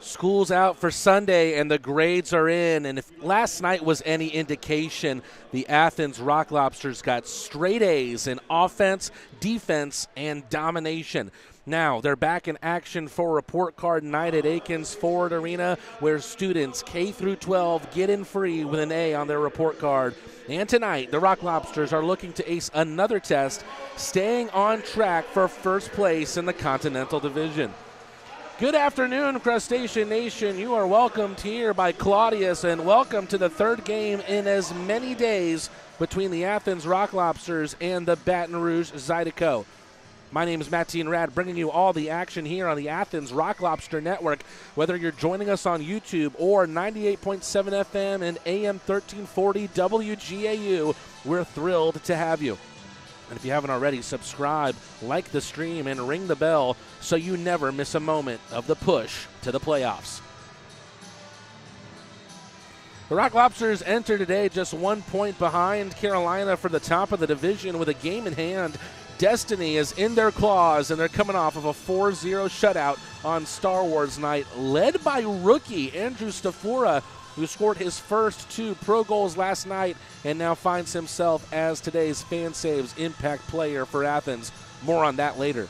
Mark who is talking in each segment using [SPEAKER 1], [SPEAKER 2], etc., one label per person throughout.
[SPEAKER 1] School's out for Sunday, and the grades are in. And if last night was any indication, the Athens Rock Lobsters got straight A's in offense, defense, and domination. Now, they're back in action for report card night at Akins Ford Arena, where students K through 12 get in free with an A on their report card. And tonight, the Rock Lobsters are looking to ace another test, staying on track for first place in the Continental Division. Good afternoon, Crustacean Nation. You are welcomed here by Claudius, and welcome to the third game in as many days between the Athens Rock Lobsters and the Baton Rouge Zydeco. My name is Mattine Rad, bringing you all the action here on the Athens Rock Lobster Network. Whether you're joining us on YouTube or 98.7 FM and AM 1340 WGAU, we're thrilled to have you. And if you haven't already, subscribe, like the stream, and ring the bell so you never miss a moment of the push to the playoffs. The Rock Lobsters enter today just 1 point behind Carolina for the top of the division with a game in hand. Destiny is in their claws, and they're coming off of a 4-0 shutout on Star Wars night, led by rookie Andrew Stafura, who scored his first 2 pro goals last night and now finds himself as today's Fan Saves Impact Player for Athens. More on that later.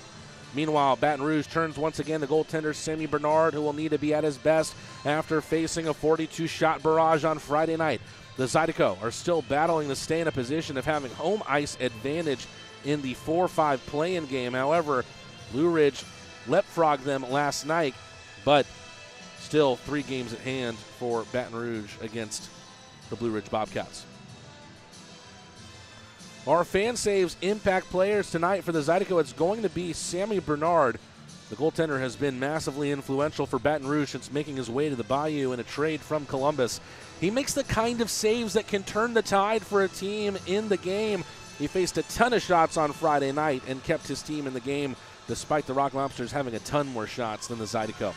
[SPEAKER 1] Meanwhile, Baton Rouge turns once again to goaltender Sammy Bernard, who will need to be at his best after facing a 42-shot barrage on Friday night. The Zydeco are still battling to stay in a position of having home ice advantage in the 4-5 play-in game. However, Blue Ridge leapfrogged them last night, but still 3 games at hand for Baton Rouge against the Blue Ridge Bobcats. Our Fan Saves Impact players tonight for the Zydeco, it's going to be Sammy Bernard. The goaltender has been massively influential for Baton Rouge since making his way to the Bayou in a trade from Columbus. He makes the kind of saves that can turn the tide for a team in the game. He faced a ton of shots on Friday night and kept his team in the game despite the Rock Lobsters having a ton more shots than the Zydeco.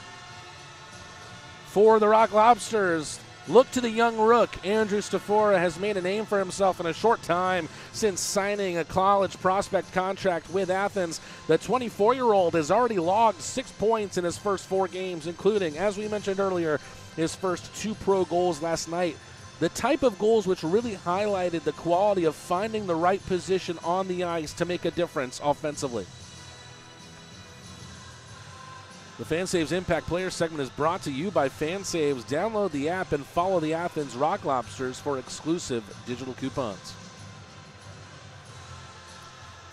[SPEAKER 1] For the Rock Lobsters, look to the young rook. Andrew Stafura has made a name for himself in a short time since signing a college prospect contract with Athens. The 24-year-old has already logged 6 points in his first 4 games, including, as we mentioned earlier, his first 2 pro goals last night. The type of goals which really highlighted the quality of finding the right position on the ice to make a difference offensively. The Fan Saves Impact Player segment is brought to you by Fan Saves. Download the app and follow the Athens Rock Lobsters for exclusive digital coupons.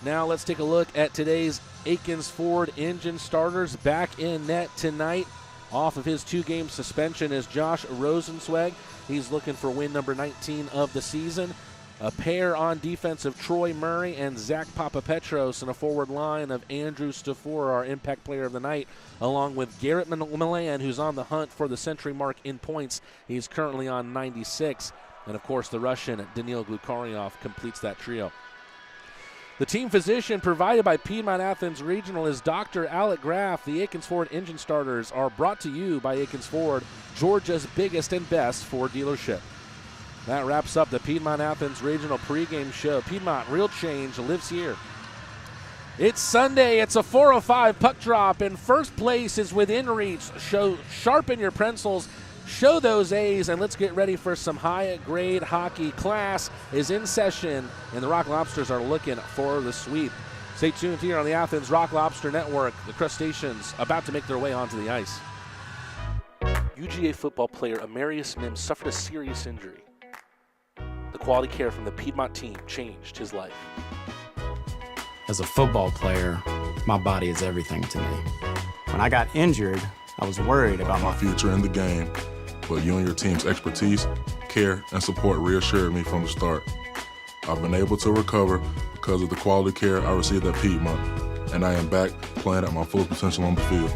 [SPEAKER 1] Now let's take a look at today's Akins Ford engine starters. Back in net tonight, off of his 2-game suspension, is Josh Rosenzweig. He's looking for win number 19 of the season. A pair on defense of Troy Murray and Zach Papapetros, and a forward line of Andrew Stafura, our impact player of the night, along with Garrett Milan, who's on the hunt for the century mark in points. He's currently on 96. And, of course, the Russian Daniil Glukaryov completes that trio. The team physician provided by Piedmont Athens Regional is Dr. Alec Graff. The Akins Ford engine starters are brought to you by Akins Ford, Georgia's biggest and best Ford dealership. That wraps up the Piedmont Athens Regional pregame show. Piedmont, real change lives here. It's Sunday. It's a 4:05 puck drop, and first place is within reach. Sharpen your pencils, show those A's, and let's get ready for some high-grade hockey. Class is in session, and the Rock Lobsters are looking for the sweep. Stay tuned here on the Athens Rock Lobster Network. The Crustaceans about to make their way onto the ice. UGA football player Amarius Mims suffered a serious injury. The quality care from the Piedmont team changed his life.
[SPEAKER 2] As a football player, my body is everything to me. When I got injured, I was worried about
[SPEAKER 3] my future in the game, but you and your team's expertise, care, and support reassured me from the start. I've been able to recover because of the quality care I received at Piedmont, and I am back playing at my full potential on the field.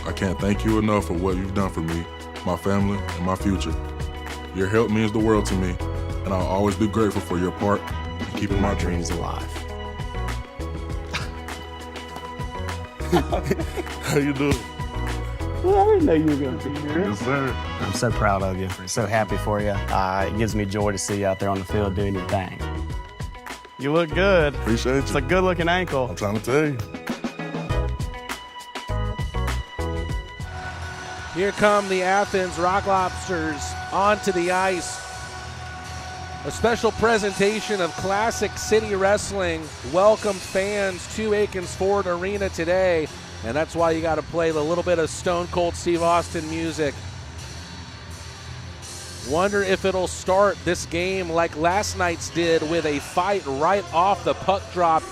[SPEAKER 3] I can't thank you enough for what you've done for me, my family, and my future. Your help means the world to me, and I'll always be grateful for your part in keeping my dreams alive. How you doing?
[SPEAKER 4] Well, I didn't know you were going to be here.
[SPEAKER 3] Yes, sir.
[SPEAKER 4] I'm so proud of you. So happy for you. It gives me joy to see you out there on the field doing your thing. You look good.
[SPEAKER 3] Appreciate you.
[SPEAKER 4] It's a good-looking ankle.
[SPEAKER 3] I'm trying to tell you.
[SPEAKER 1] Here come the Athens Rock Lobsters onto the ice. A special presentation of Classic City Wrestling welcomed fans to Akins Ford Arena today, and that's why you got to play a little bit of Stone Cold Steve Austin music. Wonder if it'll start this game like last night's did, with a fight right off the puck drop.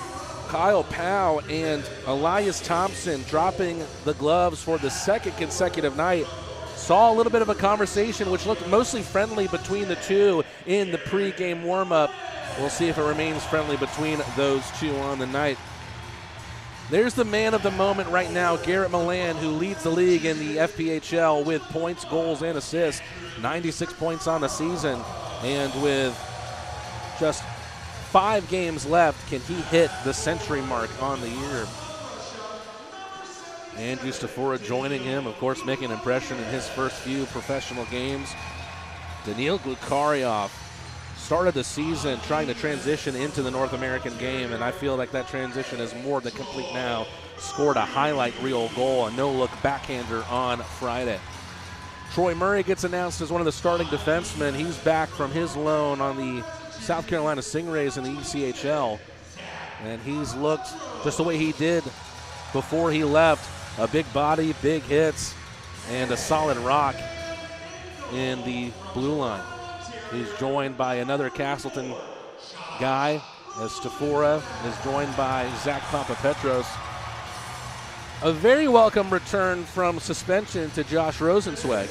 [SPEAKER 1] Kyle Powell and Elias Thompson dropping the gloves for the second consecutive night. Saw a little bit of a conversation which looked mostly friendly between the two in the pregame warm-up. We'll see if it remains friendly between those two on the night. There's the man of the moment right now, Garrett Milan, who leads the league in the FPHL with points, goals, and assists. 96 points on the season, and with just 5 games left, can he hit the century mark on the year? Andrew Stafora joining him, of course, making an impression in his first few professional games. Daniil Glukaryov started the season trying to transition into the North American game, and I feel like that transition is more than complete now. Scored a highlight reel goal, a no-look backhander on Friday. Troy Murray gets announced as one of the starting defensemen. He's back from his loan on the South Carolina Stingrays in the ECHL, and he's looked just the way he did before he left. A big body, big hits, and a solid rock in the blue line. He's joined by another Castleton guy, as Stafora is joined by Zach Papapetros. A very welcome return from suspension to Josh Rosenzweig.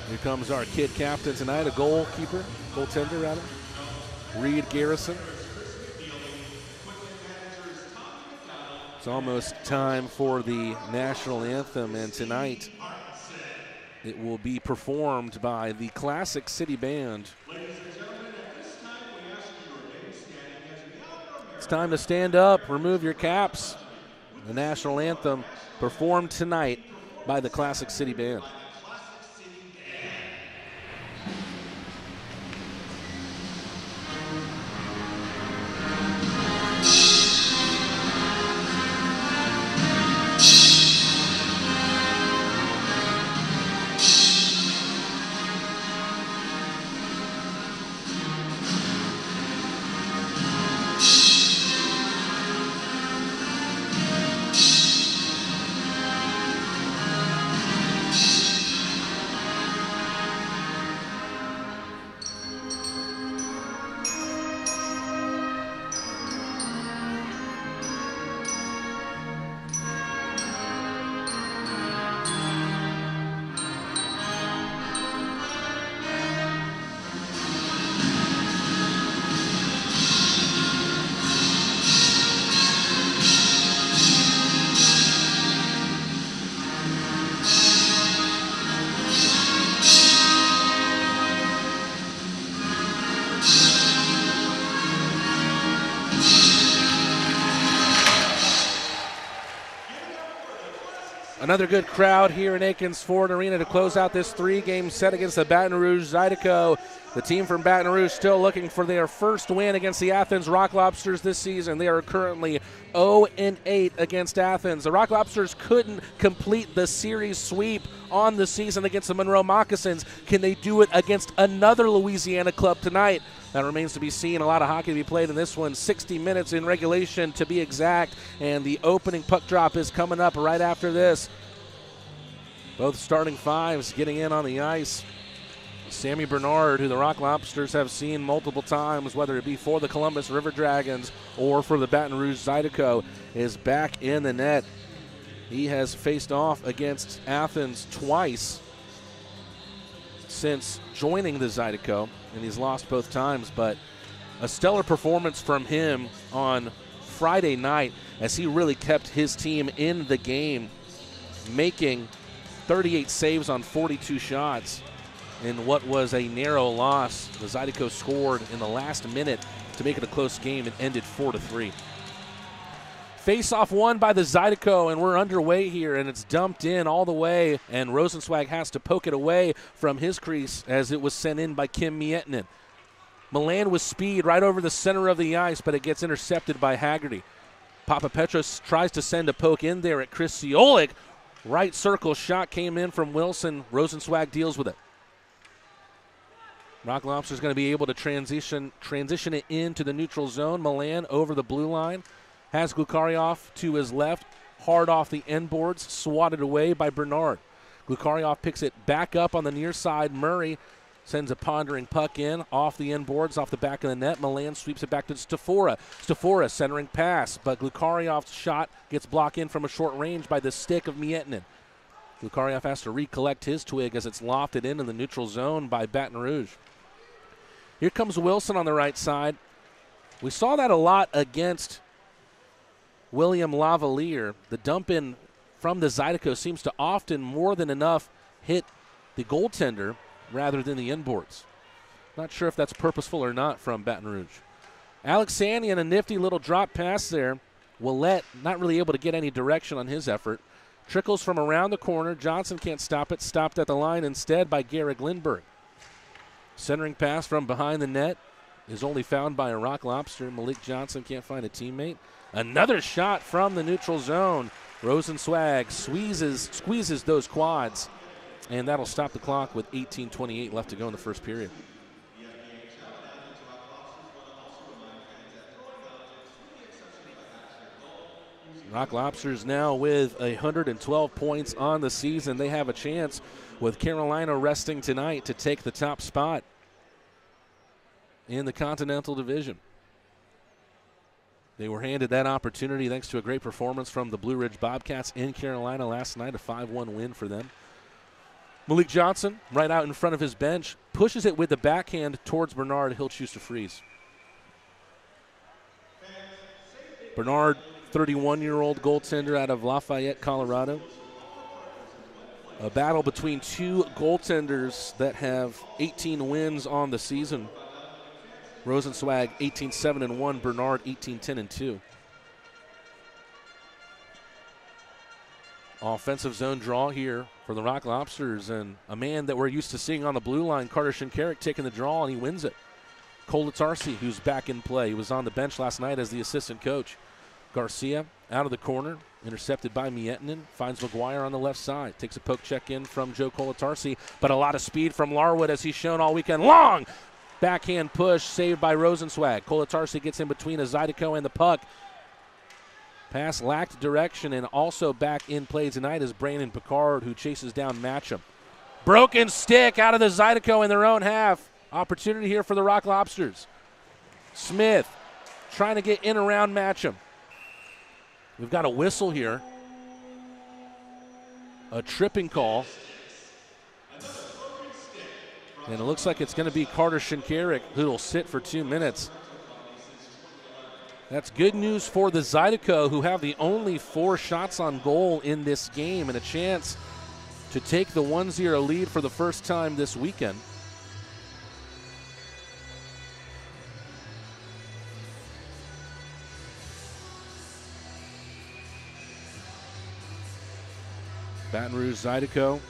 [SPEAKER 1] Here comes our kid captain tonight, a goaltender rather, Reed Garrison. It's almost time for the national anthem, and tonight it will be performed by the Classic City Band. It's time to stand up, remove your caps. The national anthem performed tonight by the Classic City Band. Another good crowd here in Akins Ford Arena to close out this 3-game set against the Baton Rouge Zydeco. The team from Baton Rouge still looking for their first win against the Athens Rock Lobsters this season. They are currently 0-8 against Athens. The Rock Lobsters couldn't complete the series sweep on the season against the Monroe Moccasins. Can they do it against another Louisiana club tonight? That remains to be seen. A lot of hockey to be played in this one. 60 minutes in regulation to be exact, and the opening puck drop is coming up right after this. Both starting fives getting in on the ice. Sammy Bernard, who the Rock Lobsters have seen multiple times, whether it be for the Columbus River Dragons or for the Baton Rouge Zydeco, is back in the net. He has faced off against Athens twice since joining the Zydeco, and he's lost both times, but a stellar performance from him on Friday night as he really kept his team in the game, making 38 saves on 42 shots in what was a narrow loss. The Zydeco scored in the last minute to make it a close game and ended 4-3. Face-off won by the Zydeco, and we're underway here, and it's dumped in all the way, and Rosenzweig has to poke it away from his crease as it was sent in by Kim Miettinen. Milan with speed right over the center of the ice, but it gets intercepted by Haggerty. Papapetros tries to send a poke in there at Chris Ciolik. Right circle shot came in from Wilson. Rosenzweig deals with it. Rock Lobsters going to be able to transition it into the neutral zone. Milan over the blue line. Has Glukarioff to his left. Hard off the end boards. Swatted away by Bernard. Glukarioff picks it back up on the near side. Murray sends a pondering puck in off the end boards, off the back of the net. Milan sweeps it back to Stafora. Stafora centering pass, but Glukarioff's shot gets blocked in from a short range by the stick of Miettinen. Glukarioff has to recollect his twig as it's lofted in the neutral zone by Baton Rouge. Here comes Wilson on the right side. We saw that a lot against William Lavalier. The dump in from the Zydeco seems to often more than enough hit the goaltender rather than the inboards. Not sure if that's purposeful or not from Baton Rouge. Alexanian, a nifty little drop pass there. Willette not really able to get any direction on his effort. Trickles from around the corner. Johnson can't stop it. Stopped at the line instead by Garrick Lindbergh. Centering pass from behind the net is only found by a Rock Lobster. Malik Johnson can't find a teammate. Another shot from the neutral zone. Rosenzweig squeezes those quads, and that'll stop the clock with 18:28 left to go in the first period. Rock Lobsters now with 112 points on the season. They have a chance with Carolina resting tonight to take the top spot in the Continental Division. They were handed that opportunity thanks to a great performance from the Blue Ridge Bobcats in Carolina last night, a 5-1 win for them. Malik Johnson, right out in front of his bench, pushes it with the backhand towards Bernard. He'll choose to freeze. Bernard, 31-year-old goaltender out of Lafayette, Colorado. A battle between two goaltenders that have 18 wins on the season. Rosenzweig 18-7-1, Bernard 18-10-2. Offensive zone draw here for the Rock Lobsters, and a man that we're used to seeing on the blue line, Carter Shinkarik, taking the draw, and he wins it. Kolatarsi, who's back in play. He was on the bench last night as the assistant coach. Garcia out of the corner, intercepted by Miettinen, finds McGuire on the left side, takes a poke check in from Joe Kolatarsi, but a lot of speed from Larwood as he's shown all weekend long. Backhand push saved by Rosenzweig. Kolatarsi gets in between a Zydeco and the puck. Pass lacked direction, and also back in play tonight is Brandon Picard, who chases down Matcham. Broken stick out of the Zydeco in their own half. Opportunity here for the Rock Lobsters. Smith trying to get in around Matcham. We've got a whistle here. A tripping call. And it looks like it's going to be Carter Shinkarik who will sit for 2 minutes. That's good news for the Zydeco, who have the only 4 shots on goal in this game and a chance to take the 1-0 lead for the first time this weekend. Baton Rouge Zydeco,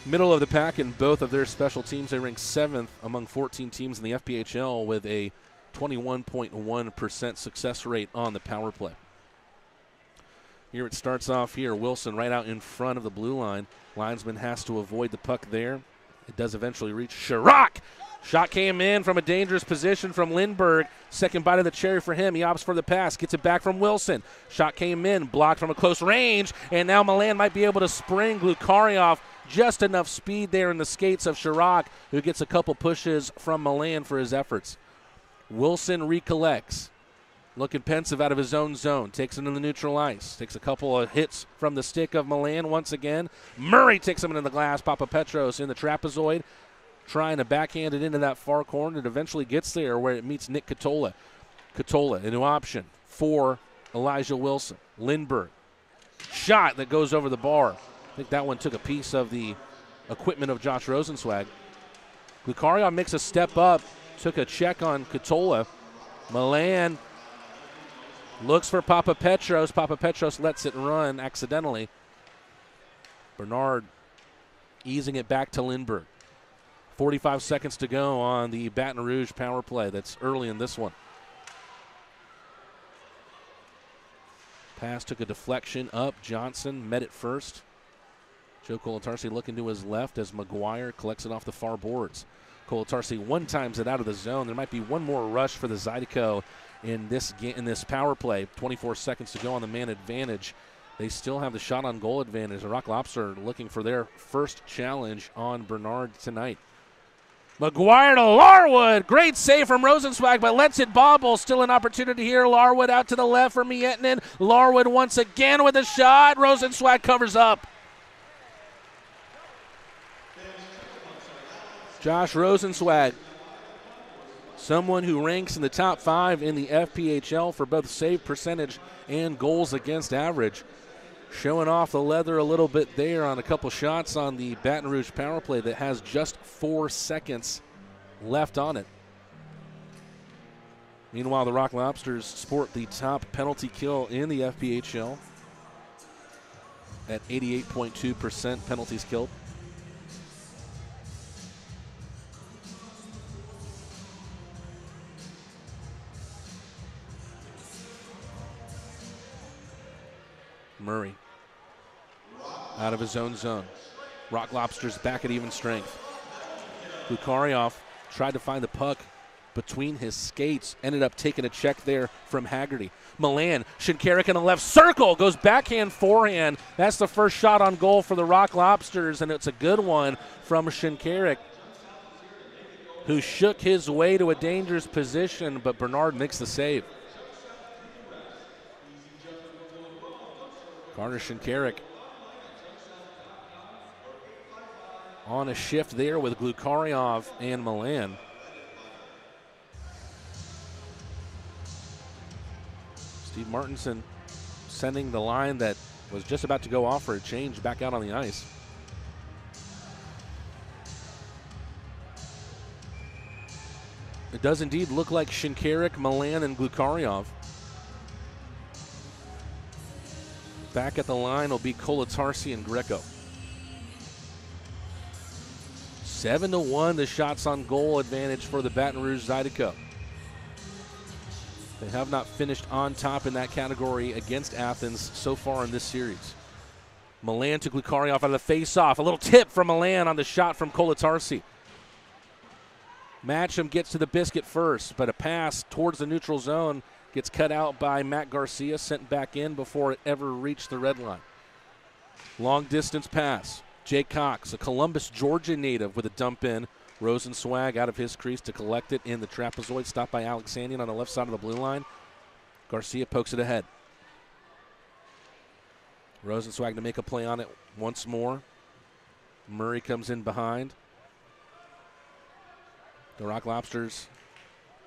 [SPEAKER 1] middle of the pack in both of their special teams. They rank 7th among 14 teams in the FPHL with a 21.1% success rate on the power play. Here it starts off here. Wilson right out in front of the blue line. Linesman has to avoid the puck there. It does eventually reach Chirac. Shot came in from a dangerous position from Lindbergh. Second bite of the cherry for him. He opts for the pass. Gets it back from Wilson. Shot came in. Blocked from a close range. And now Milan might be able to spring Glukarioff. Just enough speed there in the skates of Chirac, who gets a couple pushes from Milan for his efforts. Wilson recollects. Looking pensive out of his own zone. Takes it in the neutral ice. Takes a couple of hits from the stick of Milan once again. Murray takes him into the glass. Papapetros in the trapezoid, trying to backhand it into that far corner. It eventually gets there where it meets Nick Katola. Katola, a new option for Elijah Wilson. Lindbergh. Shot that goes over the bar. I think that one took a piece of the equipment of Josh Rosenzweig. Glukarioff makes a step up. Took a check on Katola. Milan looks for Papapetros. Papapetros lets it run accidentally. Bernard easing it back to Lindbergh. 45 seconds to go on the Baton Rouge power play. That's early in this one. Pass took a deflection up. Johnson met it first. Joe Colatarsi looking to his left as McGuire collects it off the far boards. Colatarsi one times it out of the zone. There might be one more rush for the Zydeco in this power play. 24 seconds to go on the man advantage. They still have the shot on goal advantage. The Rock Lobster looking for their first challenge on Bernard tonight. McGuire to Larwood. Great save from Rosenzweig, but lets it bobble. Still an opportunity here. Larwood out to the left for Miettinen. Larwood once again with a shot. Rosenzweig covers up. Josh Rosenzweig, someone who ranks in the top 5 in the FPHL for both save percentage and goals against average. Showing off the leather a little bit there on a couple shots on the Baton Rouge power play that has just 4 seconds left on it. Meanwhile, the Rock Lobsters sport the top penalty kill in the FPHL at 88.2% penalties killed. Murray out of his own zone. Rock Lobsters back at even strength. Lukaryov tried to find the puck between his skates. Ended up taking a check there from Haggerty. Milan, Shinkarik in the left circle. Goes backhand, forehand. That's the first shot on goal for the Rock Lobsters, and it's a good one from Shinkarik, who shook his way to a dangerous position, but Bernard makes the save. Carter Shinkarik on a shift there with Glukaryov and Milan. Steve Martinson sending the line that was just about to go off for a change back out on the ice. It does indeed look like Shinkarik, Milan, and Glukaryov. Back at the line will be Colatarsi and Greco. 7-1 the shots on goal advantage for the Baton Rouge Zydeco. They have not finished on top in that category against Athens so far in this series. Milan to Glukaryov on the face-off. A little tip from Milan on the shot from Colatarsi. Matcham gets to the biscuit first, but a pass towards the neutral zone gets cut out by Matt Garcia, sent back in before it ever reached the red line. Long distance pass. Jay Cox, a Columbus, Georgia native, with a dump in. Rosenzweig out of his crease to collect it in the trapezoid. Stopped by Alexandrian on the left side of the blue line. Garcia pokes it ahead. Rosenzweig to make a play on it once more. Murray comes in behind. The Rock Lobsters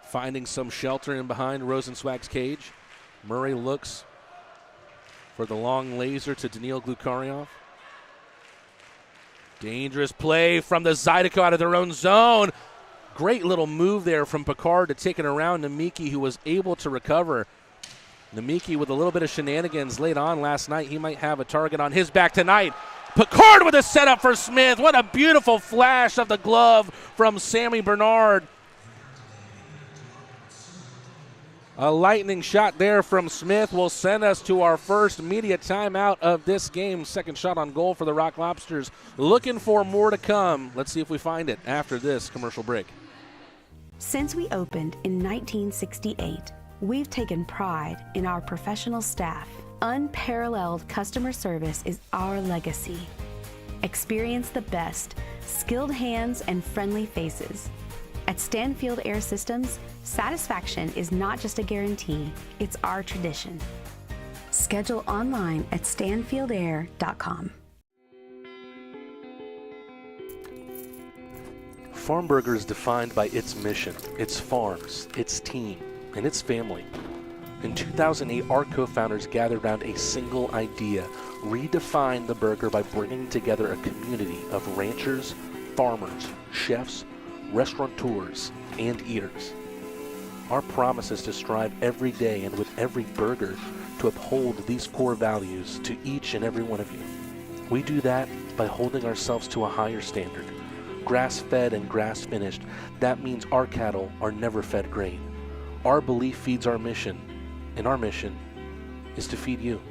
[SPEAKER 1] finding some shelter in behind Rosenzweig's cage. Murray looks for the long laser to Daniil Glukaryov. Dangerous play from the Zydeco out of their own zone. Great little move there from Picard to take it around Nemiki, who was able to recover. Nemiki with a little bit of shenanigans late on last night. He might have a target on his back tonight. Picard with a setup for Smith. What a beautiful flash of the glove from Sammy Bernard. A lightning shot there from Smith will send us to our first media timeout of this game. Second shot on goal for the Rock Lobsters. Looking for more to come. Let's see if we find it after this commercial break.
[SPEAKER 5] Since we opened in 1968, we've taken pride in our professional staff. Unparalleled customer service is our legacy. Experience the best, skilled hands and friendly faces. At Stanfield Air Systems, satisfaction is not just a guarantee, it's our tradition. Schedule online at stanfieldair.com.
[SPEAKER 1] Farm Burger is defined by its mission, its farms, its team, and its family. In 2008, our co-founders gathered around a single idea: redefine the burger by bringing together a community of ranchers, farmers, chefs, restaurateurs, and eaters. Our promise is to strive every day and with every burger to uphold these core values to each and every one of you. We do that by holding ourselves to a higher standard. Grass-fed and grass-finished, that means our cattle are never fed grain. Our belief feeds our mission, and our mission is to feed you.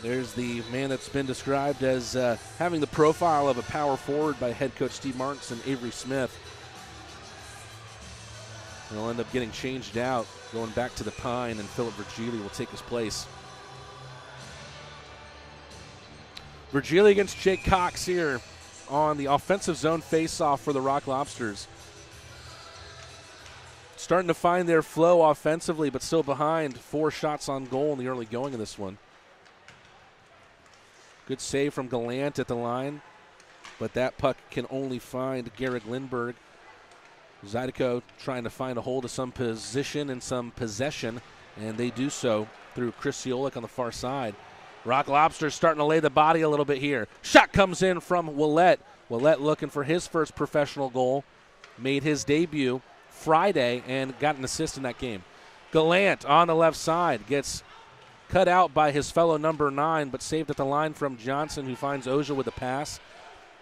[SPEAKER 1] There's the man that's been described as having the profile of a power forward by head coach Steve Marks and Avery Smith. He'll end up getting changed out, going back to the Pine, and Philip Virgili will take his place. Virgili against Jake Cox here on the offensive zone face-off for the Rock Lobsters. Starting to find their flow offensively, but still behind 4 shots on goal in the early going of this one. Good save from Gallant at the line, but that puck can only find Garrick Lindbergh. Zydeco trying to find a hold of some position and some possession, and they do so through Chris Ciolik on the far side. Rock Lobsters starting to lay the body a little bit here. Shot comes in from Willett. Willett looking for his first professional goal. Made his debut Friday and got an assist in that game. Gallant on the left side gets cut out by his fellow number 9, but saved at the line from Johnson, who finds Oja with the pass.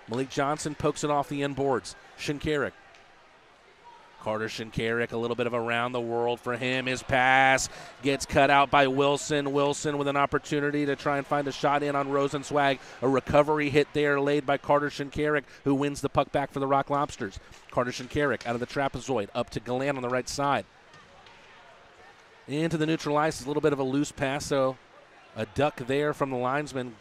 [SPEAKER 1] Malik Johnson pokes it off the end boards. Shinkarik. Carter Shinkarik, a little bit of around the world for him. His pass gets cut out by Wilson. Wilson with an opportunity to try and find a shot in on Rosenzweig. A recovery hit there laid by Carter Shinkarik, who wins the puck back for the Rock Lobsters. Carter Shinkarik out of the trapezoid, up to Gallant on the right side. Into the neutral ice, a little bit of a loose pass, so a duck there from the linesman.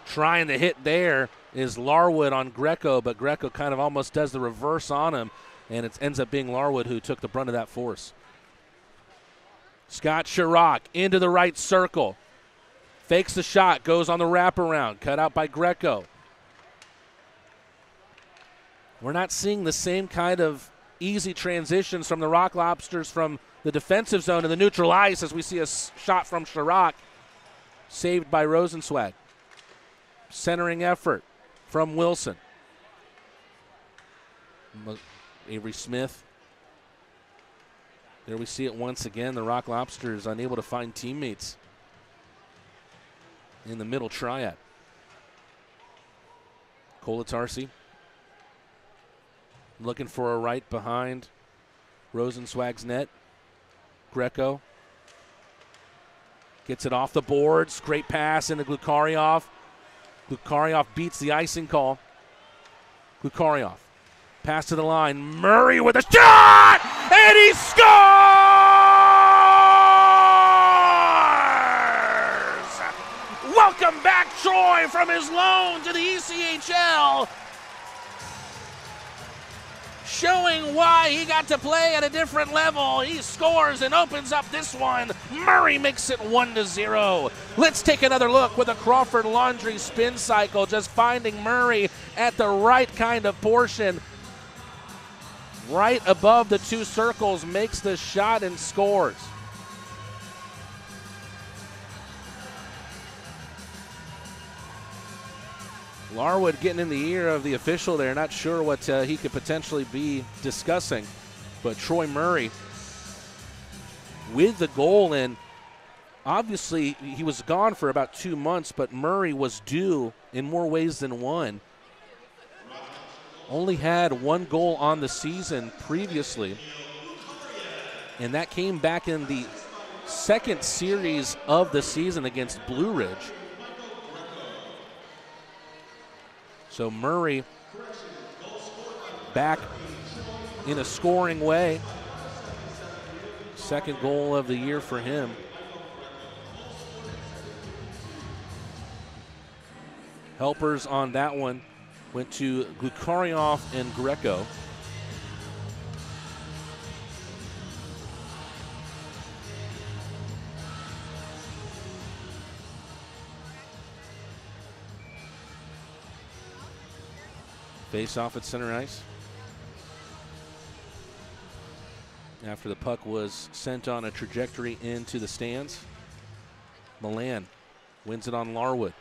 [SPEAKER 1] Trying to hit there is Larwood on Greco, but Greco kind of almost does the reverse on him, and it ends up being Larwood who took the brunt of that force. Scott Chirac into the right circle. Fakes the shot, goes on the wraparound, cut out by Greco. We're not seeing the same kind of easy transitions from the Rock Lobsters from the defensive zone to the neutral ice as we see a shot from Chirac, saved by Rosenzweig. Centering effort from Wilson. Avery Smith. There we see it once again. The Rock Lobsters unable to find teammates in the middle triad. Kolatarsi looking for a right behind Rosenzweig's net. Greco gets it off the boards. Great pass into Glukaryov. Glukaryov beats the icing call. Glukaryov. Pass to the line. Murray with a shot! And he scores! Welcome back, Troy, from his loan to the ECHL. Showing why he got to play at a different level. He scores and opens up this one. Murray makes it 1-0. Let's take another look with a Crawford Laundry spin cycle, just finding Murray at the right kind of portion. Right above the 2 circles, makes the shot and scores. Larwood getting in the ear of the official there, not sure what he could potentially be discussing. But Troy Murray with the goal, and obviously he was gone for about 2 months, but Murray was due in more ways than one. Only had 1 goal on the season previously, and that came back in the second series of the season against Blue Ridge. So Murray back in a scoring way. Second goal of the year for him. Helpers on that one went to Glukaryov and Greco. Face off at center ice. After the puck was sent on a trajectory into the stands, Milan wins it on Larwood.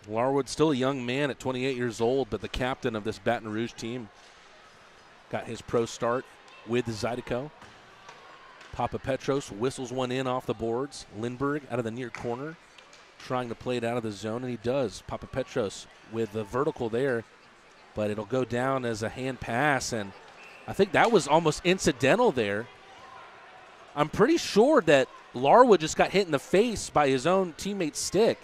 [SPEAKER 1] Larwood still a young man at 28 years old, but the captain of this Baton Rouge team. Got his pro start with Zydeco. Papa Petros whistles one in off the boards. Lindbergh out of the near corner, trying to play it out of the zone, and he does. Papa Petros with the vertical there, but it'll go down as a hand pass, and I think that was almost incidental there. I'm pretty sure that Larwood just got hit in the face by his own teammate's stick.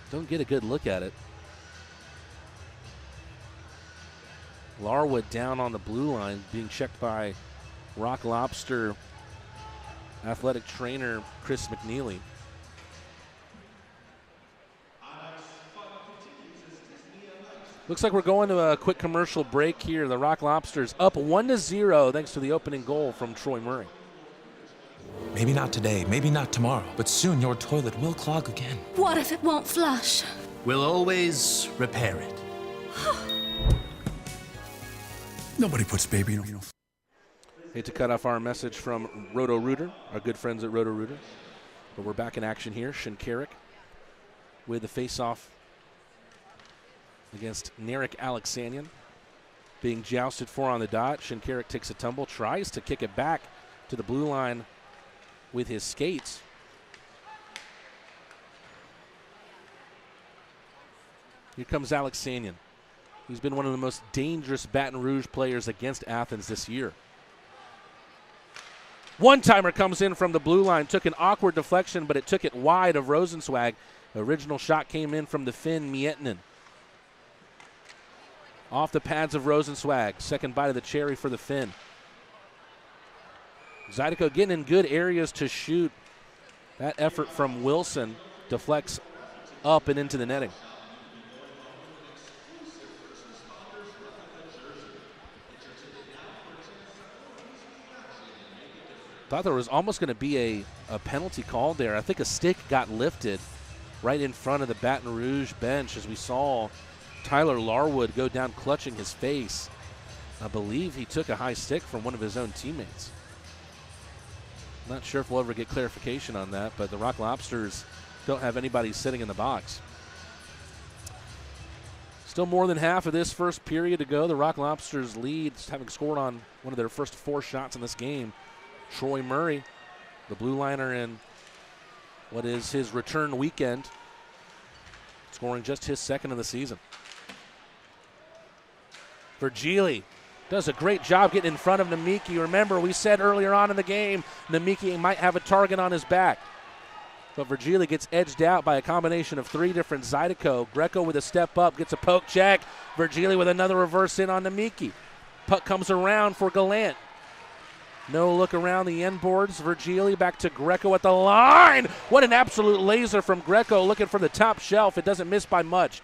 [SPEAKER 1] Don't get a good look at it. Larwood down on the blue line, being checked by Rock Lobster athletic trainer Chris McNeely. Looks like we're going to a quick commercial break here. The Rock Lobsters up 1-0 thanks to the opening goal from Troy Murray.
[SPEAKER 6] Maybe not today, maybe not tomorrow, but soon your toilet will clog again.
[SPEAKER 7] What if it won't flush?
[SPEAKER 6] We'll always repair it.
[SPEAKER 8] Nobody puts baby in a...
[SPEAKER 1] Hate to cut off our message from Roto-Rooter, our good friends at Roto-Rooter. But we're back in action here. Shinkarik with the face-off against Narek Alexanian. Being jousted for on the dot. Shinkarik takes a tumble, tries to kick it back to the blue line with his skates. Here comes Alexanian. He's been one of the most dangerous Baton Rouge players against Athens this year. One-timer comes in from the blue line, took an awkward deflection, but it took it wide of Rosenzweig. The original shot came in from the Finn Miettinen. Off the pads of Rosenzweig, second bite of the cherry for the Finn. Zydeco getting in good areas to shoot. That effort from Wilson deflects up and into the netting. Thought there was almost going to be a penalty called there. I think a stick got lifted right in front of the Baton Rouge bench as we saw Tyler Larwood go down clutching his face. I believe he took a high stick from one of his own teammates. Not sure if we'll ever get clarification on that, but the Rock Lobsters don't have anybody sitting in the box. Still more than half of this first period to go. The Rock Lobsters lead, having scored on one of their first 4 shots in this game. Troy Murray, the blue liner in what is his return weekend, scoring just his second of the season. Virgili does a great job getting in front of Namiki. Remember, we said earlier on in the game, Namiki might have a target on his back. But Virgili gets edged out by a combination of 3 different Zydeco. Greco with a step up, gets a poke check. Virgili with another reverse in on Namiki. Puck comes around for Gallant. No look around the end boards. Virgili back to Greco at the line. What an absolute laser from Greco, looking for the top shelf. It doesn't miss by much.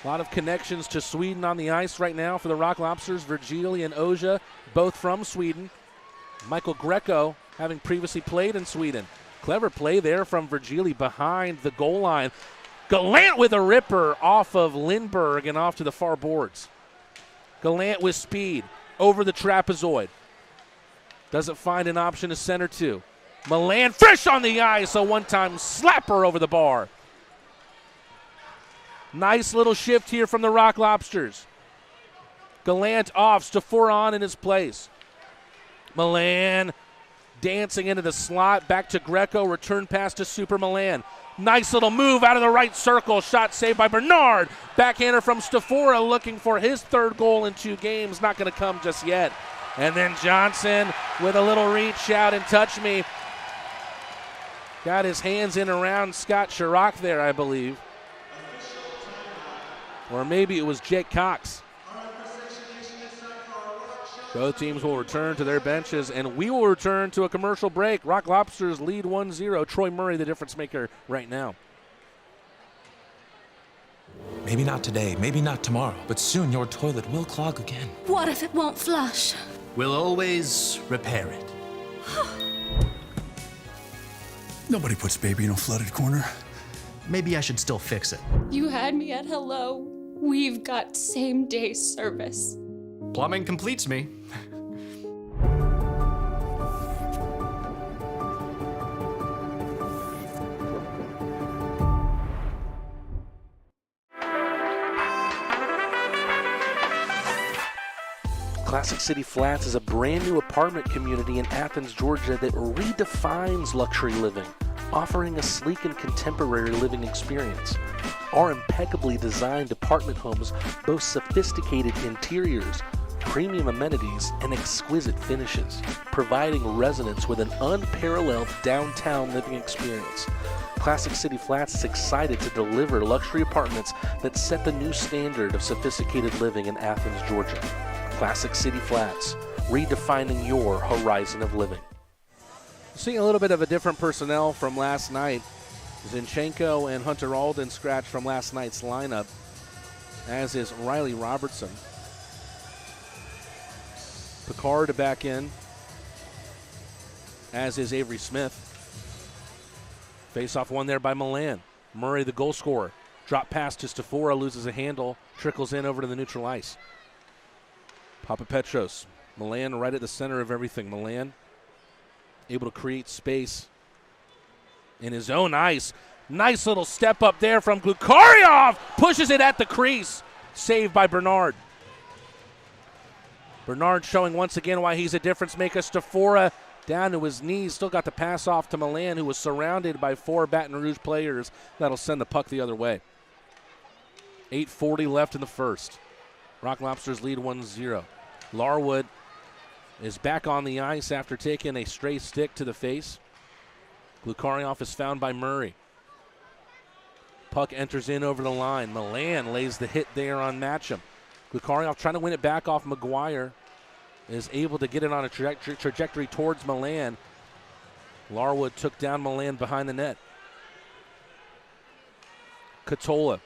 [SPEAKER 1] A lot of connections to Sweden on the ice right now for the Rock Lobsters. Virgili and Oja, both from Sweden. Michael Greco, having previously played in Sweden. Clever play there from Virgili behind the goal line. Gallant with a ripper off of Lindbergh and off to the far boards. Gallant with speed over the trapezoid. Doesn't find an option to center to. Milan fresh on the ice, a one-time slapper over the bar. Nice little shift here from the Rock Lobsters. Gallant off, Stafor on in his place. Milan dancing into the slot, back to Greco, return pass to Super Milan. Nice little move out of the right circle, shot saved by Bernard. Backhander from Stafora looking for his 3rd goal in 2 games, not going to come just yet. And then Johnson with a little reach out and touch me. Got his hands in around Scott Chirac there, I believe. Or maybe it was Jake Cox. Both teams will return to their benches, and we will return to a commercial break. Rock Lobsters lead 1-0. Troy Murray, the difference maker right now.
[SPEAKER 6] Maybe not today, maybe not tomorrow, but soon your toilet will clog again.
[SPEAKER 7] What if it won't flush?
[SPEAKER 6] We'll always repair it.
[SPEAKER 8] Nobody puts baby in a flooded corner.
[SPEAKER 6] Maybe I should still fix it.
[SPEAKER 9] You had me at hello. We've got same-day service.
[SPEAKER 2] Plumbing completes me.
[SPEAKER 1] Classic City Flats is a brand new apartment community in Athens, Georgia that redefines luxury living, offering a sleek and contemporary living experience. Our impeccably designed apartment homes boast sophisticated interiors, premium amenities, and exquisite finishes, providing residents with an unparalleled downtown living experience. Classic City Flats is excited to deliver luxury apartments that set the new standard of sophisticated living in Athens, Georgia. Classic City Flats, redefining your horizon of living. Seeing a little bit of a different personnel from last night. Zinchenko and Hunter Alden scratched from last night's lineup, as is Riley Robertson. Picard back in, as is Avery Smith. Face-off won there by Milan. Murray, the goal scorer. Drop pass to Stafora, loses a handle, trickles in over to the neutral ice. Papapetros. Milan right at the center of everything. Milan able to create space in his own ice. Nice little step up there from Glukaryov. Pushes it at the crease. Saved by Bernard. Bernard showing once again why he's a difference maker. Stafora down to his knees. Still got the pass off to Milan, who was surrounded by 4 Baton Rouge players. That'll send the puck the other way. 8:40 left in the first. Rock Lobsters lead 1-0. Larwood is back on the ice after taking a stray stick to the face. Glukaryov is found by Murray. Puck enters in over the line. Milan lays the hit there on Matcham. Glukaryov trying to win it back off McGuire. Is able to get it on a trajectory towards Milan. Larwood took down Milan behind the net. Catola.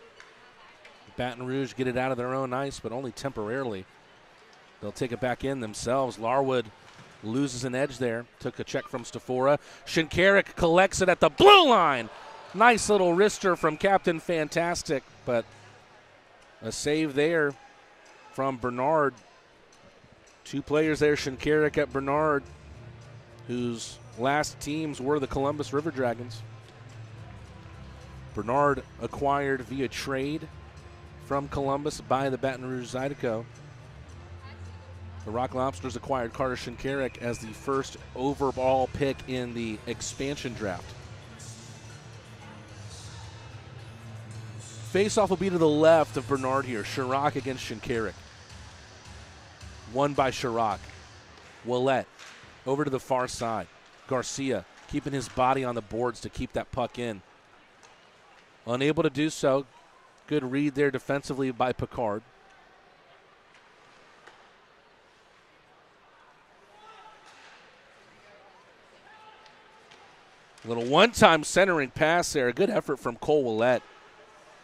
[SPEAKER 1] Baton Rouge get it out of their own ice, but only temporarily. They'll take it back in themselves. Larwood loses an edge there. Took a check from Stafora. Shinkarik collects it at the blue line. Nice little wrister from Captain Fantastic, but a save there from Bernard. 2 players there, Shinkarik at Bernard, whose last teams were the Columbus River Dragons. Bernard acquired via trade from Columbus by the Baton Rouge Zydeco. The Rock Lobsters acquired Carter Shinkarik as the first overall pick in the expansion draft. Face-off will be to the left of Bernard here. Chirac against Shinkarik. Won by Chirac. Willette over to the far side. Garcia keeping his body on the boards to keep that puck in. Unable to do so. Good read there defensively by Picard. Little one-time centering pass there. Good effort from Cole Willette.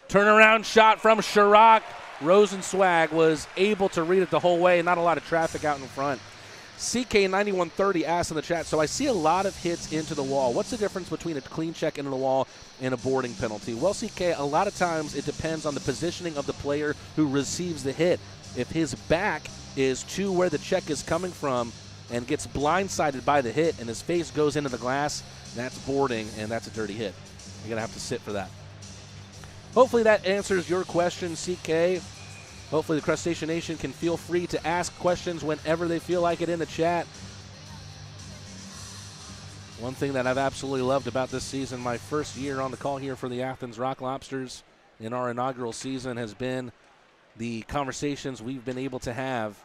[SPEAKER 1] Turnaround shot from Chirac. Rosenzweig was able to read it the whole way. Not a lot of traffic out in front. CK9130 asked in the chat, so I see a lot of hits into the wall. What's the difference between a clean check into the wall and a boarding penalty? Well, CK, a lot of times it depends on the positioning of the player who receives the hit. If his back is to where the check is coming from and gets blindsided by the hit and his face goes into the glass, that's boarding and that's a dirty hit. You're going to have to sit for that. Hopefully that answers your question, CK. Hopefully the Crustacean Nation can feel free to ask questions whenever they feel like it in the chat. One thing that I've absolutely loved about this season, my first year on the call here for the Athens Rock Lobsters in our inaugural season, has been the conversations we've been able to have.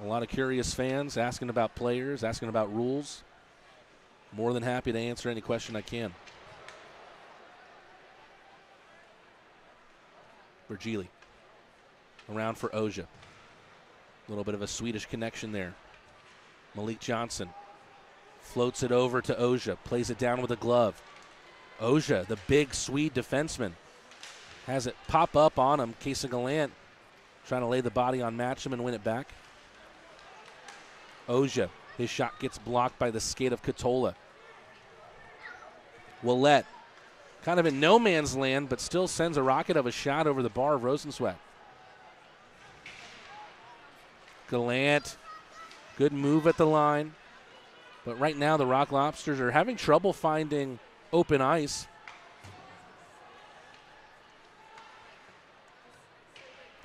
[SPEAKER 1] A lot of curious fans asking about players, asking about rules. More than happy to answer any question I can. Virgili around for Oja. A little bit of a Swedish connection there. Malik Johnson floats it over to Oja, plays it down with a glove. Oja, the big Swede defenseman, has it pop up on him. Casa Gallant trying to lay the body on Matcham and win it back. Oja, his shot gets blocked by the skate of Catola. Willette, kind of in no man's land, but still sends a rocket of a shot over the bar of Rosenzweig. Gallant, good move at the line. But right now the Rock Lobsters are having trouble finding open ice.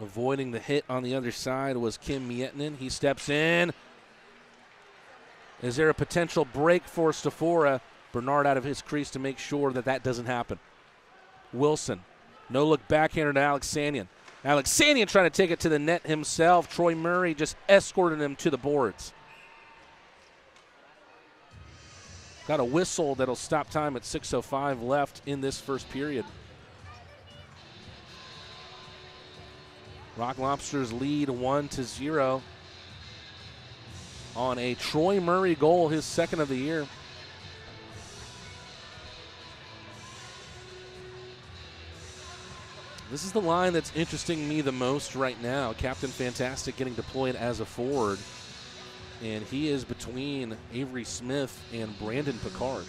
[SPEAKER 1] Avoiding the hit on the other side was Kim Mietinen. He steps in. Is there a potential break for Stafora? Bernard out of his crease to make sure that that doesn't happen. Wilson, no look backhander to Alex Sanion. Alex Sanion trying to take it to the net himself. Troy Murray just escorted him to the boards. Got a whistle that'll stop time at 6:05 left in this first period. Rock Lobsters lead 1-0 on a Troy Murray goal, his second of the year. This is the line that's interesting me the most right now. Captain Fantastic getting deployed as a forward, and he is between Avery Smith and Brandon Picard.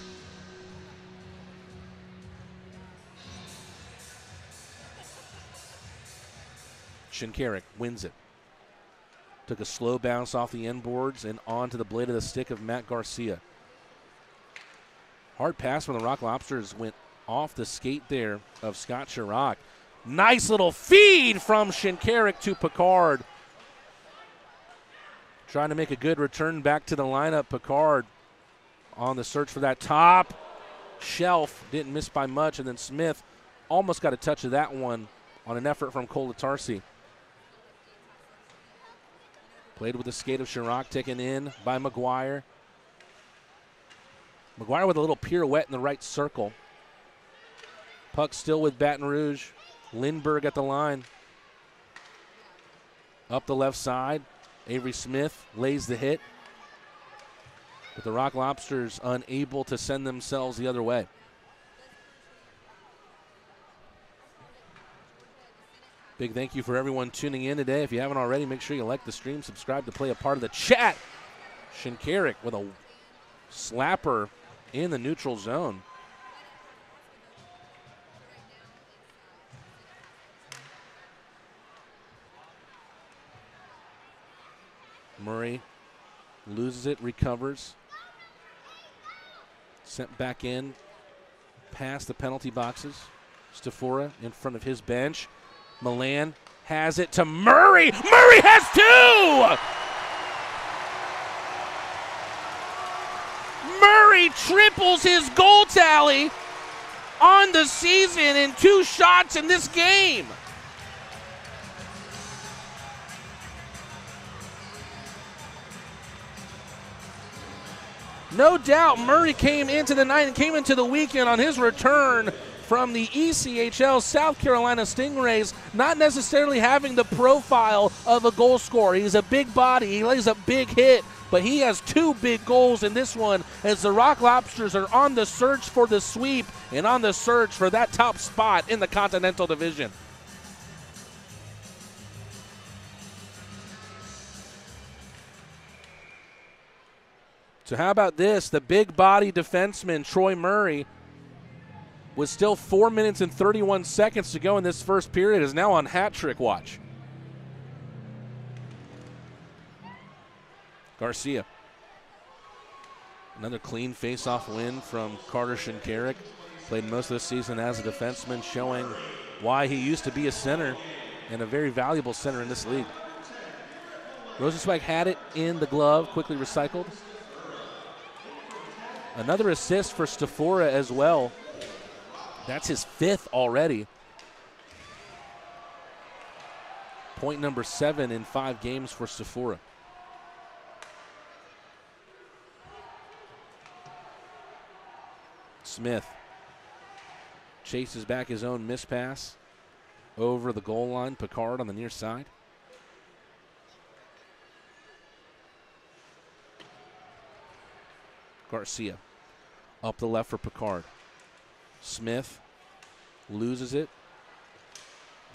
[SPEAKER 1] Shinkarik wins it. Took a slow bounce off the end boards and onto the blade of the stick of Matt Garcia. Hard pass when the Rock Lobsters went off the skate there of Scott Chirac. Nice little feed from Shinkarik to Picard. Trying to make a good return back to the lineup. Picard on the search for that top shelf. Didn't miss by much. And then Smith almost got a touch of that one on an effort from Colatarsi. Played with the skate of Chirac, taken in by McGuire. McGuire with a little pirouette in the right circle. Puck still with Baton Rouge. Lindbergh at the line. Up the left side. Avery Smith lays the hit. But the Rock Lobsters unable to send themselves the other way. Big thank you for everyone tuning in today. If you haven't already, make sure you like the stream, subscribe to play a part of the chat. Shinkarik with a slapper in the neutral zone. Murray loses it, recovers. Sent back in past the penalty boxes. Stafora in front of his bench. Milan has it to Murray. Murray has two! Murray triples his goal tally on the season in 2 shots in this game. No doubt Murray came into the night and came into the weekend on his return from the ECHL South Carolina Stingrays, not necessarily having the profile of a goal scorer. He's a big body, he lays a big hit, but he has 2 big goals in this one as the Rock Lobsters are on the search for the sweep and on the search for that top spot in the Continental Division. So how about this? The big body defenseman, Troy Murray, with still 4 minutes and 31 seconds to go in this first period, is now on hat trick watch. Garcia. Another clean face-off win from Carter Shinkarik. Played most of the season as a defenseman, showing why he used to be a center and a very valuable center in this league. Rosenzweig had it in the glove, quickly recycled. Another assist for Stafora as well. That's his 5th already. Point number 7 in 5 games for Stafora. Smith chases back his own miss pass over the goal line. Picard on the near side. Garcia up the left for Picard. Smith loses it.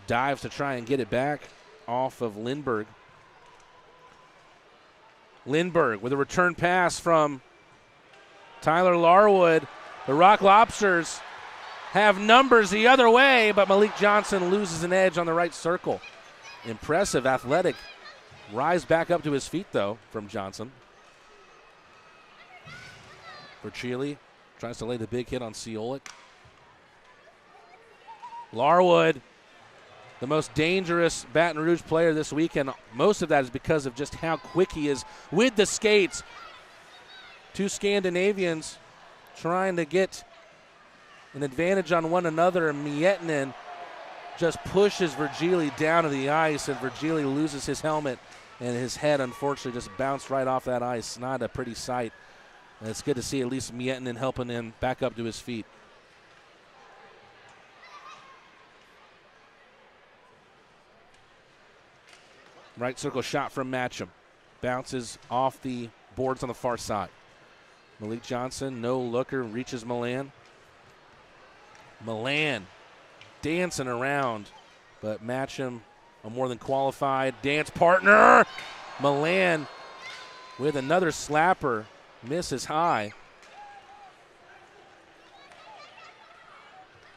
[SPEAKER 1] Dives to try and get it back off of Lindbergh. Lindbergh with a return pass from Tyler Larwood. The Rock Lobsters have numbers the other way, but Malik Johnson loses an edge on the right circle. Impressive, athletic. Rise back up to his feet, though, from Johnson. Verchili tries to lay the big hit on Ciolik. Larwood, the most dangerous Baton Rouge player this weekend. Most of that is because of just how quick he is with the skates. Two Scandinavians trying to get an advantage on one another, and Miettinen just pushes Virgili down to the ice, and Virgili loses his helmet, and his head unfortunately just bounced right off that ice. Not a pretty sight. And it's good to see at least Miettinen helping him back up to his feet. Right circle shot from Matcham. Bounces off the boards on the far side. Malik Johnson, no looker, reaches Milan. Milan dancing around, but Matcham, a more than qualified dance partner. Milan with another slapper, misses high.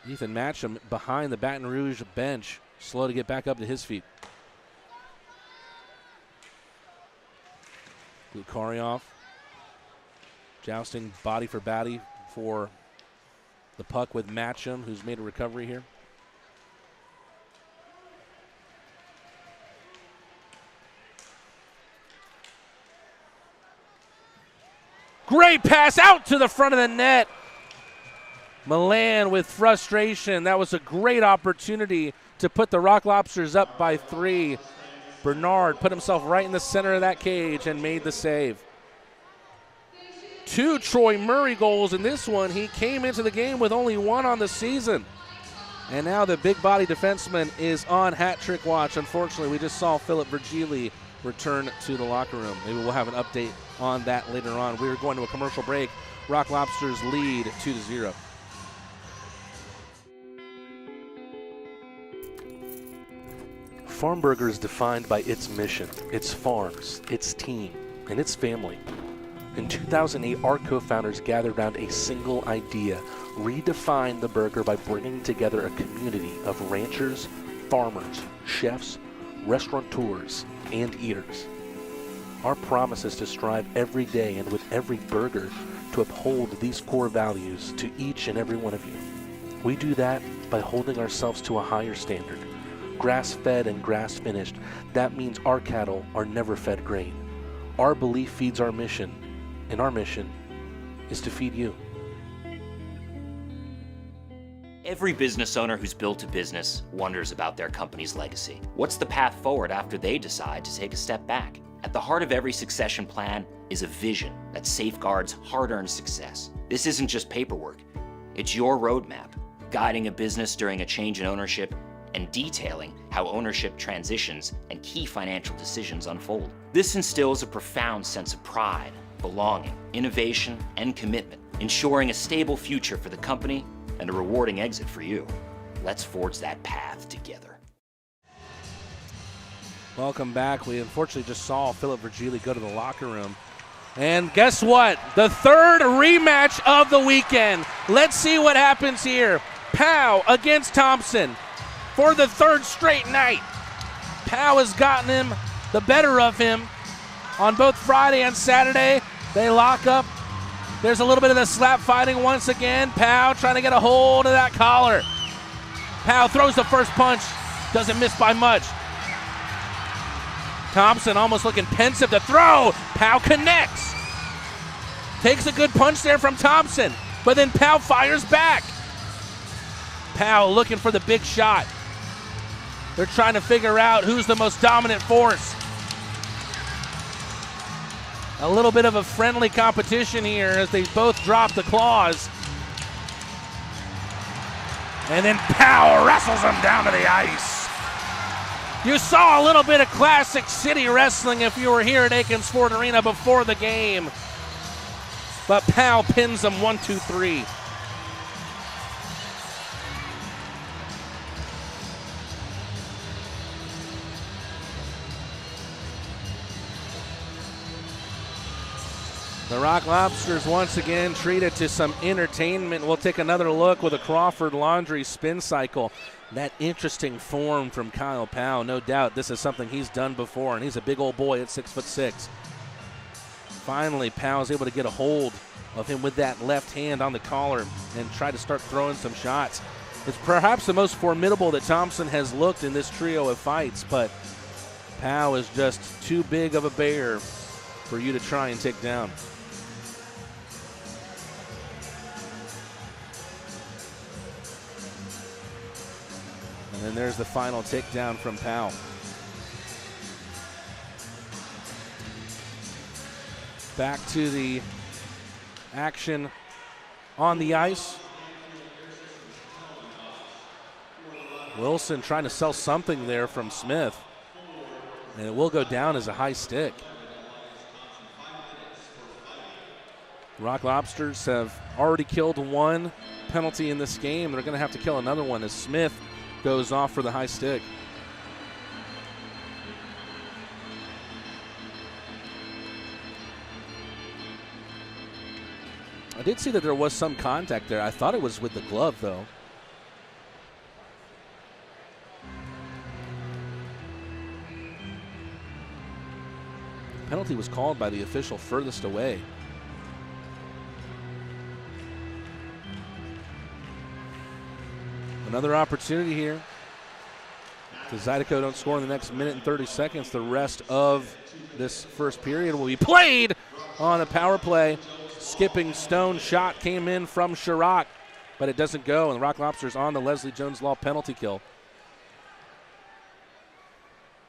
[SPEAKER 1] Ethan Matcham behind the Baton Rouge bench, slow to get back up to his feet. Lukaryov jousting body for body for the puck with Matcham, who's made a recovery here. Great pass out to the front of the net. Milan with frustration. That was a great opportunity to put the Rock Lobsters up by 3. Bernard put himself right in the center of that cage and made the save. 2 Troy Murray goals in this one. He came into the game with only 1 on the season. And now the big body defenseman is on hat trick watch. Unfortunately, we just saw Philip Virgili return to the locker room. Maybe we'll have an update on that later on. We're going to a commercial break. Rock Lobsters lead 2-0.
[SPEAKER 10] Farmburger is defined by its mission, its farms, its team, and its family. In 2008, our co-founders gathered around a single idea: redefine the burger by bringing together a community of ranchers, farmers, chefs, restaurateurs, and eaters. Our promise is to strive every day and with every burger to uphold these core values to each and every one of you. We do that by holding ourselves to a higher standard. Grass-fed and grass-finished, that means our cattle are never fed grain. Our belief feeds our mission, and our mission is to feed you.
[SPEAKER 11] Every business owner who's built a business wonders about their company's legacy. What's the path forward after they decide to take a step back? At the heart of every succession plan is a vision that safeguards hard-earned success. This isn't just paperwork. It's your roadmap, guiding a business during a change in ownership and detailing how ownership transitions and key financial decisions unfold. This instills a profound sense of pride, belonging, innovation, and commitment, ensuring a stable future for the company and a rewarding exit for you. Let's forge that path together.
[SPEAKER 1] Welcome back. We unfortunately just saw Philip Virgili go to the locker room. And guess what? The third rematch of the weekend. Let's see what happens here. Powell against Thompson for the third straight night. Powell has gotten him the better of him on both Friday and Saturday. They lock up. There's a little bit of the slap fighting once again. Powell trying to get a hold of that collar. Powell throws the first punch. Doesn't miss by much. Thompson almost looking pensive to throw. Powell connects. Takes a good punch there from Thompson, but then Powell fires back. Powell looking for the big shot. They're trying to figure out who's the most dominant force. A little bit of a friendly competition here as they both drop the claws. And then Powell wrestles him down to the ice. You saw a little bit of classic city wrestling if you were here at Akins Ford Arena before the game. But Powell pins him 1-2-3. The Rock Lobsters once again treated to some entertainment. We'll take another look with a Crawford Laundry spin cycle. That interesting form from Kyle Powell. No doubt this is something he's done before, and he's a big old boy at 6'6". Finally, Powell's able to get a hold of him with that left hand on the collar and try to start throwing some shots. It's perhaps the most formidable that Thompson has looked in this trio of fights, but Powell is just too big of a bear for you to try and take down. And then there's the final takedown from Powell. Back to the action on the ice. Wilson trying to sell something there from Smith. And it will go down as a high stick. Rock Lobsters have already killed one penalty in this game. They're going to have to kill another one as Smith goes off for the high stick. I did see that there was some contact there. I thought it was with the glove, though. Penalty was called by the official furthest away. Another opportunity here. If the Zydeco don't score in the next minute and 30 seconds, the rest of this first period will be played on a power play. Skipping stone shot came in from Chirac, but it doesn't go, and the Rock Lobsters on the Leslie Jones Law penalty kill.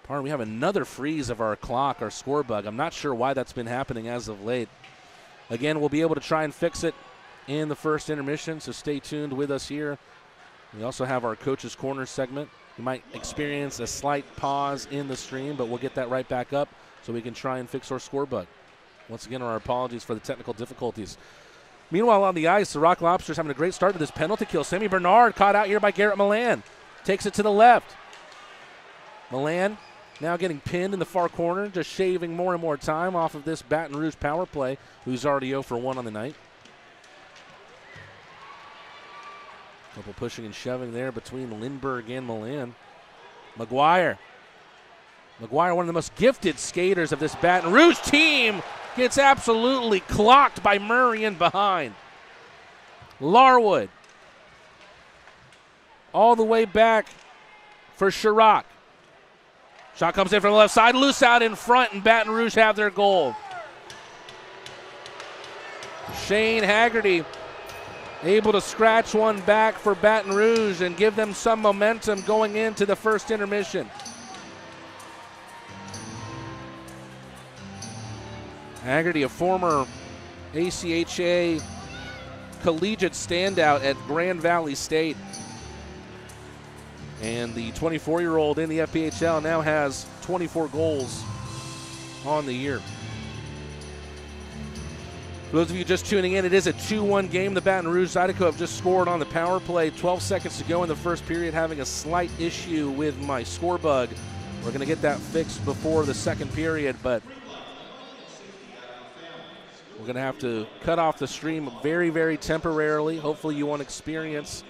[SPEAKER 1] Pardon, we have another freeze of our clock, our score bug. I'm not sure why that's been happening as of late. Again, we'll be able to try and fix it in the first intermission, so stay tuned with us here. We also have our Coach's Corner segment. You might experience a slight pause in the stream, but we'll get that right back up so we can try and fix our score bug. Once again, our apologies for the technical difficulties. Meanwhile, on the ice, the Rock Lobsters having a great start to this penalty kill. Sammy Bernard caught out here by Garrett Milan. Takes it to the left. Milan now getting pinned in the far corner, just shaving more and more time off of this Baton Rouge power play, who's already 0 for 1 on the night. Couple pushing and shoving there between Lindbergh and Milan. McGuire, one of the most gifted skaters of this Baton Rouge team, gets absolutely clocked by Murray in behind. Larwood all the way back for Chirac. Shot comes in from the left side, loose out in front, and Baton Rouge have their goal. Shane Haggerty able to scratch one back for Baton Rouge and give them some momentum going into the first intermission. Haggerty, a former ACHA collegiate standout at Grand Valley State. And the 24-year-old in the FPHL now has 24 goals on the year. For those of you just tuning in, it is a 2-1 game. The Baton Rouge Zydeco have just scored on the power play. 12 seconds to go in the first period, having a slight issue with my score bug. We're going to get that fixed before the second period, but we're going to have to cut off the stream very, very temporarily. Hopefully you won't experience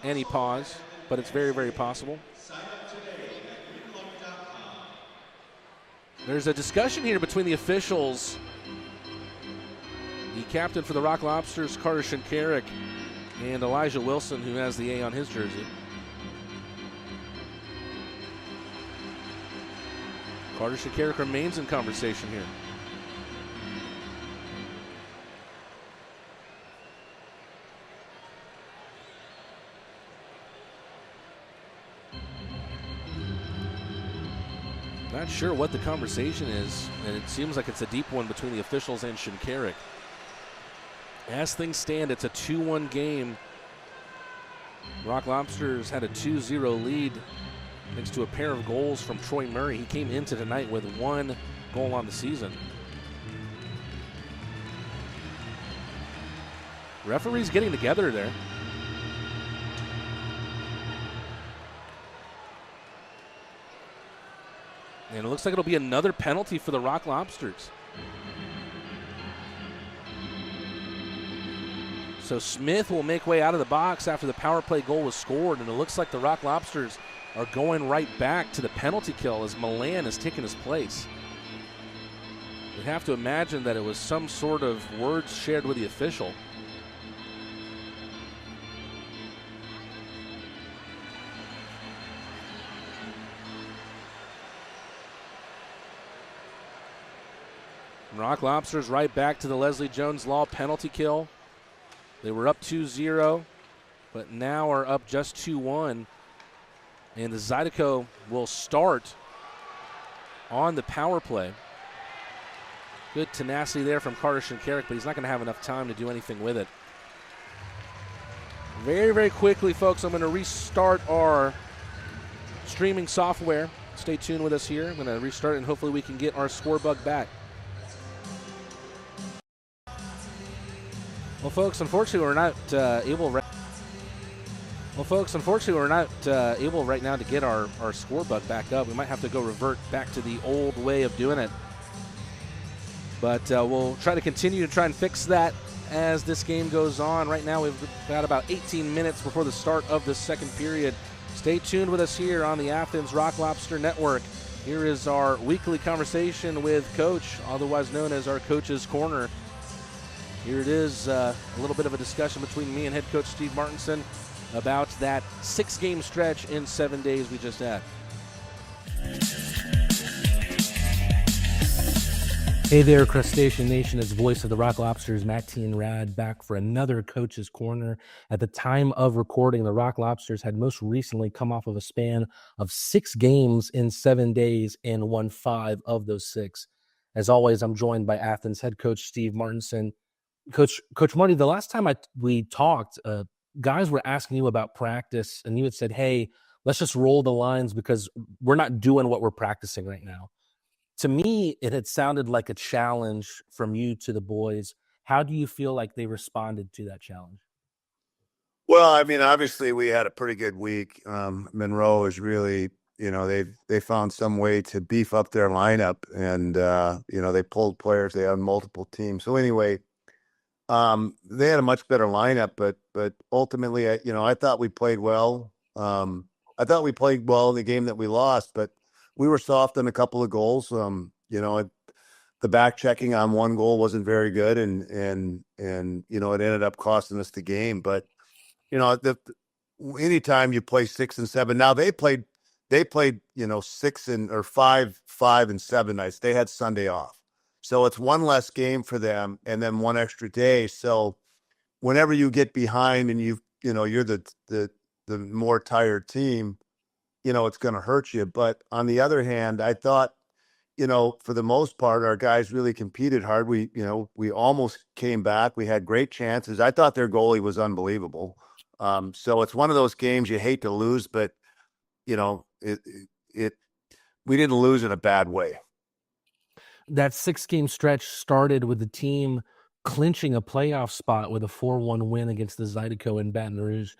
[SPEAKER 1] any pause, but it's very, very possible. There's a discussion here between the officials. The captain for the Rock Lobsters, Carter Shinkarik, and Elijah Wilson, who has the A on his jersey. Carter Shinkarik remains in conversation here. Not sure what the conversation is, and it seems like it's a deep one between the officials and Shinkarik. As things stand, it's a 2-1 game. Rock Lobsters had a 2-0 lead thanks to a pair of goals from Troy Murray. He came into tonight with 1 goal on the season. Referees getting together there. And it looks like it'll be another penalty for the Rock Lobsters. So Smith will make way out of the box after the power play goal was scored, and it looks like the Rock Lobsters are going right back to the penalty kill as Milan has taken his place. You'd have to imagine that it was some sort of words shared with the official. Rock Lobsters right back to the Leslie Jones Law penalty kill. They were up 2-0, but now are up just 2-1. And the Zydeco will start on the power play. Good tenacity there from Carter Shinkarik, but he's not going to have enough time to do anything with it. Very, very quickly, folks, I'm going to restart our streaming software. Stay tuned with us here. I'm going to restart it, and hopefully we can get our score bug back. Well, folks, unfortunately, we're not able right now to get our score bug back up. We might have to go revert back to the old way of doing it. But we'll try to continue to try and fix that as this game goes on. Right now, we've got about 18 minutes before the start of the second period. Stay tuned with us here on the Athens Rock Lobster Network. Here is our weekly conversation with Coach, otherwise known as our Coach's Corner. Here it is, a little bit of a discussion between me and head coach Steve Martinson about that 6-game stretch in 7 days we just had.
[SPEAKER 10] Hey there, Crustacean Nation. It's voice of the Rock Lobsters, Matt T. and Rad, back for another Coach's Corner. At the time of recording, the Rock Lobsters had most recently come off of a span of 6 games in 7 days and won 5 of those 6. As always, I'm joined by Athens head coach Steve Martinson. Coach Marty, the last time we talked, guys were asking you about practice, and you had said, hey, let's just roll the lines because we're not doing what we're practicing right now. To me, it had sounded like a challenge from you to the boys. How do you feel like they responded to that challenge?
[SPEAKER 12] Well, I mean, obviously we had a pretty good week. Monroe is really, they found some way to beef up their lineup, and, they pulled players. They had multiple teams. So anyway, they had a much better lineup, but ultimately, I thought we played well. I thought we played well in the game that we lost, but we were soft on a couple of goals. The back checking on one goal wasn't very good, and it ended up costing us the game. But anytime you play 6 and 7, now they played 6 or 5 and 7 nights. They had Sunday off, so it's one less game for them, and then one extra day. So whenever you get behind and you're the more tired team, it's going to hurt you. But on the other hand, I thought, for the most part, our guys really competed hard. We almost came back. We had great chances. I thought their goalie was unbelievable. So it's one of those games you hate to lose, but we didn't lose in a bad way.
[SPEAKER 10] That 6-game stretch started with the team clinching a playoff spot with a 4-1 win against the Zydeco in Baton Rouge.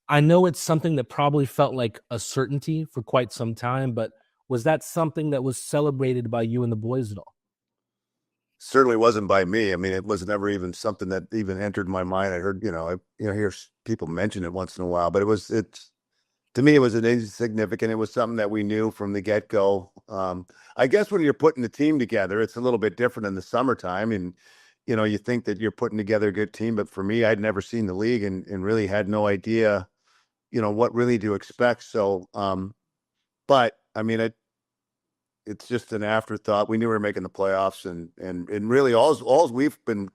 [SPEAKER 10] I know it's something that probably felt like a certainty for quite some time, but was that something that was celebrated by you and the boys at all?
[SPEAKER 12] Certainly wasn't by me. I mean, it was never even something that even entered my mind. I heard, I hear people mention it once in a while, but to me, it was insignificant. It was something that we knew from the get-go. I guess when you're putting the team together, it's a little bit different in the summertime, and you think that you're putting together a good team. But for me, I'd never seen the league and really had no idea, what really to expect. So, but I mean, it's just an afterthought. We knew we were making the playoffs, and really all we've been,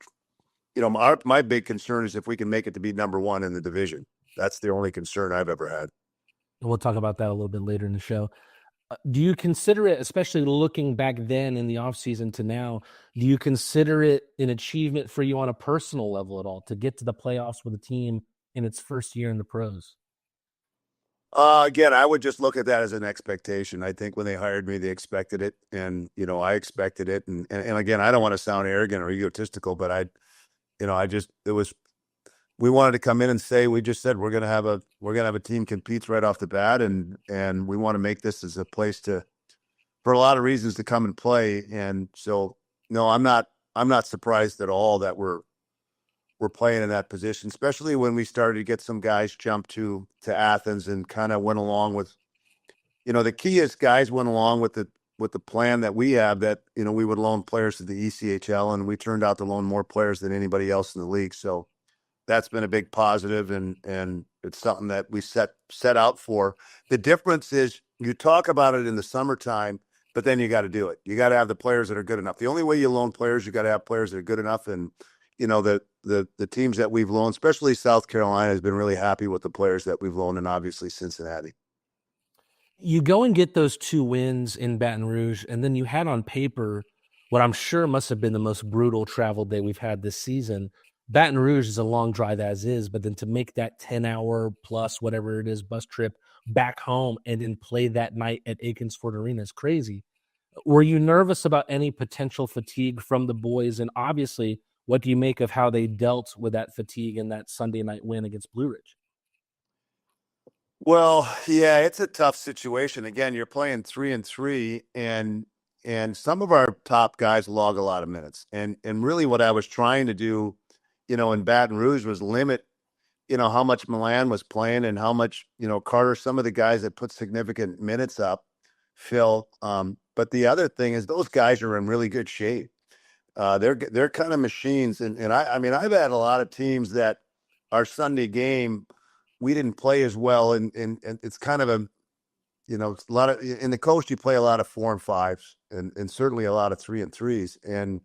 [SPEAKER 12] my big concern is if we can make it to be number 1 in the division. That's the only concern I've ever had.
[SPEAKER 10] We'll talk about that a little bit later in the show. Do you consider it, especially looking back then in the offseason to now, do you consider it an achievement for you on a personal level at all to get to the playoffs with a team in its first year in the pros?
[SPEAKER 12] Again, I would just look at that as an expectation. I think when they hired me, they expected it, and I expected it. And again, I don't want to sound arrogant or egotistical, but we wanted to come in and say, we just said we're gonna have a team competes right off the bat, and we want to make this as a place for a lot of reasons to come and play. And so, no, I'm not surprised at all that we're playing in that position, especially when we started to get some guys jump to Athens and kind of went along with, the key is guys went along with the plan that we have, that, we would loan players to the ECHL, and we turned out to loan more players than anybody else in the league. So that's been a big positive, and it's something that we set out for. The difference is you talk about it in the summertime, but then you got to do it. You got to have the players that are good enough. The only way you loan players, you got to have players that are good enough. And, the teams that we've loaned, especially South Carolina, has been really happy with the players that we've loaned, and obviously Cincinnati.
[SPEAKER 1] You go and get those 2 wins in Baton Rouge, and then you had on paper what I'm sure must have been the most brutal travel day we've had this season. Baton Rouge is a long drive as is, but then to make that 10-hour plus whatever it is bus trip back home and then play that night at Akins Ford Arena is crazy. Were you nervous about any potential fatigue from the boys? And obviously, what do you make of how they dealt with that fatigue in that Sunday night win against Blue Ridge?
[SPEAKER 12] Well, yeah, it's a tough situation. Again, you're playing 3-3, and some of our top guys log a lot of minutes. And really what I was trying to do, in Baton Rouge was limit, how much Milan was playing and how much, Carter, some of the guys that put significant minutes up, Phil. But the other thing is those guys are in really good shape. They're kind of machines. And I mean, I've had a lot of teams that our Sunday game, we didn't play as well. And it's kind of a lot of, in the coast, you play a lot of 4 and 5s and certainly a lot of 3 and 3s. And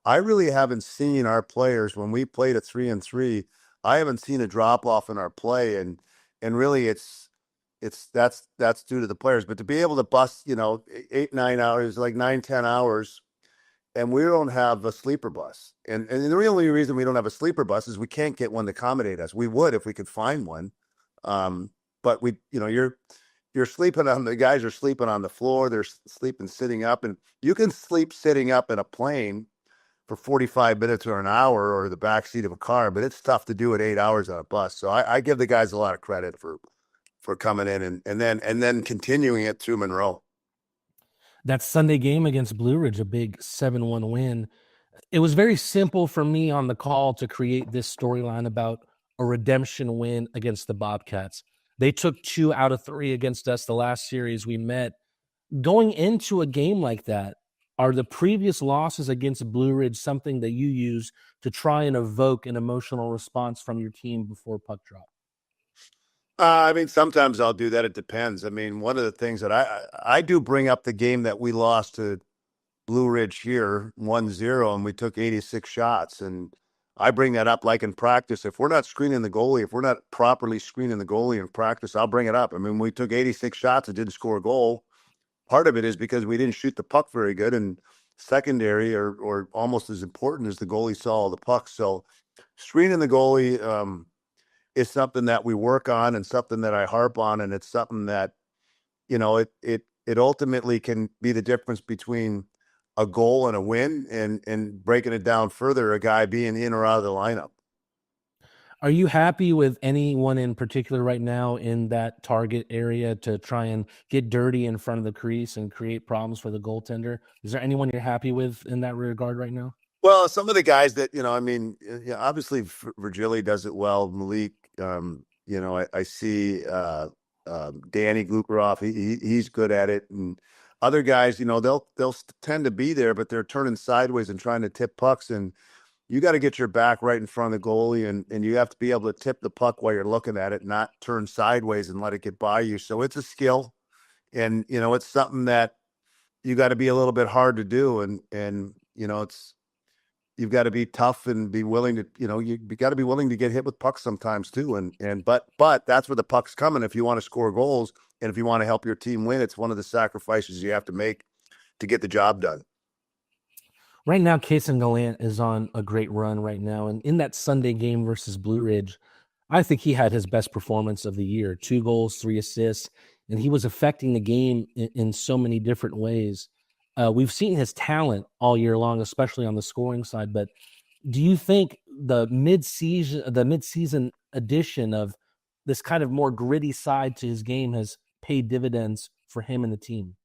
[SPEAKER 12] I really haven't seen our players when we played at 3 and 3. I haven't seen a drop off in our play. And really that's due to the players, but to be able to bust, 8, 9 hours, like 9, 10 hours, and we don't have a sleeper bus. And the only reason we don't have a sleeper bus is we can't get one to accommodate us. We would if we could find one. But we, you're sleeping on, the guys are sleeping on the floor. They're sleeping sitting up, and you can sleep sitting up in a plane for 45 minutes or an hour or the back seat of a car, but it's tough to do it 8 hours on a bus. So I give the guys a lot of credit for coming in and then continuing it through Monroe.
[SPEAKER 1] That Sunday game against Blue Ridge, a big 7-1 win. It was very simple for me on the call to create this storyline about a redemption win against the Bobcats. They took 2 out of 3 against us the last series we met. Going into a game like that, are the previous losses against Blue Ridge something that you use to try and evoke an emotional response from your team before puck drop?
[SPEAKER 12] I mean, sometimes I'll do that. It depends. I mean, one of the things that I do bring up the game that we lost to Blue Ridge here 1-0, and we took 86 shots. And I bring that up like in practice. If we're not screening the goalie, if we're not properly screening the goalie in practice, I'll bring it up. I mean, we took 86 shots and didn't score a goal. Part of it is because we didn't shoot the puck very good, and secondary or almost as important as the goalie saw the puck. So screening the goalie is something that we work on and something that I harp on. And it's something that, it ultimately can be the difference between a goal and a win, and breaking it down further, a guy being in or out of the lineup.
[SPEAKER 1] Are you happy with anyone in particular right now in that target area to try and get dirty in front of the crease and create problems for the goaltender? Is there anyone you're happy with in that regard right now?
[SPEAKER 12] Well, some of the guys that, obviously Virgili does it well. Malik, I see Danny Glukaroff, he's good at it. And other guys, they'll tend to be there, but they're turning sideways and trying to tip pucks. And you got to get your back right in front of the goalie, and you have to be able to tip the puck while you're looking at it, not turn sideways and let it get by you. So it's a skill, and it's something that you got to be a little bit hard to do, and you've got to be tough and be willing to, you got to be willing to get hit with pucks sometimes too. But that's where the puck's coming. If you want to score goals and if you want to help your team win, it's one of the sacrifices you have to make to get the job done.
[SPEAKER 1] Right now, Kason Gallant is on a great run right now. And in that Sunday game versus Blue Ridge, I think he had his best performance of the year. 2 goals, 3 assists, and he was affecting the game in so many different ways. We've seen his talent all year long, especially on the scoring side. But do you think the mid-season addition of this kind of more gritty side to his game has paid dividends for him and the team?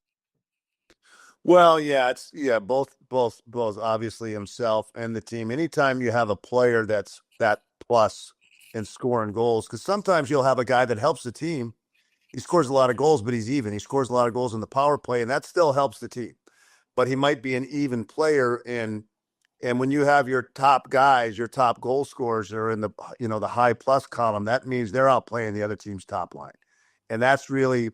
[SPEAKER 12] Well, yeah, both obviously himself and the team. Anytime you have a player that's that plus in scoring goals, because sometimes you'll have a guy that helps the team. He scores a lot of goals, but he's even. He scores a lot of goals in the power play, and that still helps the team. But he might be an even player, and when you have your top guys, your top goal scorers are in the the high plus column, that means they're outplaying the other team's top line, and that's really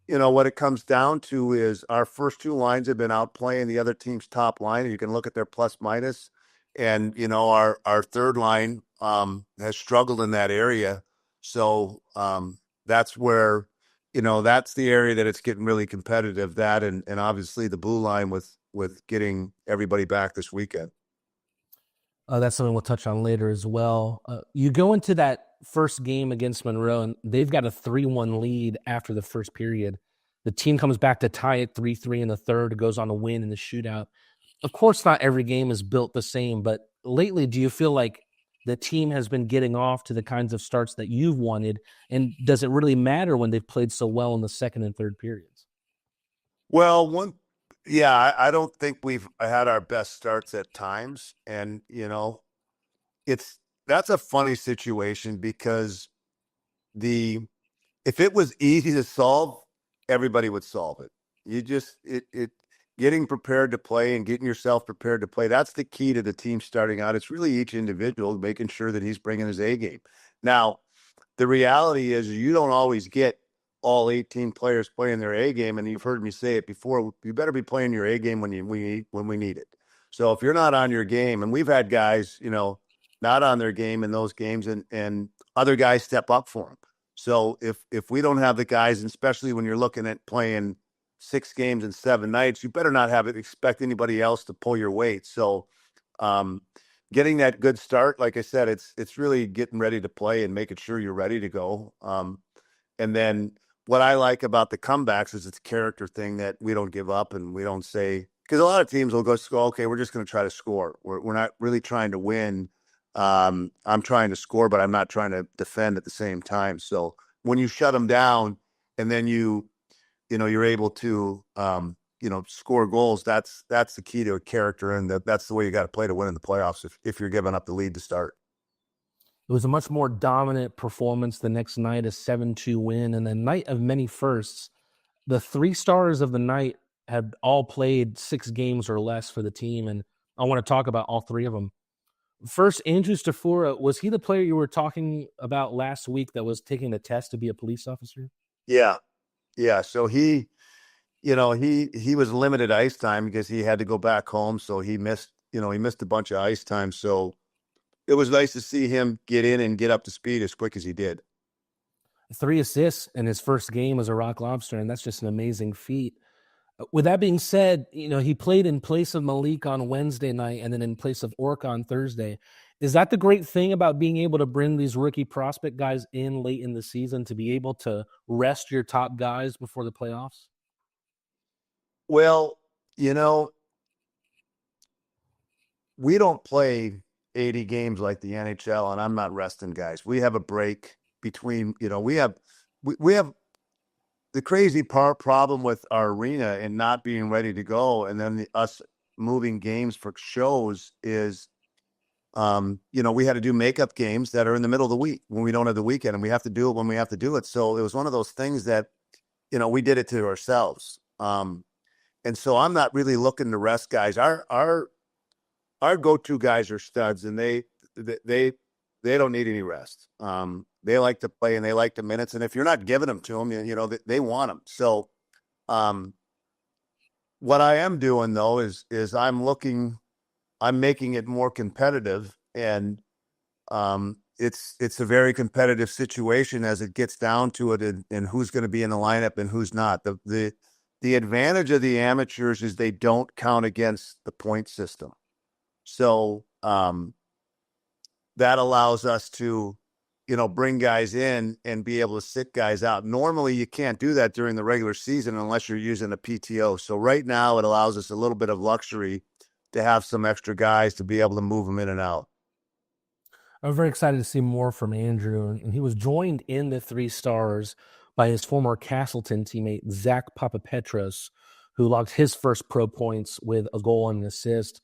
[SPEAKER 12] what it comes down to is our first two lines have been outplaying the other team's top line. You can look at their plus minus, and our third line has struggled in that area. So that's where that's the area that it's getting really competitive. That and obviously the blue line with getting everybody back this weekend.
[SPEAKER 1] That's something we'll touch on later as well. You go into that first game against Monroe, and they've got a 3-1 lead after the first period. The team comes back to tie it 3-3 in the third, goes on to win in the shootout. Of course, not every game is built the same, but lately, do you feel like the team has been getting off to the kinds of starts that you've wanted? And does it really matter when they've played so well in the second and third periods?
[SPEAKER 12] Well, I don't think we've had our best starts at times. And, that's a funny situation because if it was easy to solve, everybody would solve it. You just, getting prepared to play and getting yourself prepared to play. That's the key to the team starting out. It's really each individual making sure that he's bringing his A game. Now, the reality is you don't always get all 18 players playing their A game. And you've heard me say it before, you better be playing your A game when we need it. So if you're not on your game, and we've had guys, not on their game in those games and other guys step up for them. So if we don't have the guys, and especially when you're looking at playing 6 games in 7 nights, you better not expect anybody else to pull your weight. So getting that good start, like I said, it's really getting ready to play and making sure you're ready to go. And then what I like about the comebacks is it's a character thing that we don't give up and we don't say, because a lot of teams will go, okay, we're just going to try to score. We're not really trying to win. I'm trying to score, but I'm not trying to defend at the same time. So when you shut them down and then you're able to, score goals, that's the key to a character. And that's the way you got to play to win in the playoffs if you're giving up the lead to start.
[SPEAKER 1] It was a much more dominant performance the next night, a 7-2 win, and a night of many firsts. The 3 stars of the night had all played 6 games or less for the team, and I want to talk about all 3 of them. First, Andrew Stafura, was he the player you were talking about last week that was taking a test to be a police officer?
[SPEAKER 12] Yeah. So he was limited ice time because he had to go back home. So he missed a bunch of ice time. So it was nice to see him get in and get up to speed as quick as he did.
[SPEAKER 1] 3 assists in his first game as a Rock Lobster, and that's just an amazing feat. With that being said, he played in place of Malik on Wednesday night and then in place of Ork on Thursday. Is that the great thing about being able to bring these rookie prospect guys in late in the season, to be able to rest your top guys before the playoffs?
[SPEAKER 12] Well, we don't play 80 games like the NHL, and I'm not resting guys. We have a break between, we have the crazy problem with our arena and not being ready to go. And then us moving games for shows is, we had to do makeup games that are in the middle of the week when we don't have the weekend, and we have to do it when we have to do it. So it was one of those things that, we did it to ourselves. And so I'm not really looking to rest guys. Our go-to guys are studs, and they don't need any rest. They like to play and they like the minutes. And if you're not giving them to them, they want them. So what I am doing though is I'm making it more competitive, and it's a very competitive situation as it gets down to it, and who's going to be in the lineup and who's not. The advantage of the amateurs is they don't count against the point system. So that allows us to, bring guys in and be able to sit guys out. Normally you can't do that during the regular season unless you're using a PTO. So right now it allows us a little bit of luxury to have some extra guys to be able to move them in and out.
[SPEAKER 1] I'm very excited to see more from Andrew, and he was joined in the 3 stars by his former Castleton teammate, Zach Papapetros, who logged his first pro points with a goal and an assist.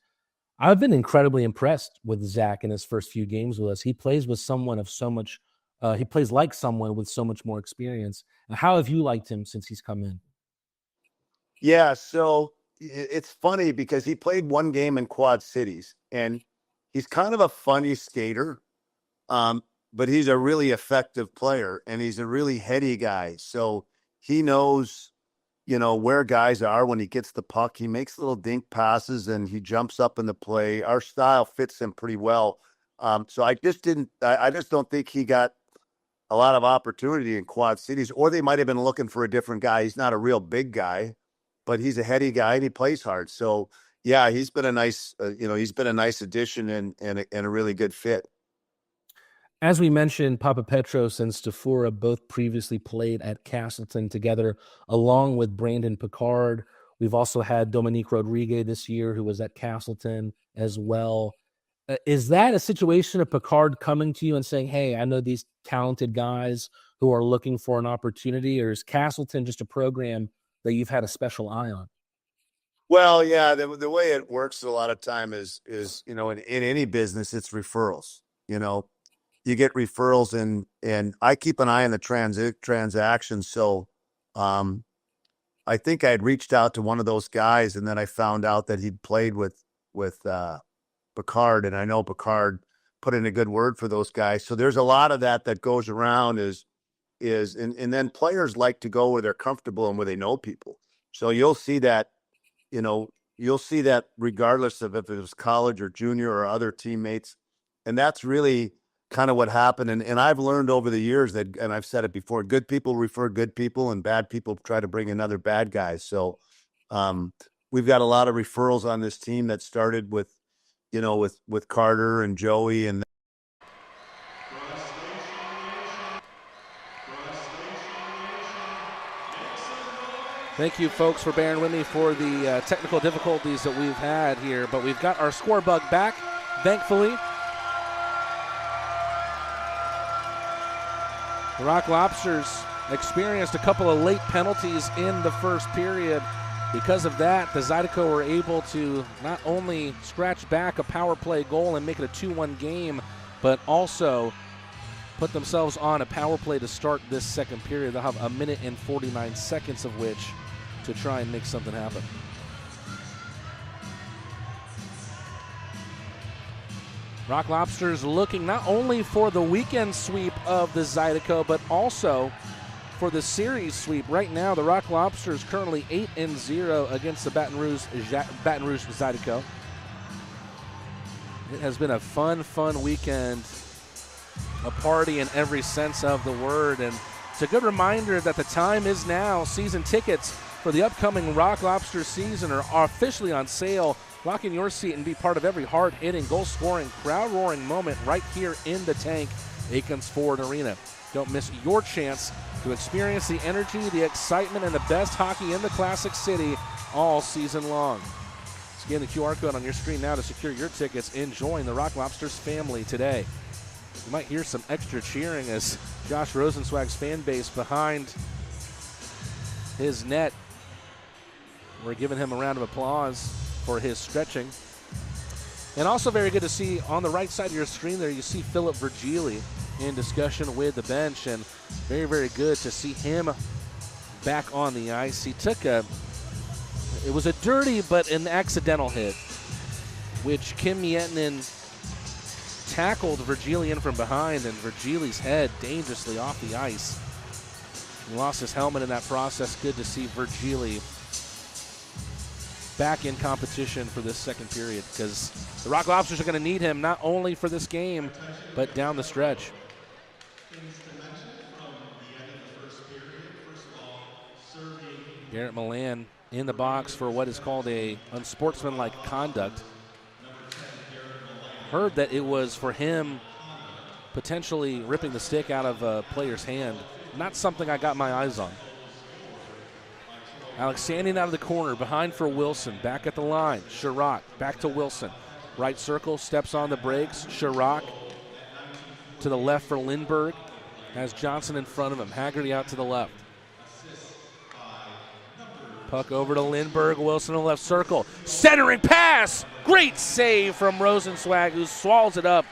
[SPEAKER 1] I've been incredibly impressed with Zach in his first few games with us. He plays with someone of so much, he plays like someone with so much more experience. How have you liked him since he's come in?
[SPEAKER 12] Yeah, so it's funny because he played 1 game in Quad Cities, and he's kind of a funny skater, but he's a really effective player, and he's a really heady guy. So he knows where guys are when he gets the puck. He makes little dink passes and he jumps up in the play. Our style fits him pretty well. So I just don't think he got a lot of opportunity in Quad Cities, or they might have been looking for a different guy. He's not a real big guy, but he's a heady guy and he plays hard. So yeah, he's been a nice, he's been a nice addition and a really good fit.
[SPEAKER 1] As we mentioned, Papa Petros and Stafura both previously played at Castleton together, along with Brandon Picard. We've also had Dominique Rodriguez this year, who was at Castleton as well. Is that a situation of Picard coming to you and saying, hey, I know these talented guys who are looking for an opportunity, or is Castleton just a program that you've had a special eye on?
[SPEAKER 12] Well, yeah, the way it works a lot of time is in any business, it's referrals. You get referrals and I keep an eye on the transactions. So I think I had reached out to one of those guys, and then I found out that he'd played with Picard, and I know Picard put in a good word for those guys. So there's a lot of that goes around and then players like to go where they're comfortable and where they know people. So you'll see that, regardless of if it was college or junior or other teammates. And that's really kind of what happened. And I've learned over the years that, and I've said it before, good people refer good people and bad people try to bring in other bad guys. So we've got a lot of referrals on this team that started with Carter and Joey. And
[SPEAKER 1] thank you, folks, for bearing with me for the technical difficulties that we've had here. But we've got our score bug back, thankfully. The Rock Lobsters experienced a couple of late penalties in the first period. Because of that, the Zydeco were able to not only scratch back a power play goal and make it a 2-1 game, but also put themselves on a power play to start this second period. They'll have a minute and 49 seconds of which to try and make something happen. Rock Lobsters looking not only for the weekend sweep of the Zydeco, but also for the series sweep. Right now, the Rock Lobsters currently 8-0 against the Baton Rouge Zydeco. It has been a fun weekend, a party in every sense of the word, and it's a good reminder that the time is now. Season tickets for the upcoming Rock Lobster season are officially on sale. Lock in your seat and be part of every hard-hitting, goal-scoring, crowd-roaring moment right here in the tank, Akins Ford Arena. Don't miss your chance to experience the energy, the excitement, and the best hockey in the Classic City all season long. Scan the QR code on your screen now to secure your tickets and join the Rock Lobsters family today. You might hear some extra cheering as Josh Rosenswag's fan base behind his net. We're giving him a round of applause for his stretching. And also very good to see on the right side of your screen there, you see Philip Virgili in discussion with the bench, and very, very good to see him back on the ice. He took it was a dirty but an accidental hit, which Kim Mietinen tackled Virgili in from behind, and Virgili's head dangerously off the ice. He lost his helmet in that process. Good to see Virgili back in competition for this second period, because the Rock Lobsters are going to need him not only for this game, but down the stretch. Garrett Milan in the box for what is called a unsportsmanlike conduct. Heard that it was for him potentially ripping the stick out of a player's hand. Not something I got my eyes on. Alex standing out of the corner, behind for Wilson, back at the line. Chirac, back to Wilson. Right circle, steps on the brakes. Chirac to the left for Lindbergh. Has Johnson in front of him. Haggerty out to the left. Puck over to Lindbergh. Wilson in the left circle. Centering pass! Great save from Rosenswag, who swallows it up.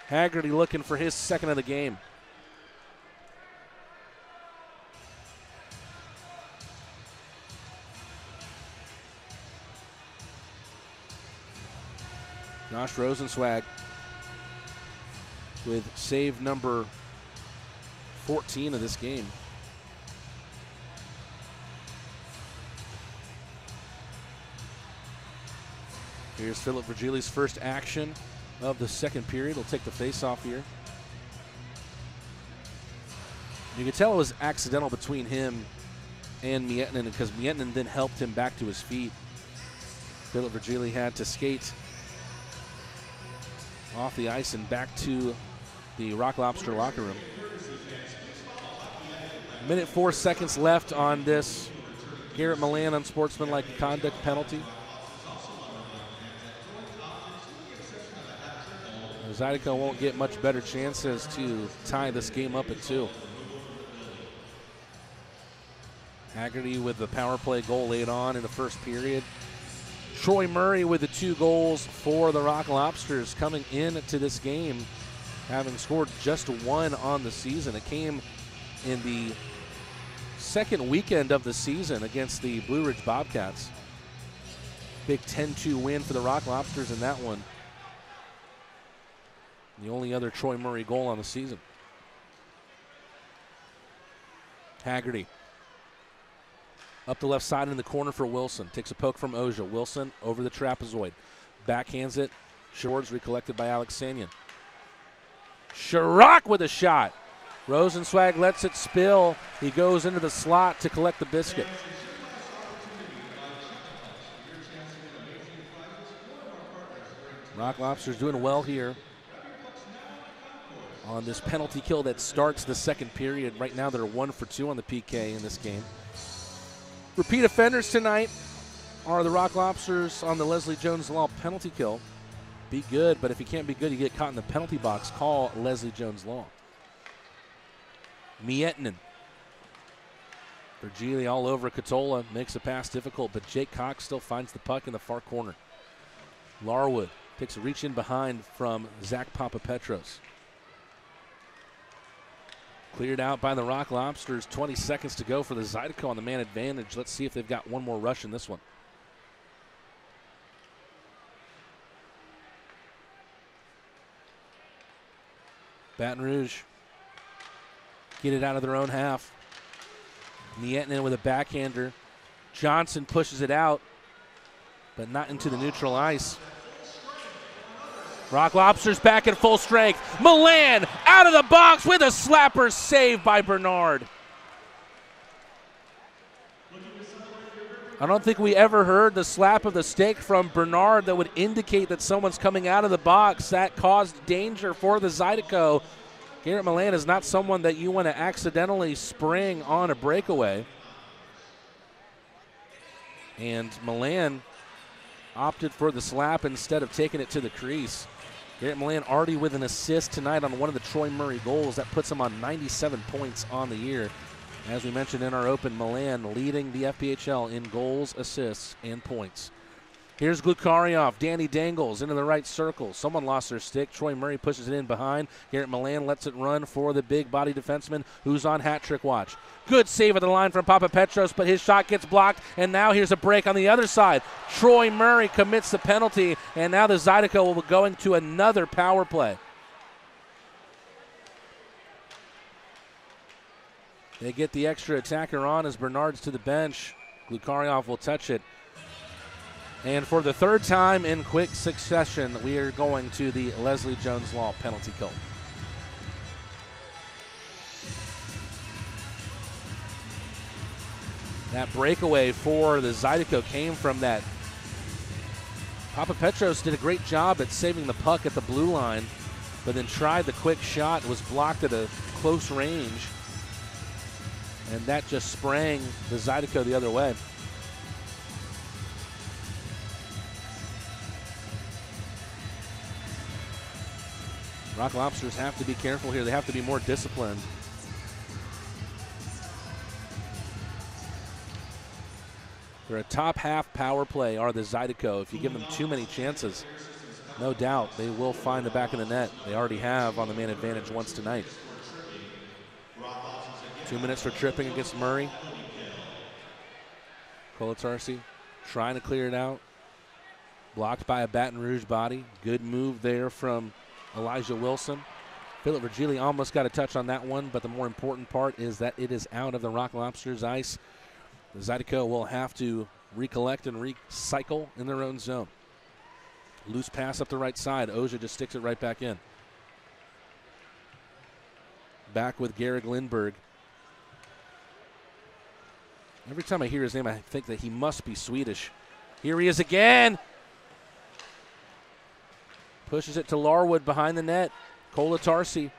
[SPEAKER 1] Haggerty looking for his second of the game. Josh Rosenswag with save number 14 of this game. Here's Philip Virgili's first action of the second period. He'll take the face-off here. You could tell it was accidental between him and Miettinen because Miettinen then helped him back to his feet. Philip Virgili had to skate off the ice and back to the Rock Lobster locker room. Minute 4 seconds left on this Garrett Milan unsportsmanlike conduct penalty. Zydeco won't get much better chances to tie this game up at 2. Haggerty with the power play goal late on in the first period. Troy Murray with the 2 goals for the Rock Lobsters coming into this game, having scored just 1 on the season. It came in the second weekend of the season against the Blue Ridge Bobcats. Big 10-2 win for the Rock Lobsters in that one. The only other Troy Murray goal on the season. Haggerty. Up the left side in the corner for Wilson. Takes a poke from Oja. Wilson over the trapezoid. Backhands it. Shorts recollected by Alex Sanyan. Chirac with a shot. Rosenzweig lets it spill. He goes into the slot to collect the biscuit. Rock Lobsters doing well here on this penalty kill that starts the second period. Right now they're 1 for 2 on the PK in this game. Repeat offenders tonight are the Rock Lobsters on the Leslie Jones Law penalty kill. Be good, but if you can't be good, you get caught in the penalty box. Call Leslie Jones Law. Miettinen. Virgili all over Katola, makes the pass difficult, but Jake Cox still finds the puck in the far corner. Larwood takes a reach in behind from Zach Papapetros. Cleared out by the Rock Lobsters. 20 seconds to go for the Zydeco on the man advantage. Let's see if they've got one more rush in this one. Baton Rouge get it out of their own half. Miettinen with a backhander. Johnson pushes it out, but not into the neutral ice. Rock Lobsters back at full strength. Milan out of the box with a slapper, save by Bernard. I don't think we ever heard the slap of the stick from Bernard that would indicate that someone's coming out of the box. That caused danger for the Zydeco. Garrett Milan is not someone that you want to accidentally spring on a breakaway. And Milan opted for the slap instead of taking it to the crease. Garrett Milan already with an assist tonight on one of the Troy Murray goals. That puts him on 97 points on the year. As we mentioned in our open, Milan leading the FPHL in goals, assists, and points. Here's Glukaryov. Danny Dangles into the right circle. Someone lost their stick. Troy Murray pushes it in behind. Garrett Milan lets it run for the big body defenseman who's on hat trick watch. Good save at the line from Papapetros, but his shot gets blocked, and now here's a break on the other side. Troy Murray commits the penalty, and now the Zydeco will be going to another power play. They get the extra attacker on as Bernard's to the bench. Glukaryov will touch it. And for the third time in quick succession, we are going to the Leslie Jones Law penalty kill. That breakaway for the Zydeco came from that. Papapetros did a great job at saving the puck at the blue line, but then tried the quick shot, was blocked at a close range, and that just sprang the Zydeco the other way. Rock Lobsters have to be careful here. They have to be more disciplined. They're a top half power play, are the Zydeco. If you give them too many chances, no doubt they will find the back of the net. They already have on the man advantage once tonight. 2 minutes for tripping against Murray. Kolatarsi trying to clear it out. Blocked by a Baton Rouge body. Good move there from Elijah Wilson. Philip Virgili almost got a touch on that one, but the more important part is that it is out of the Rock Lobsters ice. The Zydeco will have to recollect and recycle in their own zone. Loose pass up the right side. Oja just sticks it right back in. Back with Garrick Lindbergh. Every time I hear his name, I think that he must be Swedish. Here he is again. Pushes it to Larwood behind the net. Kolatarsi.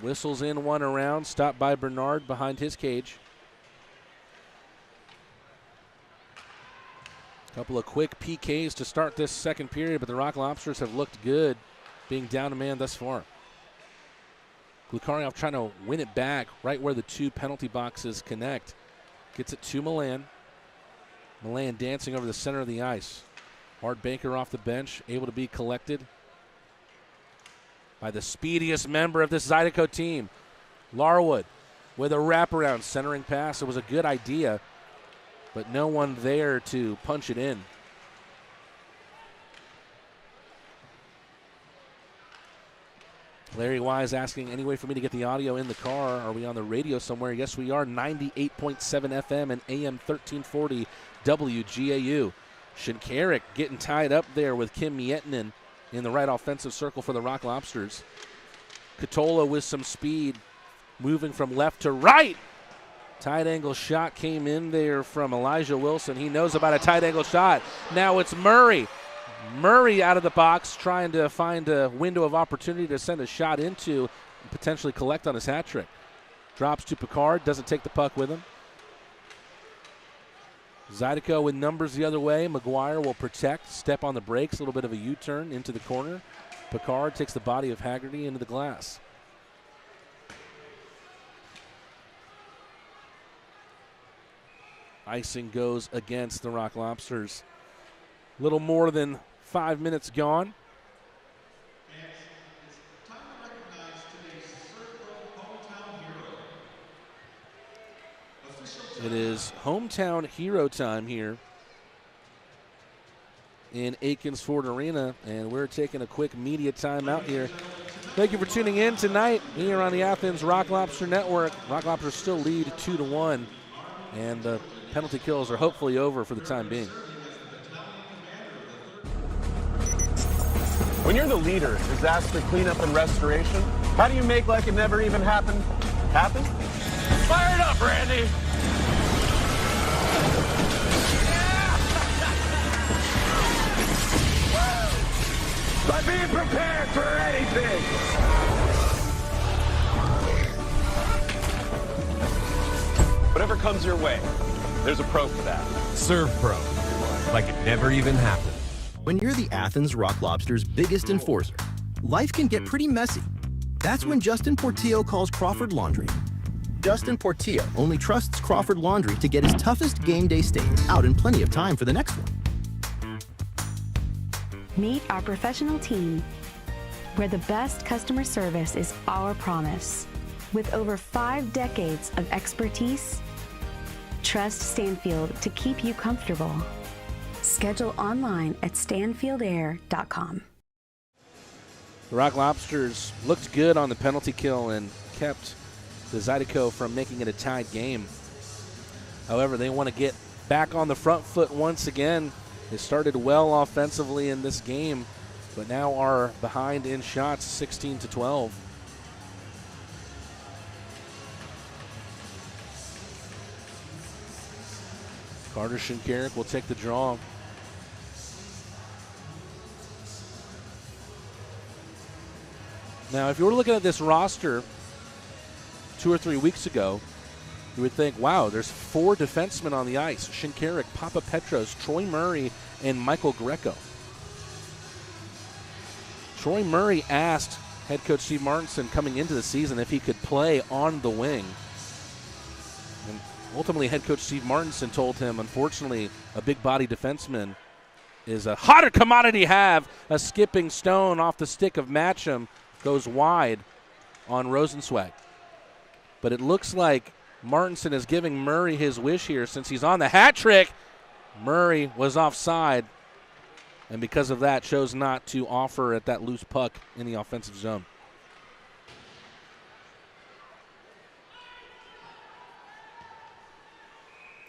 [SPEAKER 1] Whistles in one around. Stopped by Bernard behind his cage. Couple of quick PKs to start this second period, but the Rock Lobsters have looked good being down a man thus far. Glukariov trying to win it back right where the two penalty boxes connect. Gets it to Milan. Milan dancing over the center of the ice. Art Baker off the bench, able to be collected by the speediest member of this Zydeco team. Larwood with a wraparound centering pass. It was a good idea, but no one there to punch it in. Larry Wise asking, any way for me to get the audio in the car? Are we on the radio somewhere? Yes, we are. 98.7 FM and AM 1340 WGAU. Shinkarik getting tied up there with Kim Miettinen in the right offensive circle for the Rock Lobsters. Katola with some speed, moving from left to right. Tight angle shot came in there from Elijah Wilson. He knows about a tight angle shot. Now it's Murray. Murray out of the box, trying to find a window of opportunity to send a shot into and potentially collect on his hat trick. Drops to Picard, doesn't take the puck with him. Zydeco with numbers the other way. McGuire will protect, step on the brakes, a little bit of a U-turn into the corner. Picard takes the body of Haggerty into the glass. Icing goes against the Rock Lobsters. Little more than 5 minutes gone. It is hometown hero time here in Akins Ford Arena, and we're taking a quick media timeout here. Thank you for tuning in tonight here on the Athens Rock Lobster Network. Rock Lobsters still lead 2-1, and the penalty kills are hopefully over for the time being.
[SPEAKER 13] When you're the leader, disaster cleanup and restoration, how do you make like it never even happened happen? Fire it up, Randy! By being prepared for anything! Whatever comes your way, there's a pro for that.
[SPEAKER 14] Serve Pro, like it never even happened.
[SPEAKER 15] When you're the Athens Rock Lobsters' biggest enforcer, life can get pretty messy. That's when Justin Portillo calls Crawford Laundry. Justin Portillo only trusts Crawford Laundry to get his toughest game day stains out in plenty of time for the next one.
[SPEAKER 5] Meet our professional team, where the best customer service is our promise. With over 5 decades of expertise, trust Stanfield to keep you comfortable. Schedule online at stanfieldair.com.
[SPEAKER 1] The Rock Lobsters looked good on the penalty kill and kept the Zydeco from making it a tied game. However, they want to get back on the front foot once again. They started well offensively in this game, but now are behind in shots 16-12. Carter Shinkarik will take the draw. Now, if you were looking at this roster 2 or 3 weeks ago, you would think, wow, there's 4 defensemen on the ice. Shinkarik, Papa Petros, Troy Murray, and Michael Greco. Troy Murray asked head coach Steve Martinson coming into the season if he could play on the wing. And ultimately, head coach Steve Martinson told him, unfortunately, a big-body defenseman is a hotter commodity have. A skipping stone off the stick of Matcham goes wide on Rosenzweig. But it looks like Martinson is giving Murray his wish here since he's on the hat trick. Murray was offside, and because of that, chose not to offer at that loose puck in the offensive zone.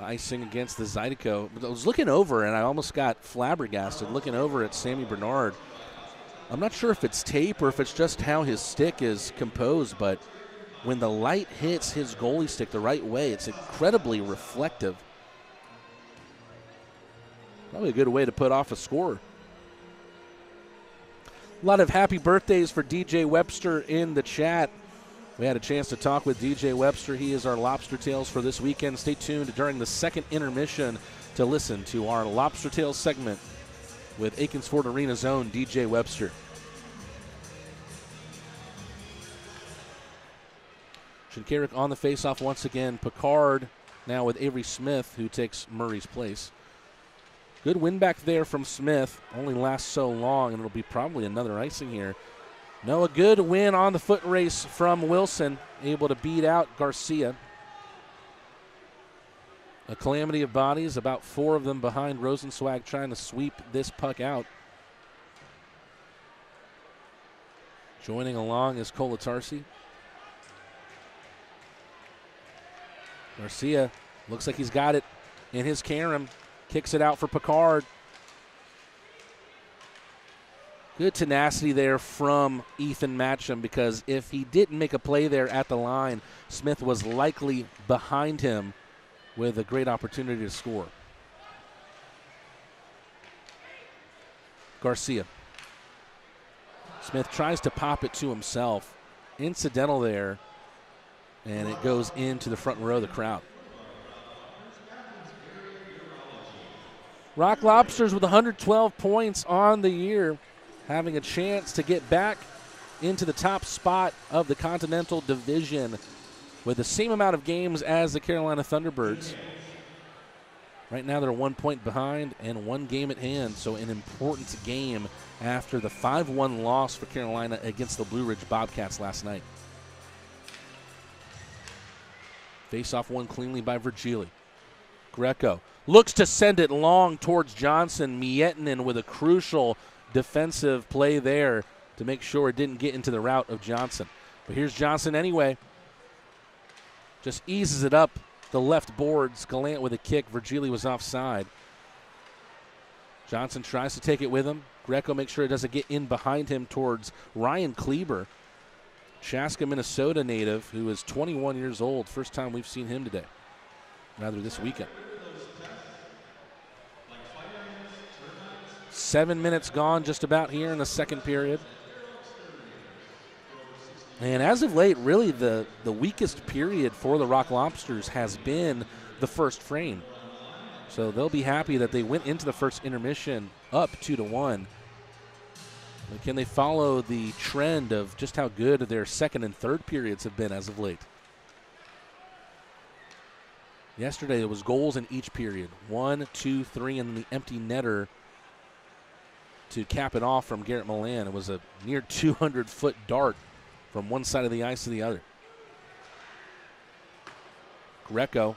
[SPEAKER 1] icing against the Zydeco. I was looking over, and I almost got flabbergasted looking over at Sammy Bernard. I'm not sure if it's tape or if it's just how his stick is composed, but when the light hits his goalie stick the right way, it's incredibly reflective. Probably a good way to put off a score. A lot of happy birthdays for DJ Webster in the chat. We had a chance to talk with DJ Webster. He is our Lobster Tales for this weekend. Stay tuned during the second intermission to listen to our Lobster Tales segment with Akins Ford Arena's own DJ Webster. Shinkarik on the faceoff once again. Picard now with Avery Smith, who takes Murray's place. Good win back there from Smith. Only lasts so long, and it'll be probably another icing here. No, a good win on the foot race from Wilson, able to beat out Garcia. A calamity of bodies, about 4 of them behind Rosenzweig, trying to sweep this puck out. Joining along is Kolatarsi. Garcia looks like he's got it in his carom. Kicks it out for Picard. Good tenacity there from Ethan Matcham, because if he didn't make a play there at the line, Smith was likely behind him with a great opportunity to score. Garcia. Smith tries to pop it to himself. Incidental there, and it goes into the front row of the crowd. Rock Lobsters with 112 points on the year, having a chance to get back into the top spot of the Continental Division with the same amount of games as the Carolina Thunderbirds. Right now they're 1 point behind and 1 game at hand, so an important game after the 5-1 loss for Carolina against the Blue Ridge Bobcats last night. Face-off won cleanly by Virgili. Greco looks to send it long towards Johnson. Miettinen with a crucial defensive play there to make sure it didn't get into the route of Johnson. But here's Johnson anyway. Just eases it up the left boards. Gallant with a kick. Virgili was offside. Johnson tries to take it with him. Greco makes sure it doesn't get in behind him towards Ryan Kleber, Chaska, Minnesota native, who is 21 years old. First time we've seen him today, rather this weekend. 7 minutes gone just about here in the second period. And as of late, really the weakest period for the Rock Lobsters has been the first frame. So they'll be happy that they went into the first intermission up 2-1. But can they follow the trend of just how good their second and third periods have been as of late? Yesterday there was goals in each period. 1, 2, 3, and then the empty netter to cap it off from Garrett Milan. It was a near 200-foot dart from one side of the ice to the other. Greco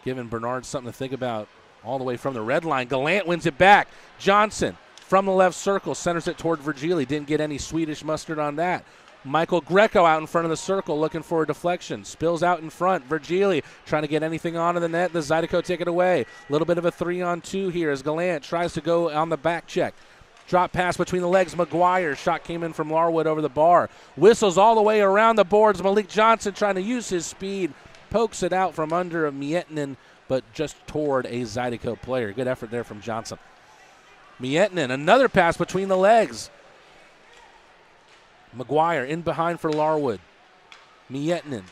[SPEAKER 1] giving Bernard something to think about all the way from the red line. Gallant wins it back. Johnson from the left circle centers it toward Virgili. Didn't get any Swedish mustard on that. Michael Greco out in front of the circle looking for a deflection. Spills out in front. Virgili trying to get anything onto the net. The Zydeco take it away. A little bit of a 3-on-2 here as Gallant tries to go on the back check. Drop pass between the legs. McGuire. Shot came in from Larwood over the bar. Whistles all the way around the boards. Malik Johnson trying to use his speed. Pokes it out from under a Miettinen, but just toward a Zydeco player. Good effort there from Johnson. Miettinen, another pass between the legs. McGuire in behind for Larwood. Miettinen.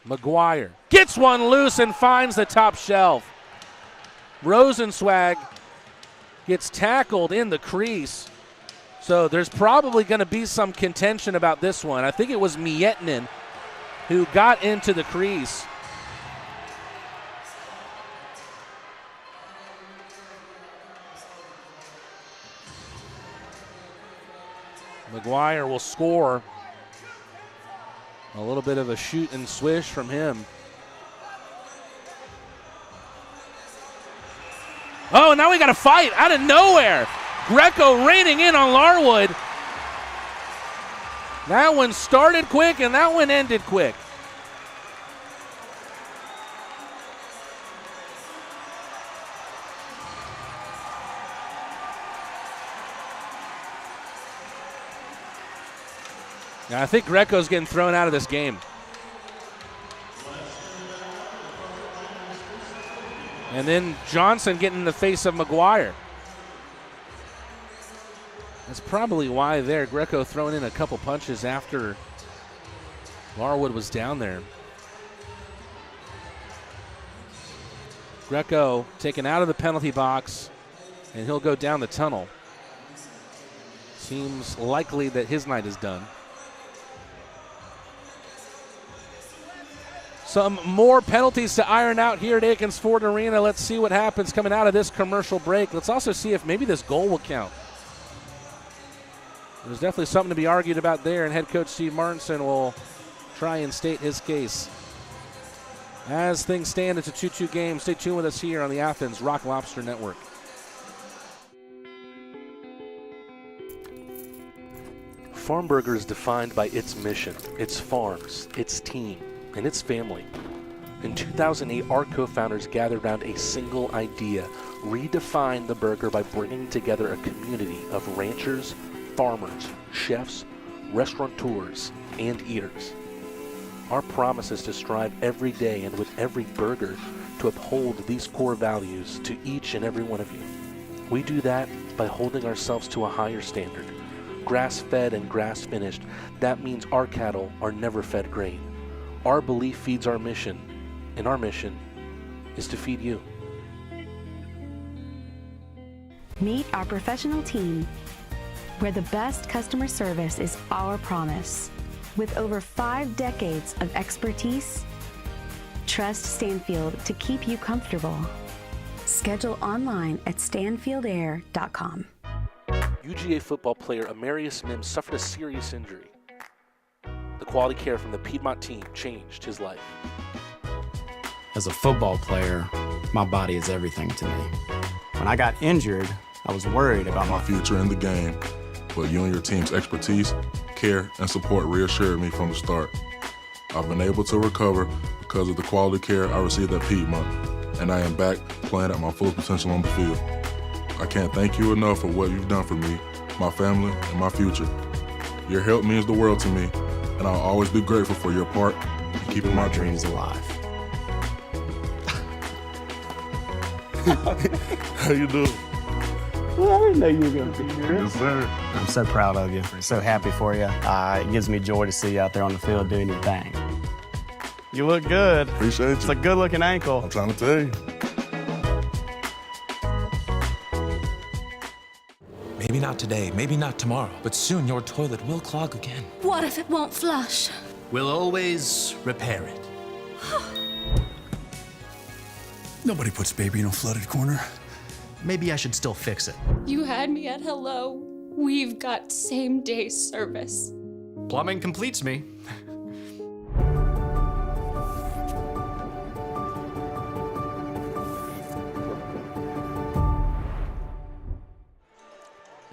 [SPEAKER 1] McGuire gets one loose and finds the top shelf. Rosenzweig gets tackled in the crease. So there's probably going to be some contention about this one. I think it was Miettinen who got into the crease. McGuire will score. A little bit of a shoot and swish from him. Oh, now we got a fight out of nowhere. Greco reining in on Larwood. That one started quick and that one ended quick. Now, I think Greco's getting thrown out of this game. And then Johnson getting in the face of McGuire. That's probably why there. Greco throwing in a couple punches after Larwood was down there. Greco taken out of the penalty box, and he'll go down the tunnel. Seems likely that his night is done. Some more penalties to iron out here at Akins Ford Arena. Let's see what happens coming out of this commercial break. Let's also see if maybe this goal will count. There's definitely something to be argued about there, and head coach Steve Martinson will try and state his case. As things stand, it's a 2-2 game. Stay tuned with us here on the Athens Rock Lobster Network.
[SPEAKER 10] Farm Burger is defined by its mission, its farms, its team, and its family. In 2008, our co-founders gathered around a single idea: redefine the burger by bringing together a community of ranchers, farmers, chefs, restaurateurs, and eaters. Our promise is to strive every day and with every burger to uphold these core values to each and every one of you. We do that by holding ourselves to a higher standard. Grass-fed and grass-finished, that means our cattle are never fed grain. Our belief feeds our mission, and our mission is to feed you.
[SPEAKER 5] Meet our professional team, where the best customer service is our promise. With over 5 decades of expertise, trust Stanfield to keep you comfortable. Schedule online at stanfieldair.com.
[SPEAKER 10] UGA football player Amarius Mims suffered a serious injury. The quality care from the Piedmont team changed his life.
[SPEAKER 2] As a football player, my body is everything to me. When I got injured, I was worried about
[SPEAKER 3] my future in the game, but you and your team's expertise, care, and support reassured me from the start. I've been able to recover because of the quality care I received at Piedmont, and I am back playing at my full potential on the field. I can't thank you enough for what you've done for me, my family, and my future. Your help means the world to me, and I'll always be grateful for your part in keeping my dreams alive. How you doing?
[SPEAKER 4] Well, I didn't know you were going to be here.
[SPEAKER 3] Yes, sir.
[SPEAKER 4] I'm so proud of you. So happy for you. It gives me joy to see you out there on the field doing your thing. You look good.
[SPEAKER 3] Appreciate you.
[SPEAKER 4] It's a good-looking ankle.
[SPEAKER 3] I'm trying to tell you.
[SPEAKER 6] Maybe not today, maybe not tomorrow, but soon your toilet will clog again.
[SPEAKER 7] What if it won't flush?
[SPEAKER 14] We'll always repair it.
[SPEAKER 8] Nobody puts baby in a flooded corner.
[SPEAKER 14] Maybe I should still fix it.
[SPEAKER 9] You had me at hello. We've got same-day service.
[SPEAKER 14] Plumbing completes me.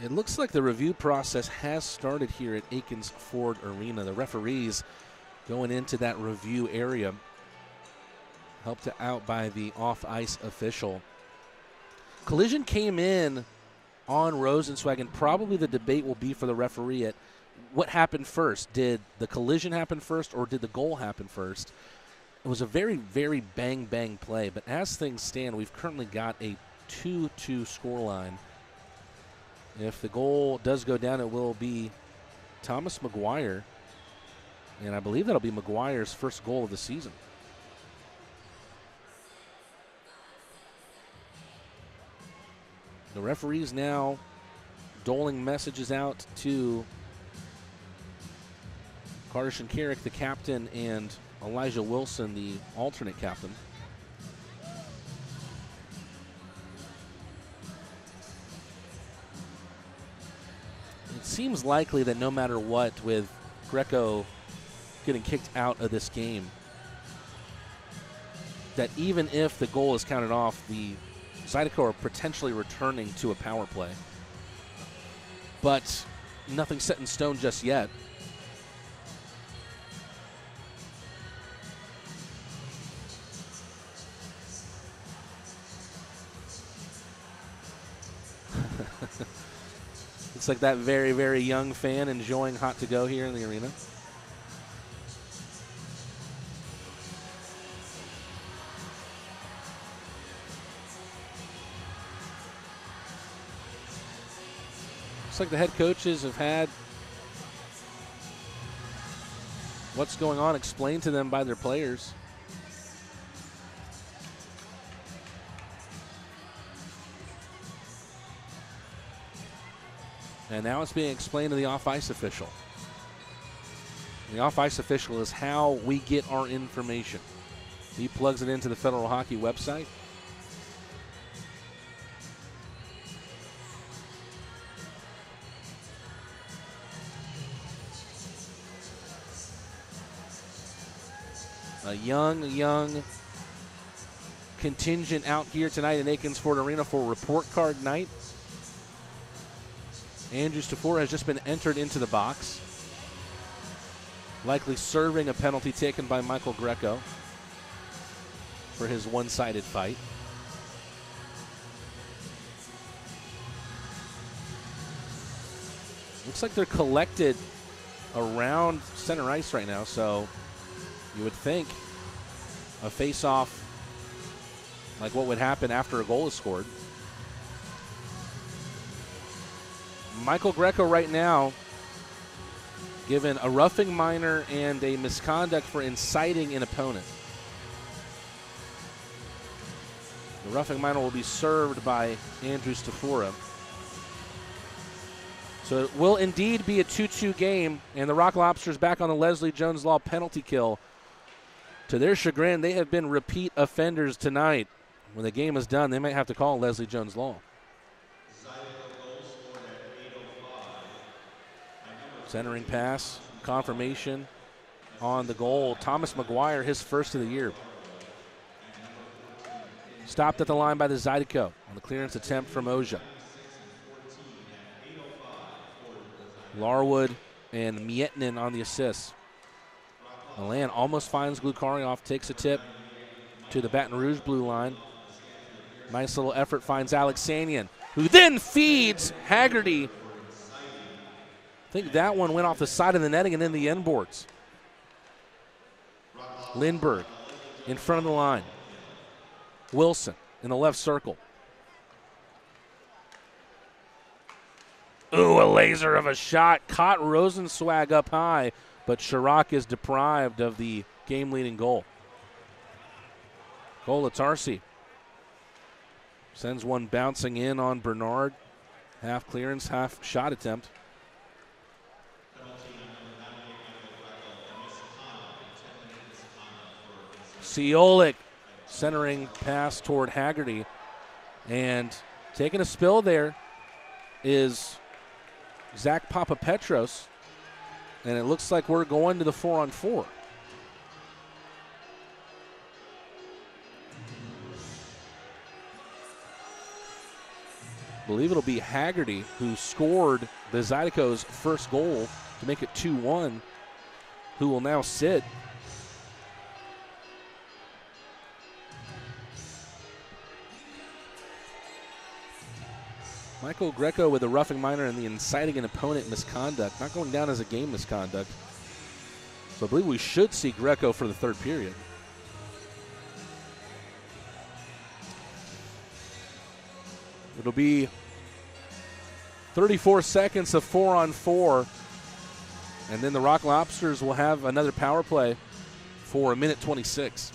[SPEAKER 1] It looks like the review process has started here at Akins Ford Arena. The referees going into that review area, helped out by the off-ice official. Collision came in on Rosenzweig, and probably the debate will be for the referee at what happened first. Did the collision happen first, or did the goal happen first? It was a very, very bang-bang play, but as things stand, we've currently got a 2-2 scoreline. If the goal does go down, it will be Thomas McGuire, and I believe that'll be McGuire's first goal of the season. The referees now doling messages out to Carter Shinkarik, the captain, and Elijah Wilson, the alternate captain. It seems likely that no matter what, with Greco getting kicked out of this game, that even if the goal is counted off, the Zydeco are potentially returning to a power play. But nothing set in stone just yet. It's like that very, very young fan enjoying hot to go here in the arena. Looks like the head coaches have had what's going on explained to them by their players. And now it's being explained to the off-ice official. The off-ice official is how we get our information. He plugs it into the Federal Hockey website. A young contingent out here tonight in Akins Ford Arena for report card night. Andrew Stafor has just been entered into the box, likely serving a penalty taken by Michael Greco for his one-sided fight. Looks like they're collected around center ice right now, so you would think a face-off like what would happen after a goal is scored. Michael Greco right now given a roughing minor and a misconduct for inciting an opponent. The roughing minor will be served by Andrew Stafor. So it will indeed be a 2-2 game, and the Rock Lobsters back on the Leslie Jones Law penalty kill. To their chagrin, they have been repeat offenders tonight. When the game is done, they might have to call Leslie Jones Law. Centering pass, confirmation on the goal. Thomas McGuire, his first of the year. Stopped at the line by the Zydeco on the clearance attempt from Oja. Larwood and Mietnin on the assists. Milan almost finds Glukarioff, takes a tip to the Baton Rouge blue line. Nice little effort finds Alexanian, who then feeds Haggerty. I think that one went off the side of the netting and in the end boards. Lindbergh in front of the line. Wilson in the left circle. Ooh, a laser of a shot. Caught Rosenzweig up high, but Chirac is deprived of the game-leading goal. Golatarsi sends one bouncing in on Bernard. Half clearance, half shot attempt. Ciolik centering pass toward Haggerty. And taking a spill there is Zach Papapetros. And it looks like we're going to the 4-on-4. I believe it'll be Haggerty who scored the Zydeco's first goal to make it 2-1, who will now sit. Michael Greco with a roughing minor and the inciting an opponent misconduct, not going down as a game misconduct. So I believe we should see Greco for the third period. It'll be 34 seconds of 4-on-4, and then the Rock Lobsters will have another power play for 1:26.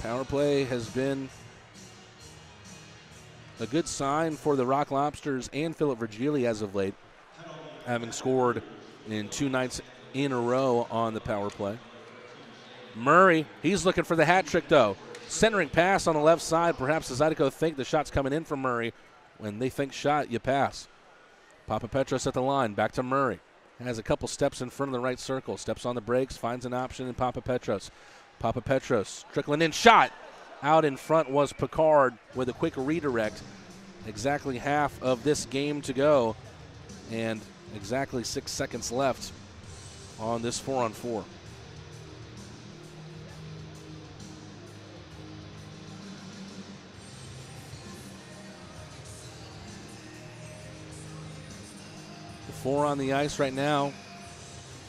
[SPEAKER 1] Power play has been a good sign for the Rock Lobsters and Philip Virgili as of late, having scored in 2 nights in a row on the power play. Murray, he's looking for the hat trick though. Centering pass on the left side. Perhaps the Zydeco think the shot's coming in from Murray. When they think shot, you pass. Papapetros at the line, back to Murray. Has a couple steps in front of the right circle. Steps on the brakes, finds an option in Papapetros. Papapetros trickling in, shot. Out in front was Picard with a quick redirect. Exactly half of this game to go, and exactly 6 seconds left on this 4-on-4. 4 on the ice right now,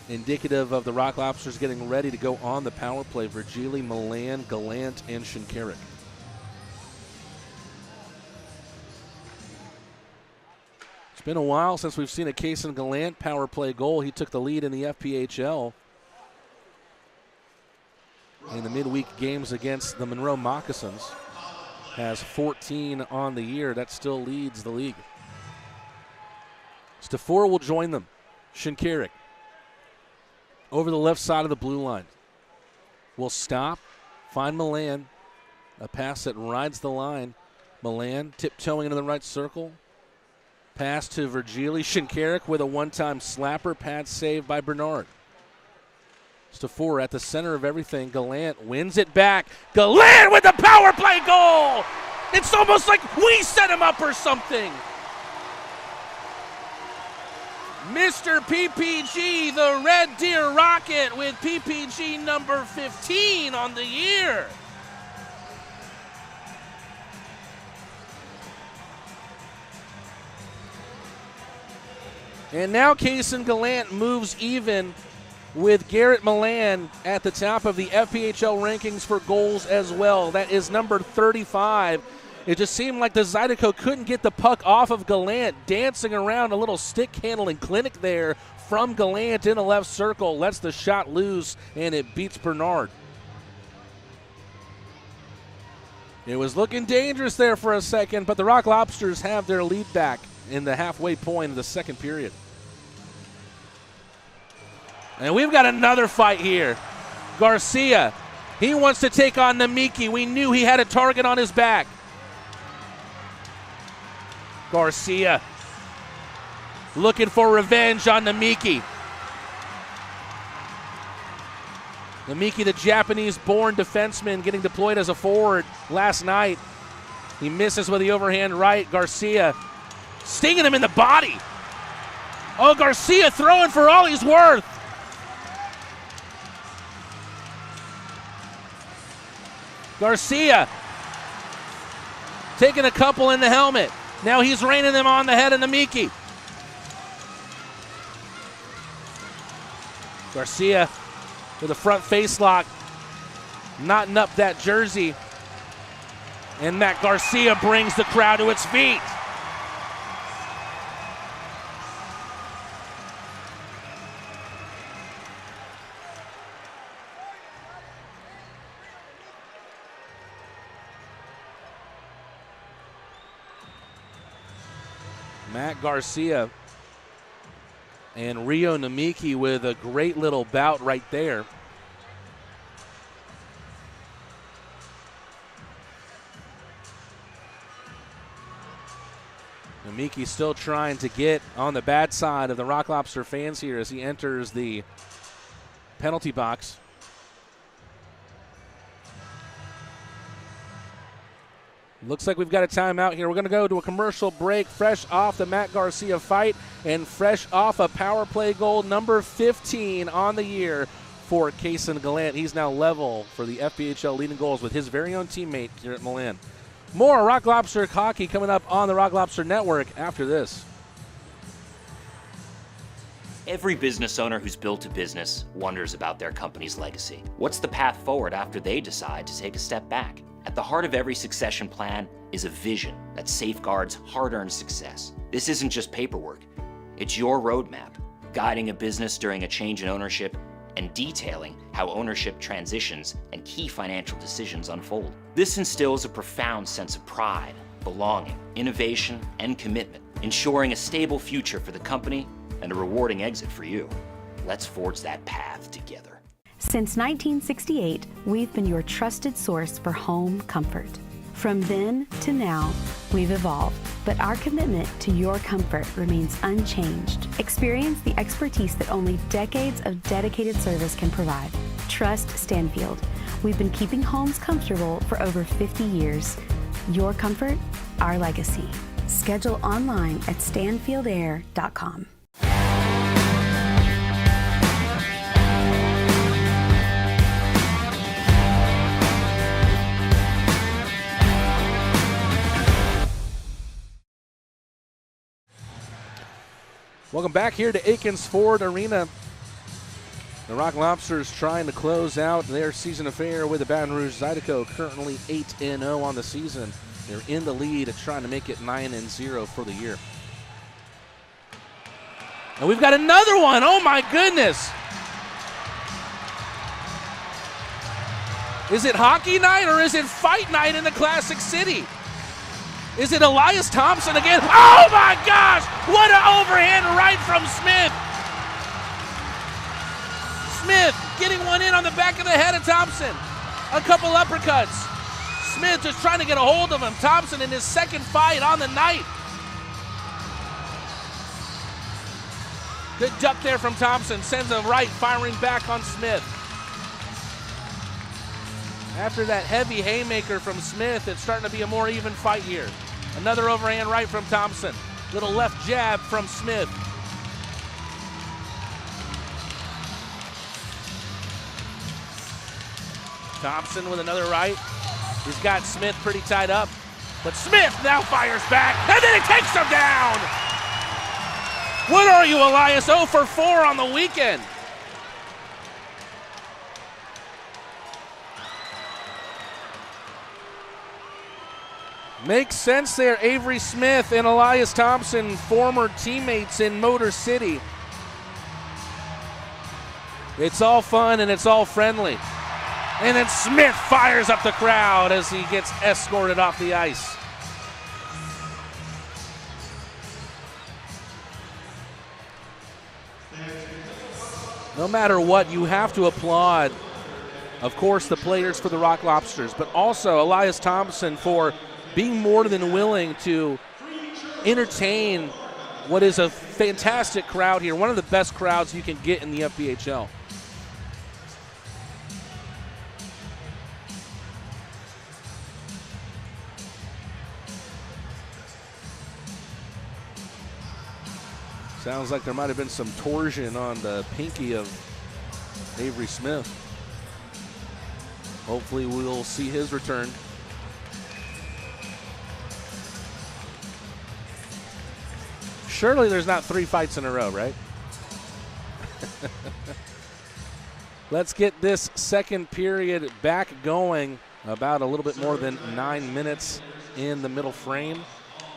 [SPEAKER 1] indicative of the Rock Lobsters getting ready to go on the power play. Virgili, Milan, Gallant, and Shinkarik. It's been a while since we've seen a Kaysen Gallant power play goal. He took the lead in the FPHL in the midweek games against the Monroe Moccasins. Has 14 on the year. That still leads the league. Stafor will join them. Shinkarik over the left side of the blue line. Will stop, find Milan. A pass that rides the line. Milan tiptoeing into the right circle. Pass to Virgili. Shinkarik with a one-time slapper. Pad save by Bernard. Stafor at the center of everything. Gallant wins it back. Gallant with the power play goal! It's almost like we set him up or something. Mr. PPG, the Red Deer Rocket, with PPG number 15 on the year. And now Kaysen Gallant moves even with Garrett Milan at the top of the FPHL rankings for goals as well. That is number 35. It just seemed like the Zydeco couldn't get the puck off of Gallant, dancing around a little stick handling clinic there from Gallant in the left circle. Lets the shot loose, and it beats Bernard. It was looking dangerous there for a second, but the Rock Lobsters have their lead back in the halfway point of the second period. And we've got another fight here. Garcia, he wants to take on Namiki. We knew he had a target on his back. Garcia looking for revenge on Namiki. Namiki, the Japanese-born defenseman, getting deployed as a forward last night. He misses with the overhand right. Garcia stinging him in the body. Oh, Garcia throwing for all he's worth. Garcia taking a couple in the helmet. Now he's raining them on the head of Namiki. Garcia with a front face lock, knotting up that jersey. And Matt Garcia brings the crowd to its feet. Matt Garcia and Rio Namiki with a great little bout right there. Namiki still trying to get on the bad side of the Rock Lobster fans here as he enters the penalty box. Looks like we've got a timeout here. We're going to go to a commercial break, fresh off the Matt Garcia fight and fresh off a power play goal, number 15 on the year for Kaysen Gallant. He's now level for the FPHL leading goals with his very own teammate here at Milan. More Rock Lobster hockey coming up on the Rock Lobster Network after this.
[SPEAKER 11] Every business owner who's built a business wonders about their company's legacy. What's the path forward after they decide to take a step back? At the heart of every succession plan is a vision that safeguards hard-earned success. This isn't just paperwork. It's your roadmap, guiding a business during a change in ownership and detailing how ownership transitions and key financial decisions unfold. This instills a profound sense of pride, belonging, innovation, and commitment, ensuring a stable future for the company and a rewarding exit for you. Let's forge that path together.
[SPEAKER 5] Since 1968, we've been your trusted source for home comfort. From then to now, we've evolved, but our commitment to your comfort remains unchanged. Experience the expertise that only decades of dedicated service can provide. Trust Stanfield. We've been keeping homes comfortable for over 50 years. Your comfort, our legacy. Schedule online at stanfieldair.com.
[SPEAKER 1] Welcome back here to Akins Ford Arena. The Rock Lobsters trying to close out their season affair with the Baton Rouge Zydeco, currently 8-0 on the season. They're in the lead, trying to make it 9-0 for the year. And we've got another one. Oh my goodness. Is it hockey night or is it fight night in the Classic City? Is it Elias Thompson again? Oh my gosh! What an overhand right from Smith! Smith getting one in on the back of the head of Thompson. A couple uppercuts. Smith just trying to get a hold of him. Thompson in his second fight on the night. Good duck there from Thompson. Sends a right, firing back on Smith. After that heavy haymaker from Smith, it's starting to be a more even fight here. Another overhand right from Thompson. Little left jab from Smith. Thompson with another right. He's got Smith pretty tied up. But Smith now fires back, and then he takes him down! What are you, Elias? 0 for 4 on the weekend. Makes sense there. Avery Smith and Elias Thompson, former teammates in Motor City. It's all fun and it's all friendly. And then Smith fires up the crowd as he gets escorted off the ice. No matter what, you have to applaud, of course, the players for the Rock Lobsters, but also Elias Thompson for being more than willing to entertain what is a fantastic crowd here, one of the best crowds you can get in the FPHL. Sounds like there might have been some torsion on the pinky of Avery Smith. Hopefully we'll see his return. Surely there's not 3 fights in a row, right? Let's get this second period back going. About a little bit more than 9 minutes in the middle frame.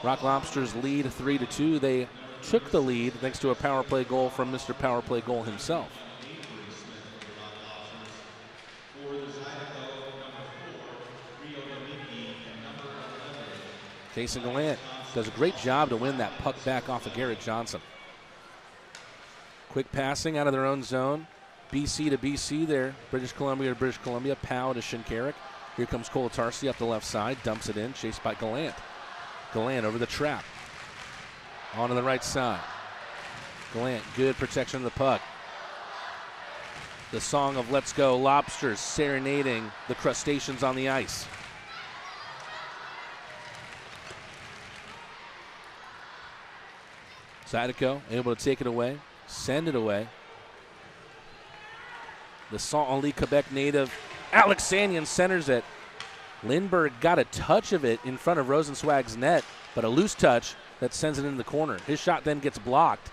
[SPEAKER 1] Rock Lobsters lead 3-2. They took the lead thanks to a power play goal from Mr. Power Play Goal himself. Jason Gallant does a great job to win that puck back off of Garrett Johnson. Quick passing out of their own zone. BC to BC there. British Columbia to British Columbia. Powell to Shinkarik. Here comes Kolatarski up the left side. Dumps it in. Chased by Gallant. Gallant over the trap. On to the right side. Gallant, good protection of the puck. The song of Let's Go Lobsters serenading the crustaceans on the ice. Zydeco able to take it away, send it away. The Saint-Henri, Quebec native Alex Sanyon centers it. Lindbergh got a touch of it in front of Rosenzweig's net, but a loose touch that sends it into the corner. His shot then gets blocked.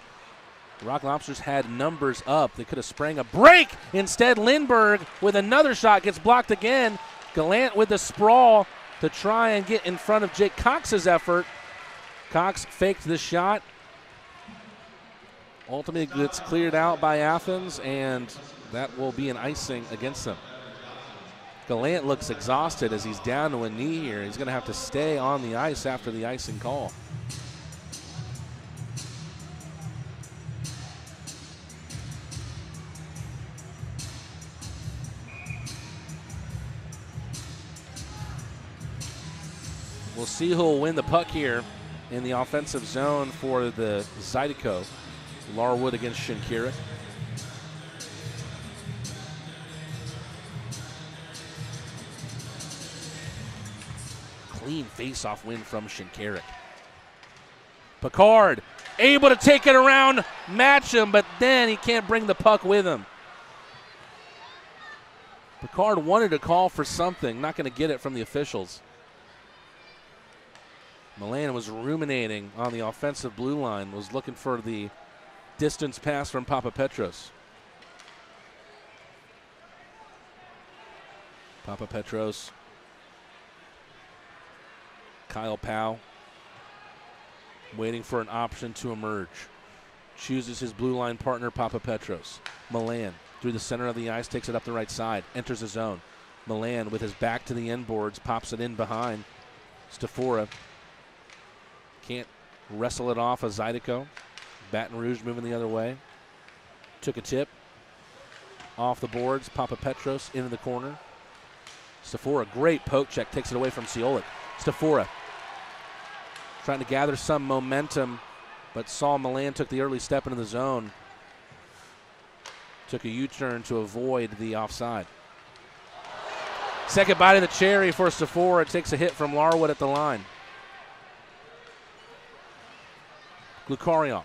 [SPEAKER 1] The Rock Lobsters had numbers up. They could have sprang a break. Instead, Lindbergh with another shot gets blocked again. Gallant with the sprawl to try and get in front of Jake Cox's effort. Cox faked the shot. Ultimately gets cleared out by Athens, and that will be an icing against them. Gallant looks exhausted as he's down to a knee here. He's going to have to stay on the ice after the icing call. We'll see who will win the puck here in the offensive zone for the Zydeco. Larwood against Shinkarik. Clean face-off win from Shinkarik. Picard able to take it around, match him, but then he can't bring the puck with him. Picard wanted to call for something, not going to get it from the officials. Milan was ruminating on the offensive blue line, was looking for the distance pass from Papapetros. Papapetros. Kyle Powell waiting for an option to emerge. Chooses his blue line partner, Papapetros. Milan through the center of the ice, takes it up the right side, enters the zone. Milan with his back to the end boards, pops it in behind. Stafora can't wrestle it off of Zydeco. Baton Rouge moving the other way. Took a tip. Off the boards, Papapetros into the corner. Stafora, great poke check, takes it away from Ciolik. Stafora trying to gather some momentum, but saw Milan took the early step into the zone. Took a U-turn to avoid the offside. Second bite of the cherry for Stafora. Takes a hit from Larwood at the line. Glukaryov.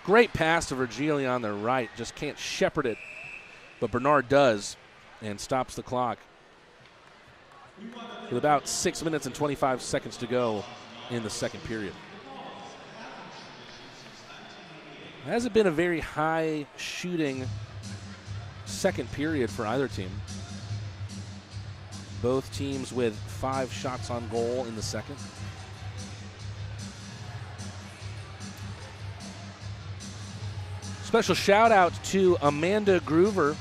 [SPEAKER 1] Great pass to Virgili on the right. Just can't shepherd it. But Bernard does and stops the clock. With about 6 minutes and 25 seconds to go in the second period. It hasn't been a very high shooting second period for either team. Both teams with 5 shots on goal in the second. Special shout out to Amanda Groover.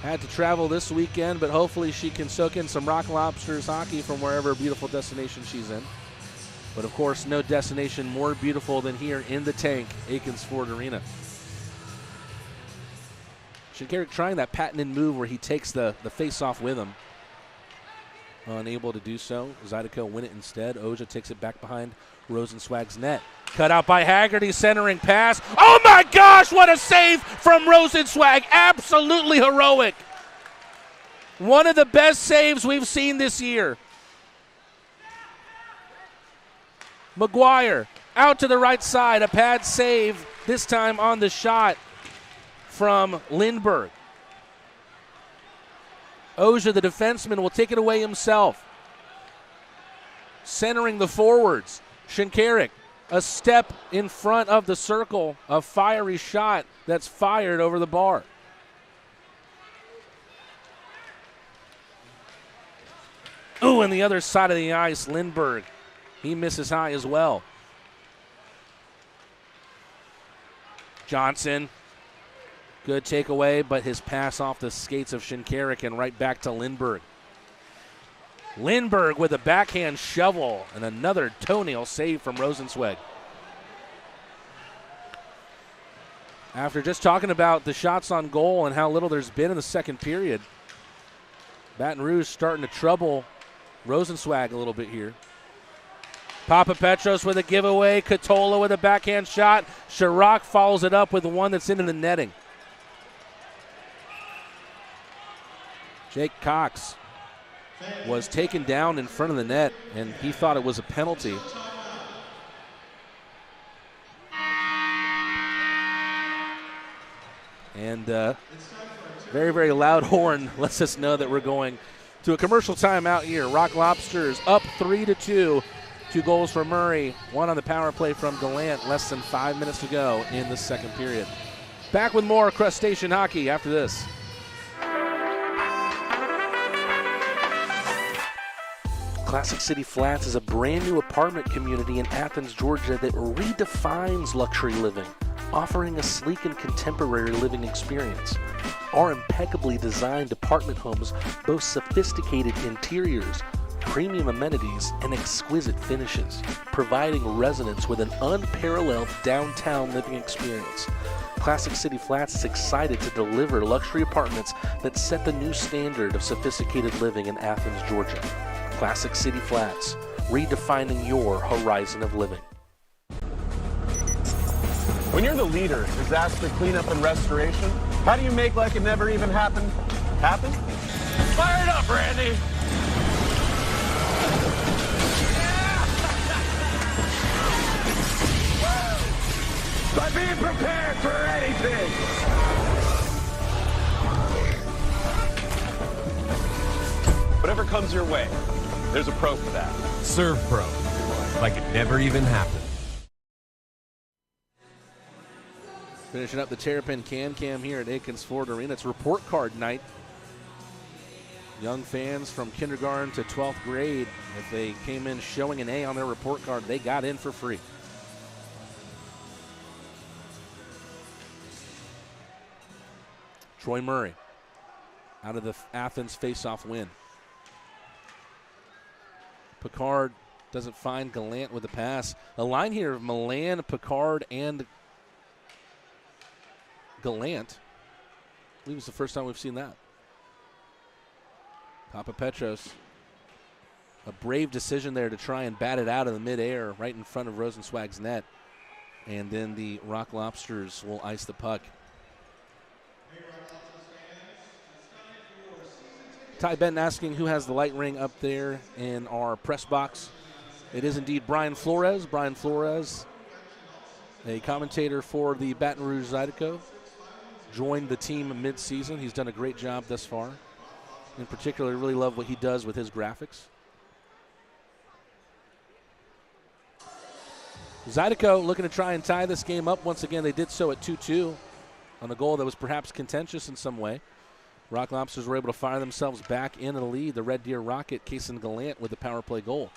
[SPEAKER 1] Had to travel this weekend, but hopefully she can soak in some Rock Lobsters hockey from wherever beautiful destination she's in. But of course, no destination more beautiful than here in the tank, Akins Ford Arena. Shinkarik trying that patented move where he takes the face-off with him. Unable to do so. Zydeco win it instead. Oja takes it back behind Rosenzweig's net. Cut out by Haggerty, centering pass. Oh my gosh, what a save from Rosenzweig. Absolutely heroic. One of the best saves we've seen this year. McGuire out to the right side. A pad save, this time on the shot from Lindbergh. Oja, the defenseman, will take it away himself. Centering the forwards. Shinkarik, a step in front of the circle. A fiery shot that's fired over the bar. Ooh, and the other side of the ice, Lindbergh. He misses high as well. Johnson. Good takeaway, but his pass off the skates of Shinkarik and right back to Lindbergh. Lindbergh with a backhand shovel and another toenail save from Rosenzweig. After just talking about the shots on goal and how little there's been in the second period, Baton Rouge starting to trouble Rosenzweig a little bit here. Papapetros with a giveaway. Katola with a backhand shot. Chirac follows it up with one that's into the netting. Jake Cox was taken down in front of the net, and he thought it was a penalty. And very, very loud horn lets us know that we're going to a commercial timeout here. Rock Lobsters up 3-2. 2 goals for Murray, 1 on the power play from Gallant. Less than 5 minutes to go in the second period. Back with more Crustacean hockey after this.
[SPEAKER 10] Classic City Flats is a brand new apartment community in Athens, Georgia that redefines luxury living, offering a sleek and contemporary living experience. Our impeccably designed apartment homes boast sophisticated interiors, premium amenities, and exquisite finishes, providing residents with an unparalleled downtown living experience. Classic City Flats is excited to deliver luxury apartments that set the new standard of sophisticated living in Athens, Georgia. Classic City Flats, redefining your horizon of living.
[SPEAKER 13] When you're the leader in disaster cleanup and restoration, how do you make like it never even happened happen? Fire it up, Randy! By being prepared for anything! Whatever comes your way, there's a pro for that.
[SPEAKER 16] Serve Pro, like it never even happened.
[SPEAKER 1] Finishing up the Terrapin Can-Cam here at Akins Ford Arena. It's report card night. Young fans from kindergarten to 12th grade, if they came in showing an A on their report card, they got in for free. Troy Murray out of the Athens face-off win. Picard doesn't find Gallant with the pass. A line here of Milan, Picard, and Gallant. I believe it's the first time we've seen that. Papa Petros, a brave decision there to try and bat it out of the midair right in front of Rosenzweig's net. And then the Rock Lobsters will ice the puck. Ty Benton asking who has the light ring up there in our press box. It is indeed Brian Flores. Brian Flores, a commentator for the Baton Rouge Zydeco, joined the team mid-season. He's done a great job thus far. In particular, I really love what he does with his graphics. Zydeco looking to try and tie this game up. Once again, they did so at 2-2 on a goal that was perhaps contentious in some way. Rock Lobsters were able to fire themselves back into the lead. The Red Deer Rocket, Kason Gallant with the power play goal.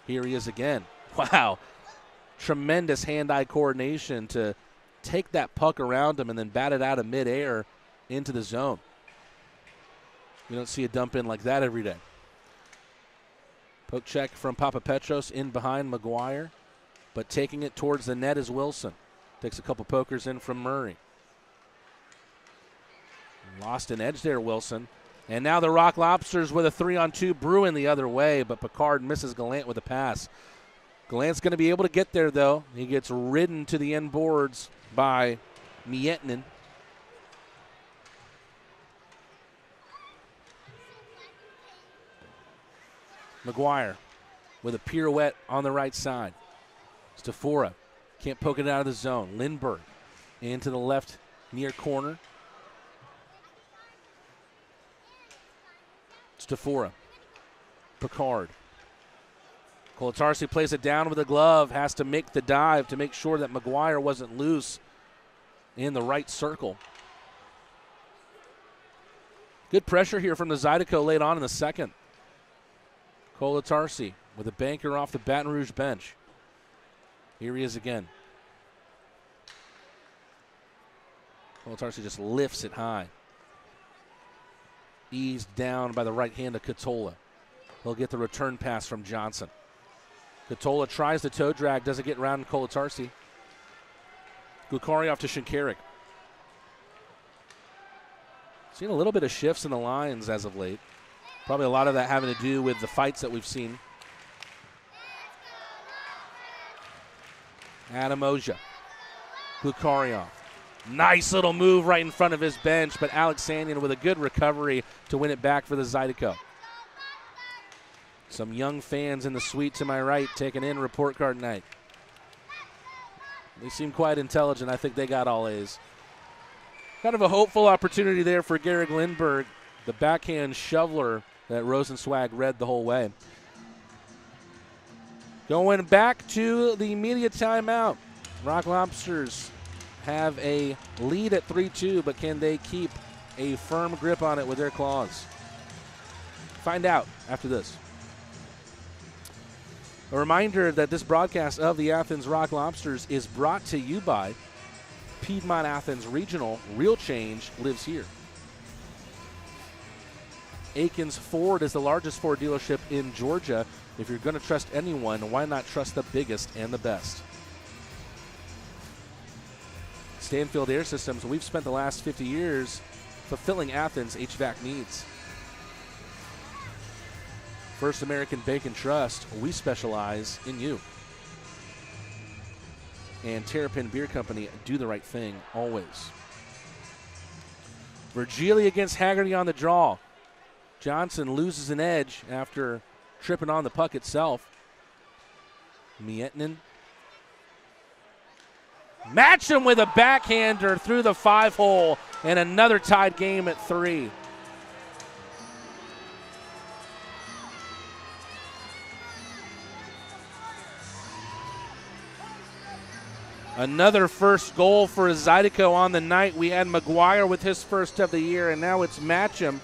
[SPEAKER 1] Here he is again. Wow. Tremendous hand-eye coordination to take that puck around him and then bat it out of midair into the zone. You don't see a dump in like that every day. Poke check from Papa Petros in behind McGuire, but taking it towards the net is Wilson. Takes a couple pokers in from Murray. Lost an edge there, Wilson. And now the Rock Lobsters with a 3-on-2 brewing the other way, but Picard misses Gallant with a pass. Gallant's going to be able to get there, though. He gets ridden to the end boards by Mietnin. McGuire with a pirouette on the right side. Stafora can't poke it out of the zone. Lindbergh into the left near corner. Stafora. Picard. Kolatarski plays it down with a glove. Has to make the dive to make sure that McGuire wasn't loose in the right circle. Good pressure here from the Zydeco late on in the second. Kolatarski with a banker off the Baton Rouge bench. Here he is again. Kolatarski just lifts it high. Eased down by the right hand of Katola. He'll get the return pass from Johnson. Katola tries the toe drag, doesn't get around Kolatarski. Glukarioff to Shinkarik. Seen a little bit of shifts in the lines as of late. Probably a lot of that having to do with the fights that we've seen. Adam Oja. Glukarioff. Nice little move right in front of his bench, but Alex Sandian with a good recovery to win it back for the Zydeco. Some young fans in the suite to my right taking in report card night. They seem quite intelligent. I think they got all A's. Kind of a hopeful opportunity there for Garrick Lindbergh, the backhand shoveler that Rosenzweig read the whole way. Going back to the media timeout. Rock Lobsters have a lead at 3-2, but can they keep a firm grip on it with their claws? Find out after this. A reminder that this broadcast of the Athens Rock Lobsters is brought to you by Piedmont Athens Regional. Real change lives here. Akins Ford is the largest Ford dealership in Georgia. If you're going to trust anyone, why not trust the biggest and the best? Stanfield Air Systems, we've spent the last 50 years fulfilling Athens' HVAC needs. First American Bank and Trust, we specialize in you. And Terrapin Beer Company, do the right thing always. Virgili against Haggerty on the draw. Johnson loses an edge after tripping on the puck itself. Mietnin. Match him with a backhander through the 5-hole, and another tied game at 3. Another first goal for Zydeco on the night. We had McGuire with his first of the year, and now it's Matcham.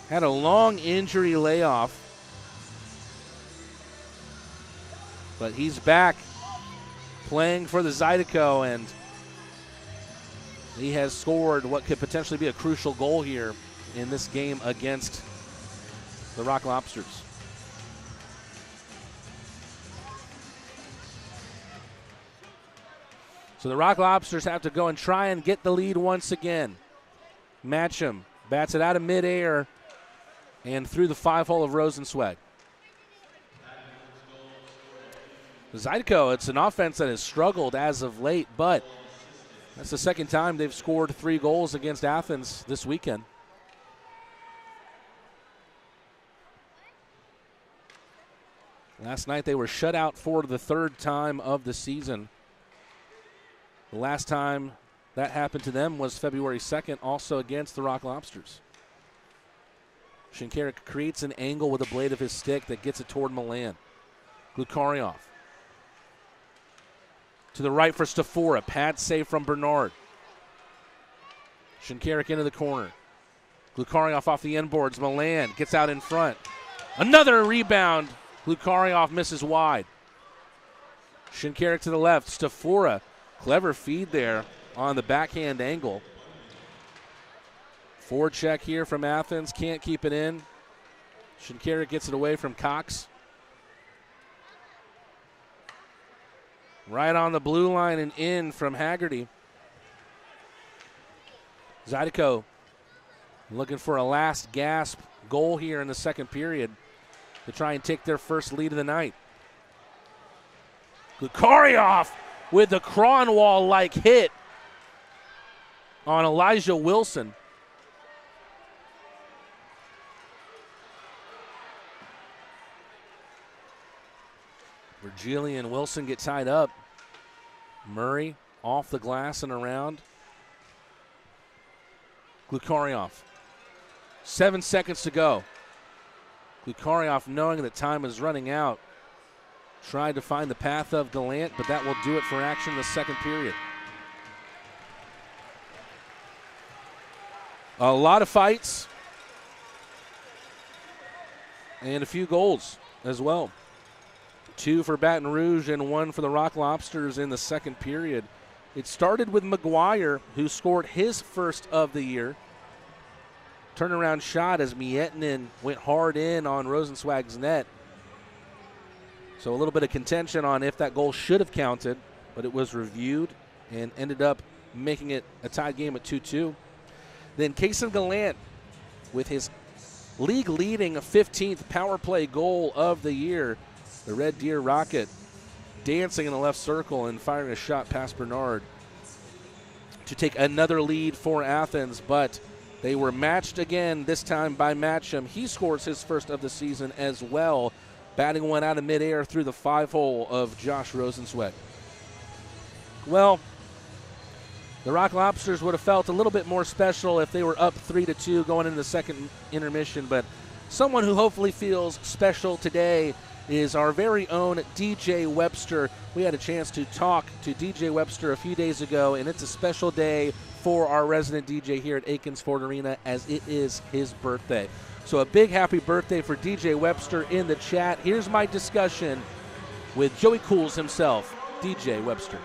[SPEAKER 1] Had a long injury layoff, but he's back playing for the Zydeco, and he has scored what could potentially be a crucial goal here in this game against the Rock Lobsters. So the Rock Lobsters have to go and try and get the lead once again. Matcham bats it out of midair and through the 5-hole of Rosenzweig. Zydeco, it's an offense that has struggled as of late, but that's the second time they've scored 3 goals against Athens this weekend. Last night they were shut out for the 3rd time of the season. The last time that happened to them was February 2nd, also against the Rock Lobsters. Shinkarik creates an angle with the blade of his stick that gets it toward Milan. Glukarioff. To the right for Stafora. Pad save from Bernard. Shinkarik into the corner. Glukarioff off the end boards. Milan gets out in front. Another rebound. Glukarioff misses wide. Shinkarik to the left. Stafora. Clever feed there on the backhand angle. Forecheck here from Athens. Can't keep it in. Shinkarik gets it away from Cox. Right on the blue line and in from Haggerty. Zydeco looking for a last gasp goal here in the second period to try and take their first lead of the night. Glukarioff with the Cronwall-like hit on Elijah Wilson. Virgili and Wilson get tied up. Murray off the glass and around. Glukarioff. 7 seconds to go. Glukarioff, knowing that time is running out, tried to find the path of Gallant, but that will do it for action in the second period. A lot of fights and a few goals as well. 2 for Baton Rouge and 1 for the Rock Lobsters in the second period. It started with McGuire, who scored his first of the year. Turnaround shot as Miettinen went hard in on Rosenzweig's net. So a little bit of contention on if that goal should have counted, but it was reviewed and ended up making it a tied game at 2-2. Then Kason Gallant with his league-leading 15th power play goal of the year. The Red Deer Rocket dancing in the left circle and firing a shot past Bernard to take another lead for Athens, but they were matched again, this time by Matcham. He scores his first of the season as well, batting one out of midair through the 5-hole of Josh Rosenzweig. Well, the Rock Lobsters would have felt a little bit more special if they were up 3-2 going into the second intermission, but someone who hopefully feels special today is our very own DJ Webster. We had a chance to talk to DJ Webster a few days ago, and it's a special day for our resident DJ here at Akins Ford Arena as it is his birthday. So a big happy birthday for DJ Webster in the chat. Here's my discussion with Joey Cools himself, DJ Webster.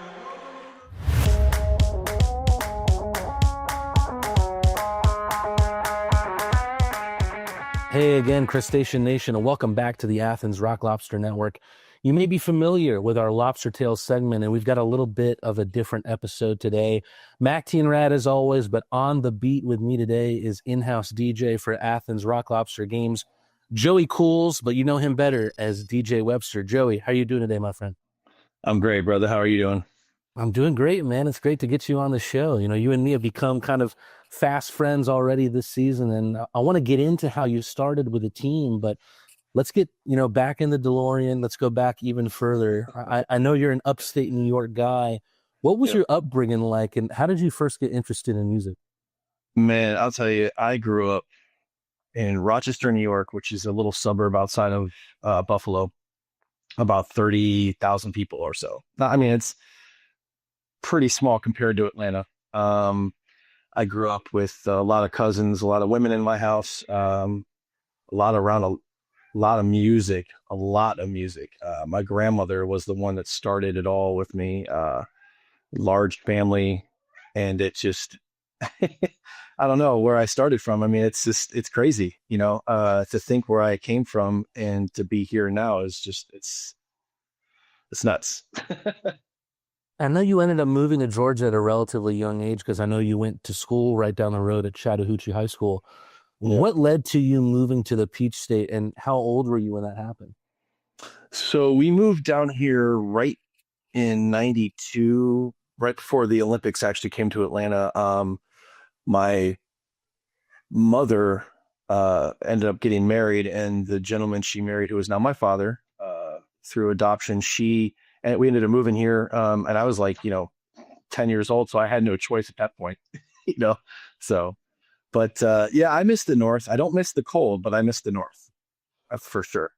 [SPEAKER 1] Hey again, Crustacean Nation, and welcome back to the Athens Rock Lobster Network. You may be familiar with our Lobster Tales segment, and we've got a little bit of a different episode today. Mac Teen Rad as always, but on the beat with me today is in-house DJ for Athens Rock Lobster games, Joey Cools, but you know him better as DJ Webster. Joey, how are you doing today, my friend?
[SPEAKER 16] I'm great, brother. How are you doing?
[SPEAKER 1] I'm doing great, man. It's great to get you on the show. You know, you and me have become kind of fast friends already this season, and I want to get into how you started with the team, but let's get, back in the DeLorean. Let's go back even further. I know you're an upstate New York guy. What was your upbringing like, and how did you first get interested in music?
[SPEAKER 16] Man, I'll tell you, I grew up in Rochester, New York, which is a little suburb outside of Buffalo, about 30,000 people or so. I mean, it's pretty small compared to Atlanta. I grew up with a lot of cousins, a lot of women in my house, a lot of music. My grandmother was the one that started it all with me. Large family, and it just I don't know where I started from. I mean, it's crazy, to think where I came from and to be here now is just it's nuts.
[SPEAKER 1] I know you ended up moving to Georgia at a relatively young age because I know you went to school right down the road at Chattahoochee High School.
[SPEAKER 16] Yeah.
[SPEAKER 1] What led to you moving to the Peach State, and how old were you when that happened?
[SPEAKER 16] So we moved down here right in '92, right before the Olympics actually came to Atlanta. My mother ended up getting married, and the gentleman she married, who is now my father, through adoption, and we ended up moving here. And I was like, 10 years old, so I had no choice at that point, So, but yeah, I miss the North. I don't miss the cold, but I miss the North. That's for sure.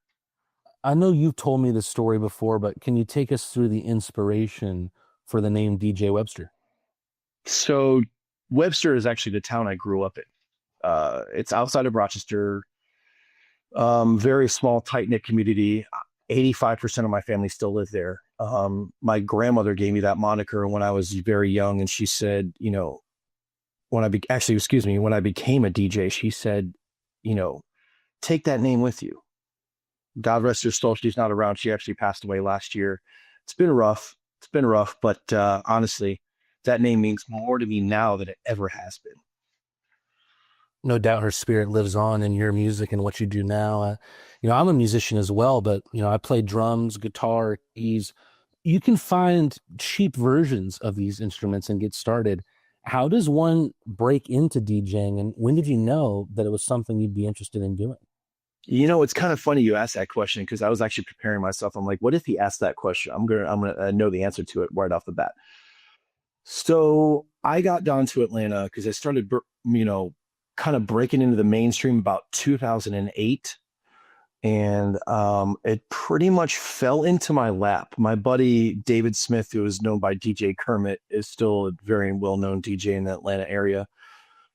[SPEAKER 1] I know you've told me this story before, but can you take us through the inspiration for the name DJ Webster?
[SPEAKER 16] So Webster is actually the town I grew up in. It's outside of Rochester, very small, tight-knit community. 85% of my family still live there. My grandmother gave me that moniker when I was very young, and she said, when I became a DJ, she said, take that name with you. God rest her soul, she's not around. She actually passed away last year. It's been rough, but honestly, that name means more to me now than it ever has been.
[SPEAKER 1] No doubt her spirit lives on in your music and what you do now. I'm a musician as well, but, I play drums, guitar, keys. You can find cheap versions of these instruments and get started. How does one break into DJing, and when did you know that it was something you'd be interested in doing?
[SPEAKER 16] It's kind of funny you asked that question, because I was actually preparing myself. I'm like, what if he asked that question? I'm gonna know the answer to it right off the bat. So I got down to Atlanta because I started, kind of breaking into the mainstream about 2008. And it pretty much fell into my lap. My buddy David Smith, who is known by DJ Kermit, is still a very well-known DJ in the Atlanta area,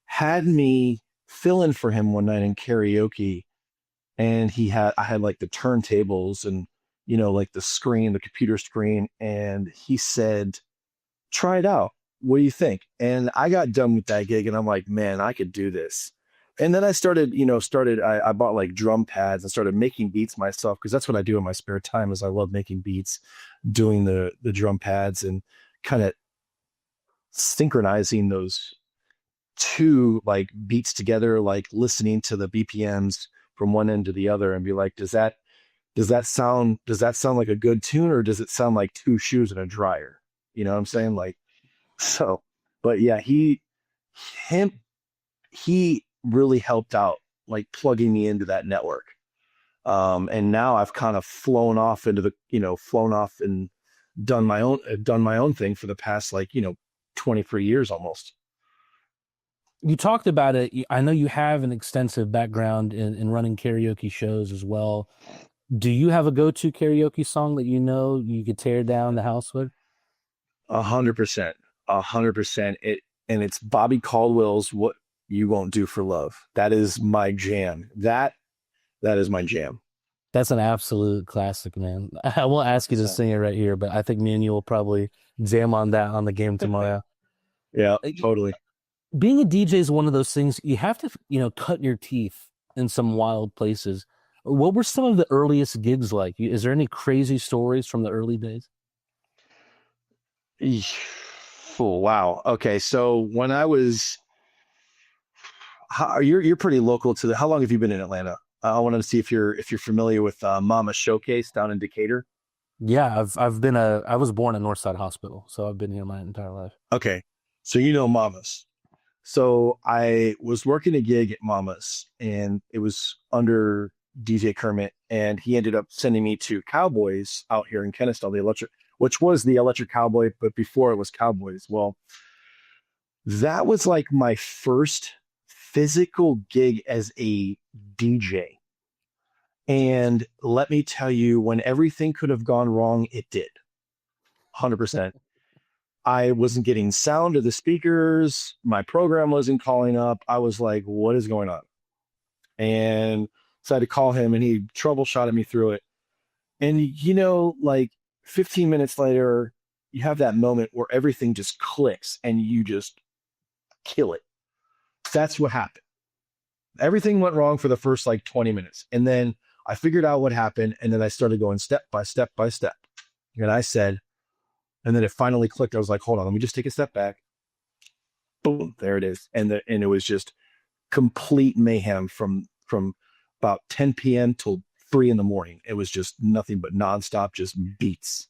[SPEAKER 16] had me fill in for him one night in karaoke. And I had like the turntables and, like the computer screen. And he said, try it out. What do you think? And I got done with that gig and I'm like, man, I could do this. And then I started, I bought like drum pads and started making beats myself, because that's what I do in my spare time. Is I love making beats, doing the drum pads and kind of synchronizing those two like beats together, like listening to the BPMs from one end to the other and be like, does that sound like a good tune, or does it sound like two shoes in a dryer? You know what I'm saying? Like, so, but yeah, he really helped out, like plugging me into that network. And now I've kind of flown off and done my own thing for the past 23 years almost.
[SPEAKER 1] You talked about it. I know you have an extensive background in running karaoke shows as well. Do you have a go-to karaoke song that you could tear down the house with?
[SPEAKER 16] 100%. And it's Bobby Caldwell's "What You Won't Do for Love." That is my jam. That is my jam.
[SPEAKER 1] That's an absolute classic, man. I won't ask you to sing it right here, but I think me and you will probably jam on that on the game tomorrow.
[SPEAKER 16] Yeah, totally.
[SPEAKER 1] Being a DJ is one of those things you have to, cut your teeth in some wild places. What were some of the earliest gigs like? Is there any crazy stories from the early days?
[SPEAKER 16] Oh, wow. Okay, so when I was, you're pretty local to how long have you been in Atlanta? I wanted to see if you're familiar with Mama Showcase down in Decatur.
[SPEAKER 1] Yeah, I was born at Northside Hospital, so I've been here my entire life.
[SPEAKER 16] Okay, so Mama's. So I was working a gig at Mama's, and it was under DJ Kermit, and he ended up sending me to Cowboys out here in Kennesaw, which was the Electric Cowboy, but before it was Cowboys. Well, that was like my first physical gig as a DJ. And let me tell you, when everything could have gone wrong, it did. 100%. I wasn't getting sound to the speakers. My program wasn't calling up. I was like, what is going on? And so I had to call him, and he troubleshotted me through it. And, like 15 minutes later, you have that moment where everything just clicks and you just kill it. That's what happened. Everything went wrong for the first like 20 minutes. And then I figured out what happened. And then I started going step by step by step. And I said, and then it finally clicked. I was like, hold on, let me just take a step back. Boom, there it is. And it was just complete mayhem from about 10 p.m. till 3 in the morning. It was just nothing but nonstop, just beats.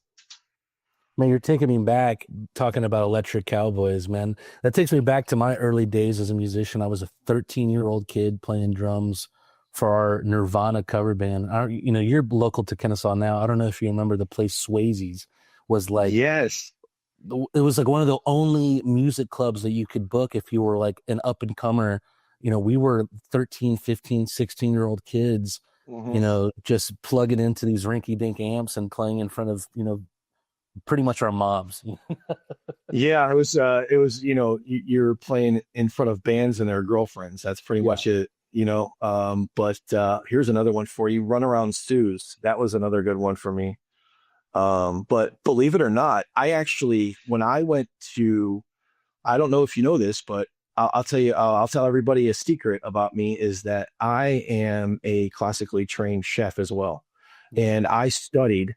[SPEAKER 1] Man, you're taking me back talking about Electric Cowboys, man. That takes me back to my early days as a musician. I was a 13-year-old kid playing drums for our Nirvana cover band. You're local to Kennesaw now. I don't know if you remember the place Swayze's was like.
[SPEAKER 16] Yes.
[SPEAKER 1] It was like one of the only music clubs that you could book if you were like an up-and-comer. We were 13, 15, 16-year-old kids, just plugging into these rinky-dink amps and playing in front of, pretty much our moms.
[SPEAKER 16] Yeah, it was, you're playing in front of bands and their girlfriends. That's pretty much it, but here's another one for you. Run Around Sue's. That was another good one for me. But believe it or not, I actually, when I went to, I don't know if you know this, but I'll tell you, I'll tell everybody a secret about me is that I am a classically trained chef as well. And I studied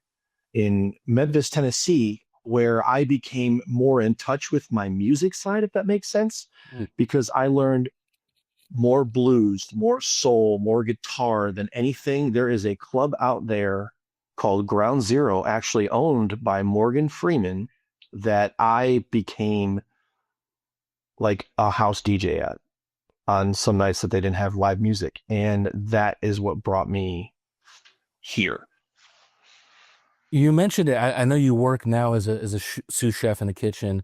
[SPEAKER 16] in Memphis, Tennessee, where I became more in touch with my music side, if that makes sense, because I learned more blues, more soul, more guitar than anything. There is a club out there called Ground Zero, actually owned by Morgan Freeman, that I became like a house DJ at on some nights that they didn't have live music. And that is what brought me here.
[SPEAKER 1] You mentioned it. I know you work now as a sous chef in the kitchen.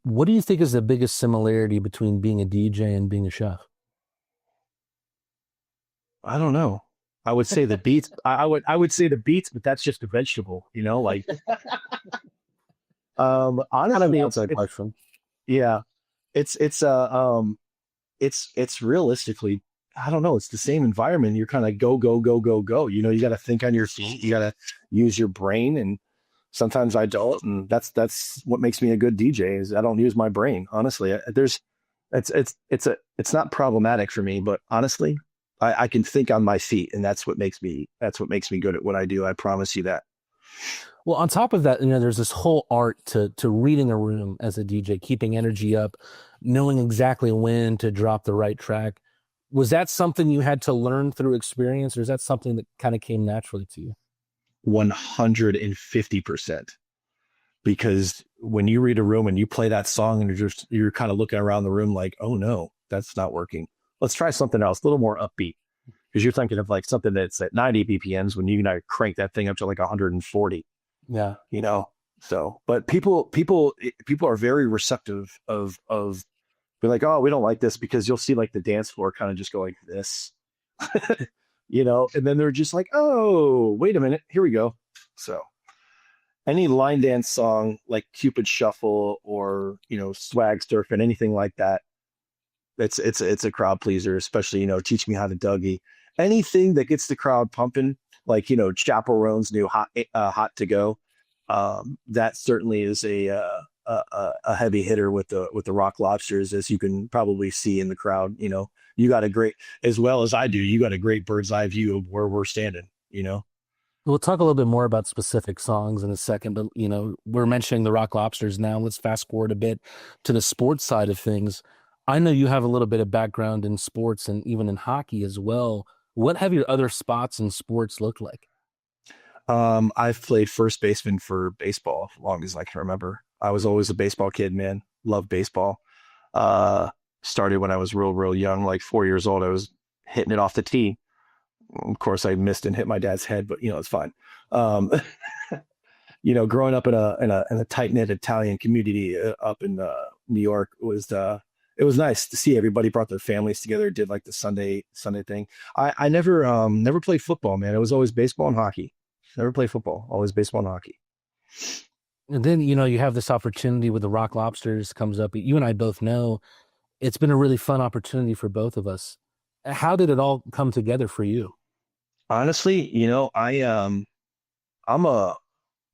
[SPEAKER 1] What do you think is the biggest similarity between being a DJ and being a chef?
[SPEAKER 16] I don't know. I would say the beets. I would say the beets, but that's just a vegetable, like. Honestly,
[SPEAKER 1] outside question.
[SPEAKER 16] Yeah, it's realistically, I don't know. It's the same environment. You're kind of go. You got to think on your feet. You got to use your brain, and sometimes I don't. And that's what makes me a good DJ is I don't use my brain. Honestly, it's not problematic for me, but honestly, I can think on my feet, and that's what makes me good at what I do. I promise you that.
[SPEAKER 1] Well, on top of that, there's this whole art to reading a room as a DJ, keeping energy up, knowing exactly when to drop the right track. Was that something you had to learn through experience, or is that something that kind of came naturally to you?
[SPEAKER 16] 150%. Because when you read a room and you play that song and you're kind of looking around the room like, oh no, that's not working. Let's try something else, a little more upbeat. Because you're thinking of like something that's at 90 BPMs when you crank that thing up to like 140.
[SPEAKER 1] Yeah.
[SPEAKER 16] So, but people are very receptive of be like, oh, we don't like this, because you'll see like the dance floor kind of just go like this, and then they're just like, oh, wait a minute, here we go. So any line dance song like Cupid Shuffle or, Swag Surfing, anything like that, it's a crowd pleaser, especially, Teach Me How to Dougie. Anything that gets the crowd pumping, like, Chaperone's new Hot to Go. That certainly is a heavy hitter with the Rock Lobsters, as you can probably see in the crowd. You got a great, as well as I do, you got a great bird's eye view of where we're standing,
[SPEAKER 1] We'll talk a little bit more about specific songs in a second, but, we're mentioning the Rock Lobsters now. Let's fast forward a bit to the sports side of things. I know you have a little bit of background in sports and even in hockey as well. What have your other spots in sports looked like?
[SPEAKER 16] I've played first baseman for baseball as long as I can remember. I was always a baseball kid, man. Loved baseball. Started when I was real young, like 4 years old. I was hitting it off the tee. Of course, I missed and hit my dad's head, but it's fine. Growing up in a tight knit Italian community up in New York was it was nice to see everybody brought their families together, did like the Sunday thing. I never played football, man. It was always baseball and hockey. Never played football, always baseball and hockey.
[SPEAKER 1] And then, you have this opportunity with the Rock Lobsters comes up. You and I both know it's been a really fun opportunity for both of us. How did it all come together for you?
[SPEAKER 16] Honestly, I'm a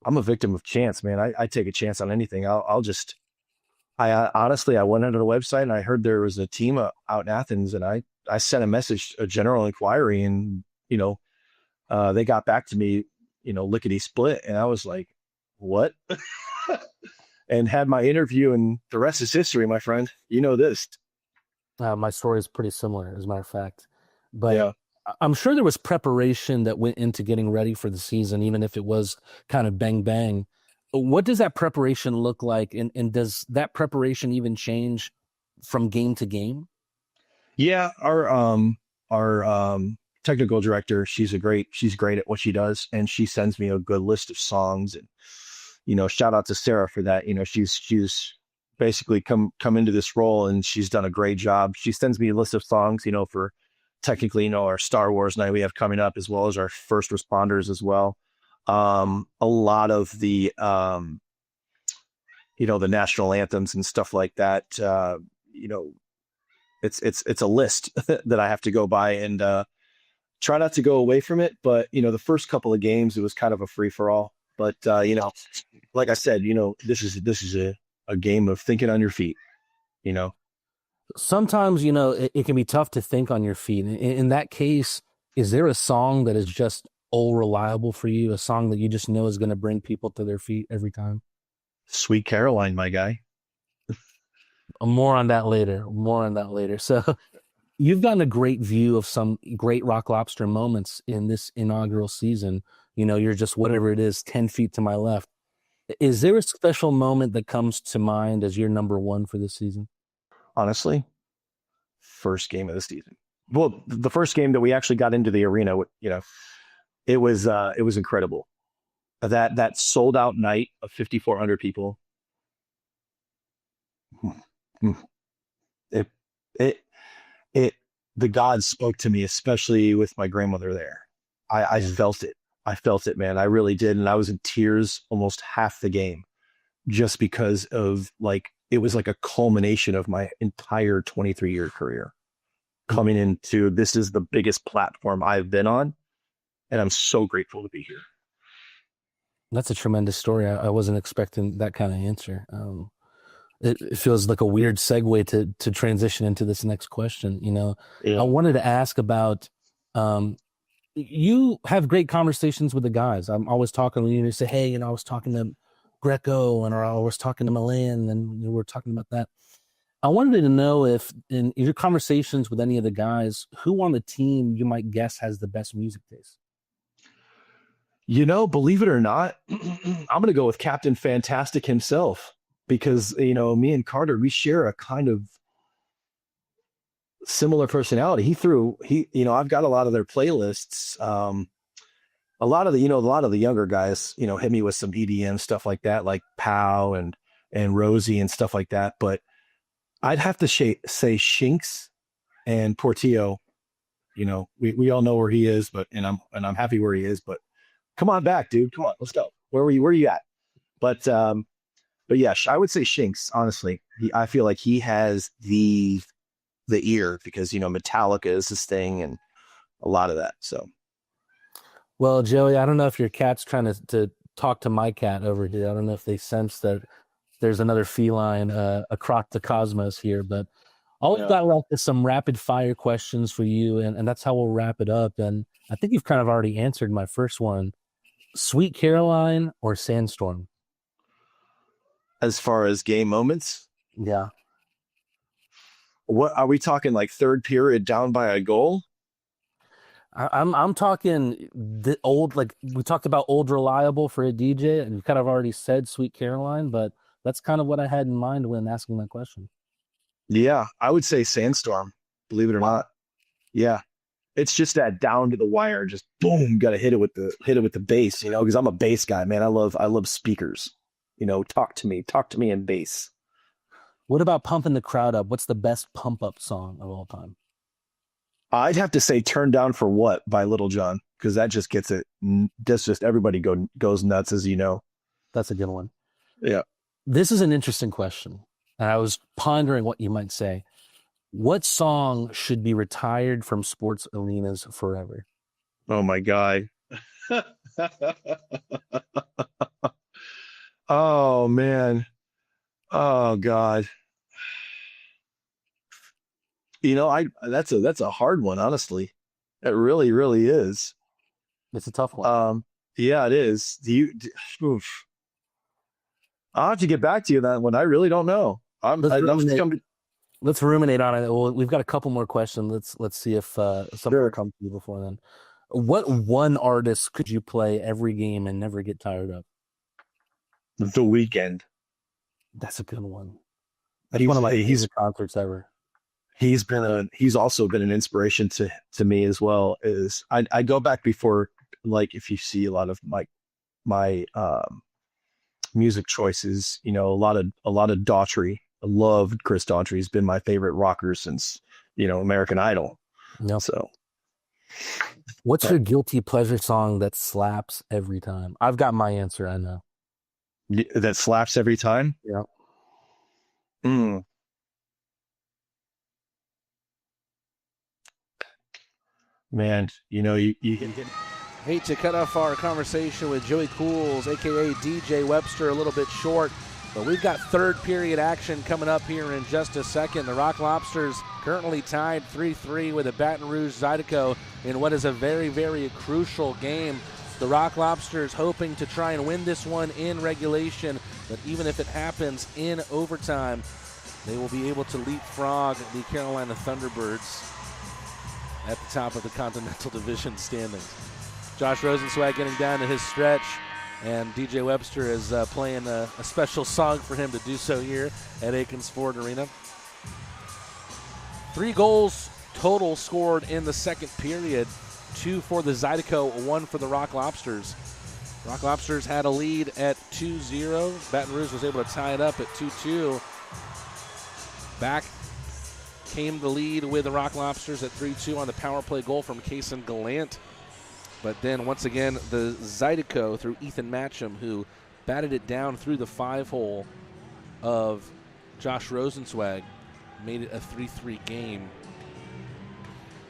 [SPEAKER 16] victim of chance, man. I take a chance on anything. I honestly went onto the website and I heard there was a team out in Athens, and I sent a message, a general inquiry, and they got back to me, lickety split, and I was like, what? And had my interview, and the rest is history, my friend. You know this.
[SPEAKER 1] My story is pretty similar, as a matter of fact. But
[SPEAKER 16] yeah.
[SPEAKER 1] I'm sure there was preparation that went into getting ready for the season, even if it was kind of bang bang. What does that preparation look like, and does that preparation even change from game to game? Yeah,
[SPEAKER 16] our technical director, she's great at what she does, and she sends me a good list of songs, and shout out to Sarah for that. She's basically come into this role, and she's done a great job. She sends me a list of songs, for technically, our Star Wars night we have coming up, as well as our first responders as well. A lot of the the national anthems and stuff like that. It's a list that I have to go by, and try not to go away from it. But the first couple of games, it was kind of a free for all. But like I said, this is a game of thinking on your feet.
[SPEAKER 1] Sometimes it can be tough to think on your feet. In that case, is there a song that is just all reliable for you, a song that you just know is going to bring people to their feet every time?
[SPEAKER 16] Sweet Caroline, my guy.
[SPEAKER 1] More on that later. So you've gotten a great view of some great Rock Lobster moments in this inaugural season. You're just whatever it is, 10 feet to my left. Is there a special moment that comes to mind as your number one for this season?
[SPEAKER 16] Honestly, first game of the season. Well, the first game that we actually got into the arena, it was incredible. That sold out night of 5,400 people. The gods spoke to me, especially with my grandmother there. I felt it. I felt it, man. I really did. And I was in tears almost half the game, just because of it was like a culmination of my entire 23-year career coming into, this is the biggest platform I've been on. And I'm so grateful to be here.
[SPEAKER 1] That's a tremendous story. I wasn't expecting that kind of answer. It feels like a weird segue to transition into this next question. I wanted to ask about, you have great conversations with the guys. I'm always talking to you and say, hey, I was talking to Greco or I was talking to Milan, and we're talking about that. I wanted to know if in your conversations with any of the guys, who on the team you might guess has the best music taste?
[SPEAKER 16] Believe it or not, I'm going to go with Captain Fantastic himself, because, me and Carter, we share a kind of similar personality. I've got a lot of their playlists. A lot of the younger guys, hit me with some EDM stuff like that, like Pow and Rosie and stuff like that. But I'd have to say Shinks and Portillo. We all know where he is, and I'm happy where he is, but come on back, dude. Come on, let's go. Where are you at? But yeah, I would say Shinks, honestly. I feel like he has the ear, because, Metallica is his thing and a lot of that. So,
[SPEAKER 1] well, Joey, I don't know if your cat's trying to talk to my cat over here. I don't know if they sense that there's another feline across the cosmos here, but all we've got left is some rapid fire questions for you, and that's how we'll wrap it up. And I think you've kind of already answered my first one. Sweet Caroline or Sandstorm?
[SPEAKER 16] As far as game moments?
[SPEAKER 1] Yeah.
[SPEAKER 16] What are we talking, like third period down by a goal?
[SPEAKER 1] I'm talking the old, like we talked about old reliable for a DJ, and you kind of already said Sweet Caroline, but that's kind of what I had in mind when asking that question.
[SPEAKER 16] Yeah, I would say Sandstorm, believe it or not. Yeah. It's just that down to the wire, just boom, got to hit it with the bass, because I'm a bass guy, man. I love speakers. Talk to me in bass.
[SPEAKER 17] What about pumping the crowd up? What's the best pump-up song of all time?
[SPEAKER 16] I'd have to say "Turn Down for What" by Little John, because that just gets it. That's just everybody goes nuts, as you know.
[SPEAKER 17] That's a good one.
[SPEAKER 16] Yeah.
[SPEAKER 17] This is an interesting question. And I was pondering what you might say. What song should be retired from sports arenas forever?
[SPEAKER 16] Oh my God. Oh man. Oh God. That's a hard one, honestly. It really, really is.
[SPEAKER 17] It's a tough one.
[SPEAKER 16] Yeah, it is. Oof. I'll have to get back to you on that one. I really don't know.
[SPEAKER 17] Let's ruminate on it. Well, we've got a couple more questions. Let's see if something comes to you before then. What one artist could you play every game and never get tired of?
[SPEAKER 16] The Weeknd.
[SPEAKER 17] That's a good one. That's one of my favorite concerts ever.
[SPEAKER 16] He's also been an inspiration to me as well. I go back before, like, if you see a lot of my music choices, a lot of Daughtry. I loved Chris Daughtry. He's been my favorite rocker since American Idol.
[SPEAKER 17] Yep. So what's your guilty pleasure song that slaps every time? I've got my answer. I know
[SPEAKER 16] that slaps every time.
[SPEAKER 17] Yeah.
[SPEAKER 16] Man, you can get.
[SPEAKER 1] Hate to cut off our conversation with Joey Cools, a.k.a. DJ Webster, a little bit short, but we've got third period action coming up here in just a second. The Rock Lobsters currently tied 3-3 with the Baton Rouge Zydeco in what is a very, very crucial game. The Rock Lobsters hoping to try and win this one in regulation, but even if it happens in overtime, they will be able to leapfrog the Carolina Thunderbirds at the top of the Continental Division standings. Josh Rosenzweig getting down to his stretch, and DJ Webster is playing a special song for him to do so here at Akins Ford Arena. 3 goals total scored in the second period, 2 for the Zydeco, 1 for the Rock Lobsters. Rock Lobsters had a lead at 2-0. Baton Rouge was able to tie it up at 2-2. Back came the lead with the Rock Lobsters at 3-2 on the power play goal from Kason Gallant. But then once again, the Zydeco through Ethan Matcham, who batted it down through the 5-hole of Josh Rosenzweig, made it a 3-3 game.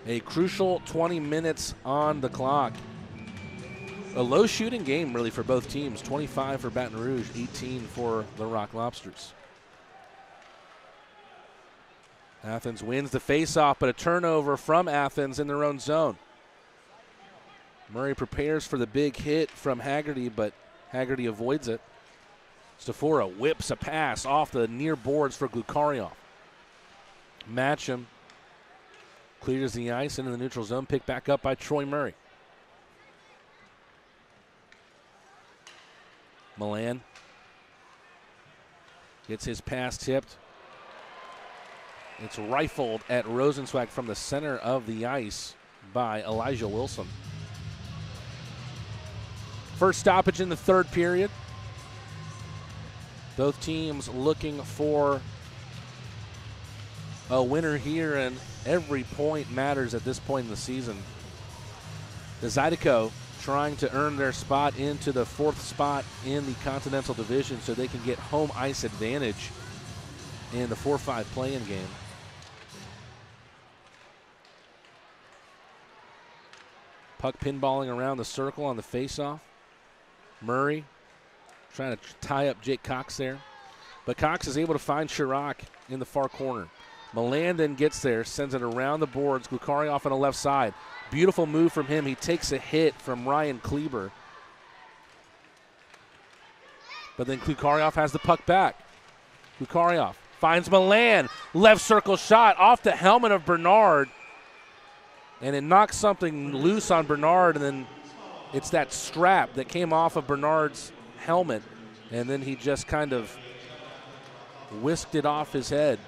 [SPEAKER 1] A crucial 20 minutes on the clock. A low shooting game really for both teams. 25 for Baton Rouge, 18 for the Rock Lobsters. Athens wins the faceoff, but a turnover from Athens in their own zone. Murray prepares for the big hit from Haggerty, but Haggerty avoids it. Stafora whips a pass off the near boards for Glukarioff. Matcham clears the ice into the neutral zone, picked back up by Troy Murray. Milan gets his pass tipped. It's rifled at Rosenzweig from the center of the ice by Elijah Wilson. First stoppage in the third period. Both teams looking for a winner here, and every point matters at this point in the season. The Zydeco trying to earn their spot into the 4th spot in the Continental Division so they can get home ice advantage in the 4-5 play-in game. Puck pinballing around the circle on the faceoff. Murray trying to tie up Jake Cox there. But Cox is able to find Chirac in the far corner. Milan then gets there, sends it around the boards. Glukarioff on the left side. Beautiful move from him. He takes a hit from Ryan Kleber. But then Glukarioff has the puck back. Glukarioff finds Milan. Left circle shot off the helmet of Bernard. And it knocks something loose on Bernard, and then it's that strap that came off of Bernard's helmet, and then he just kind of whisked it off his head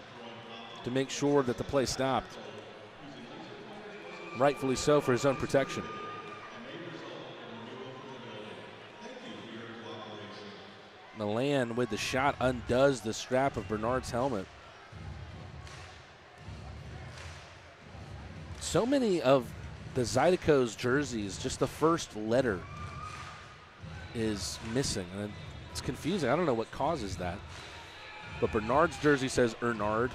[SPEAKER 1] to make sure that the play stopped. Rightfully so for his own protection. Milan with the shot undoes the strap of Bernard's helmet. So many of the Zydeco's jerseys, just the first letter is missing. And it's confusing. I don't know what causes that. But Bernard's jersey says Ernard.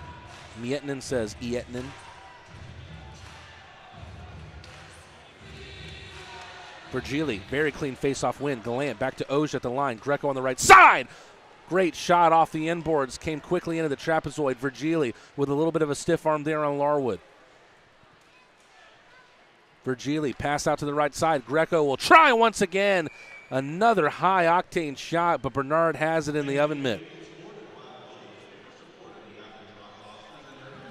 [SPEAKER 1] Miettinen says Ietinen. Virgili, very clean face-off win. Gallant back to Oj at the line. Greco on the right side. Great shot off the inboards. Came quickly into the trapezoid. Virgili with a little bit of a stiff arm there on Larwood. Virgili pass out to the right side. Greco will try once again. Another high-octane shot, but Bernard has it in the oven mitt.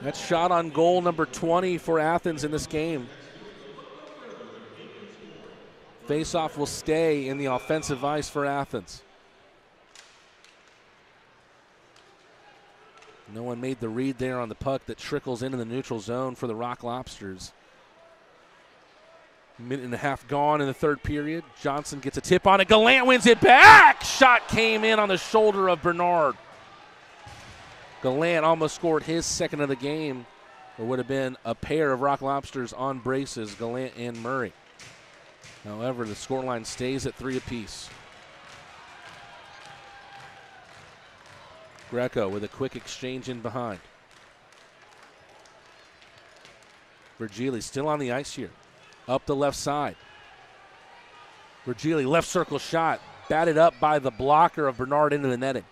[SPEAKER 1] That's shot on goal number 20 for Athens in this game. Face-off will stay in the offensive ice for Athens. No one made the read there on the puck that trickles into the neutral zone for the Rock Lobsters. Minute and a half gone in the third period. Johnson gets a tip on it. Gallant wins it back. Shot came in on the shoulder of Bernard. Gallant almost scored his second of the game. There would have been a pair of Rock Lobsters on braces, Gallant and Murray. However, the scoreline stays at 3 apiece. Greco with a quick exchange in behind. Virgili still on the ice here. Up the left side. Virgili left circle shot. Batted up by the blocker of Bernard into the netting.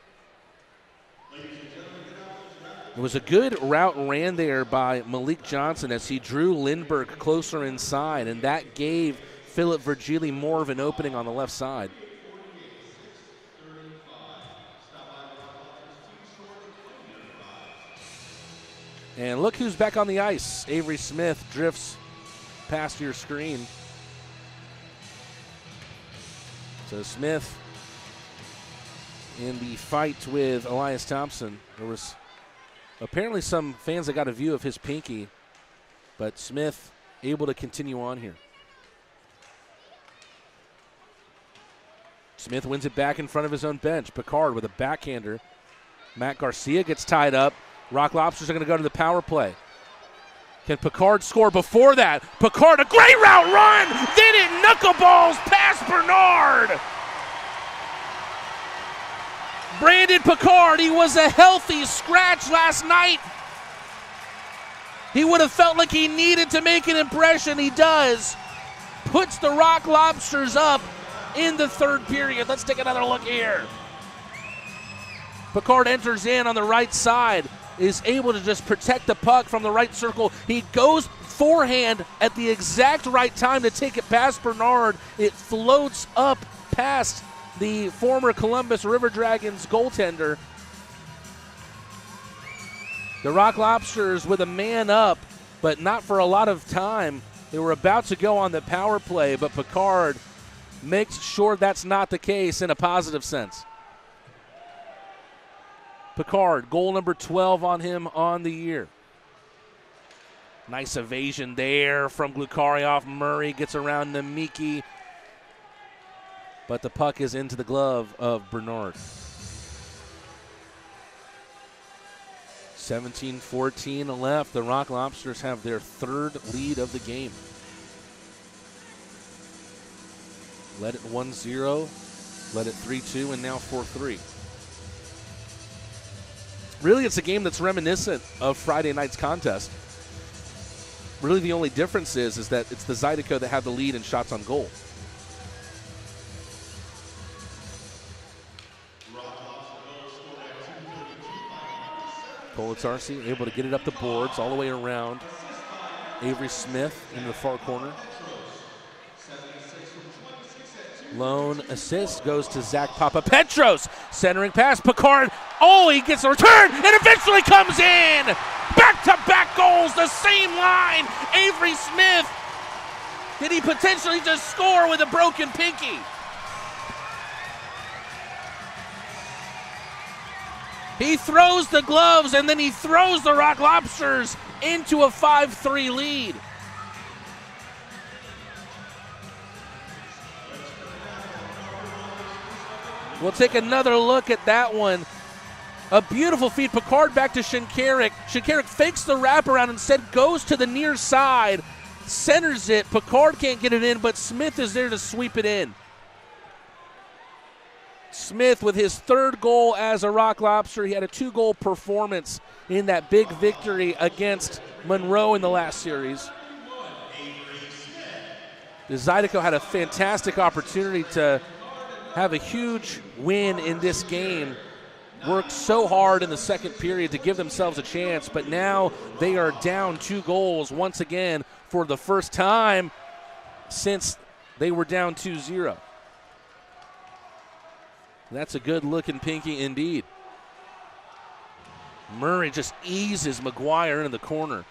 [SPEAKER 1] It was a good route ran there by Malik Johnson as he drew Lindbergh closer inside, and that gave Philip Virgili more of an opening on the left side. And look who's back on the ice. Avery Smith drifts past your screen. So Smith in the fight with Elias Thompson. There was apparently some fans that got a view of his pinky, but Smith able to continue on here. Smith wins it back in front of his own bench. Picard with a backhander. Matt Garcia gets tied up. Rock Lobsters are going to go to the power play. Can Picard score before that? Picard, a great route run! Then it knuckleballs past Bernard! Brandon Picard, he was a healthy scratch last night. He would have felt like he needed to make an impression. He does. Puts the Rock Lobsters up in the third period. Let's take another look here. Picard enters in on the right side, is able to just protect the puck from the right circle. He goes forehand at the exact right time to take it past Bernard. It floats up past the former Columbus River Dragons goaltender. The Rock Lobsters with a man up, but not for a lot of time. They were about to go on the power play, but Picard makes sure that's not the case in a positive sense. Picard, goal number 12 on him on the year. Nice evasion there from Glukarioff. Murray gets around Namiki, but the puck is into the glove of Bernard. 17-14 left. The Rock Lobsters have their third lead of the game. Led it 1-0, led it 3-2, and now 4-3. Really, it's a game that's reminiscent of Friday night's contest. Really, the only difference is that it's the Zydeco that had the lead in shots on goal. Kolitarski able to get it up the boards all the way around. Avery Smith in the far corner. Lone assist goes to Zach Papapetros. Centering pass, Picard. Oh, he gets a return and eventually comes in. Back-to-back goals, the same line. Avery Smith. Did he potentially just score with a broken pinky? He throws the gloves and then he throws the Rock Lobsters into a 5-3 lead. We'll take another look at that one. A beautiful feed. Picard back to Shinkarik. Shinkarik fakes the wraparound, instead goes to the near side, centers it. Picard can't get it in, but Smith is there to sweep it in. Smith with his 3rd goal as a Rock Lobster. He had a 2-goal performance in that big victory against Monroe in the last series. The Zydeco had a fantastic opportunity to have a huge win in this game. Worked so hard in the second period to give themselves a chance, but now they are down 2 goals once again for the first time since they were down 2-0. That's a good-looking pinky indeed. Murray just eases McGuire into the corner.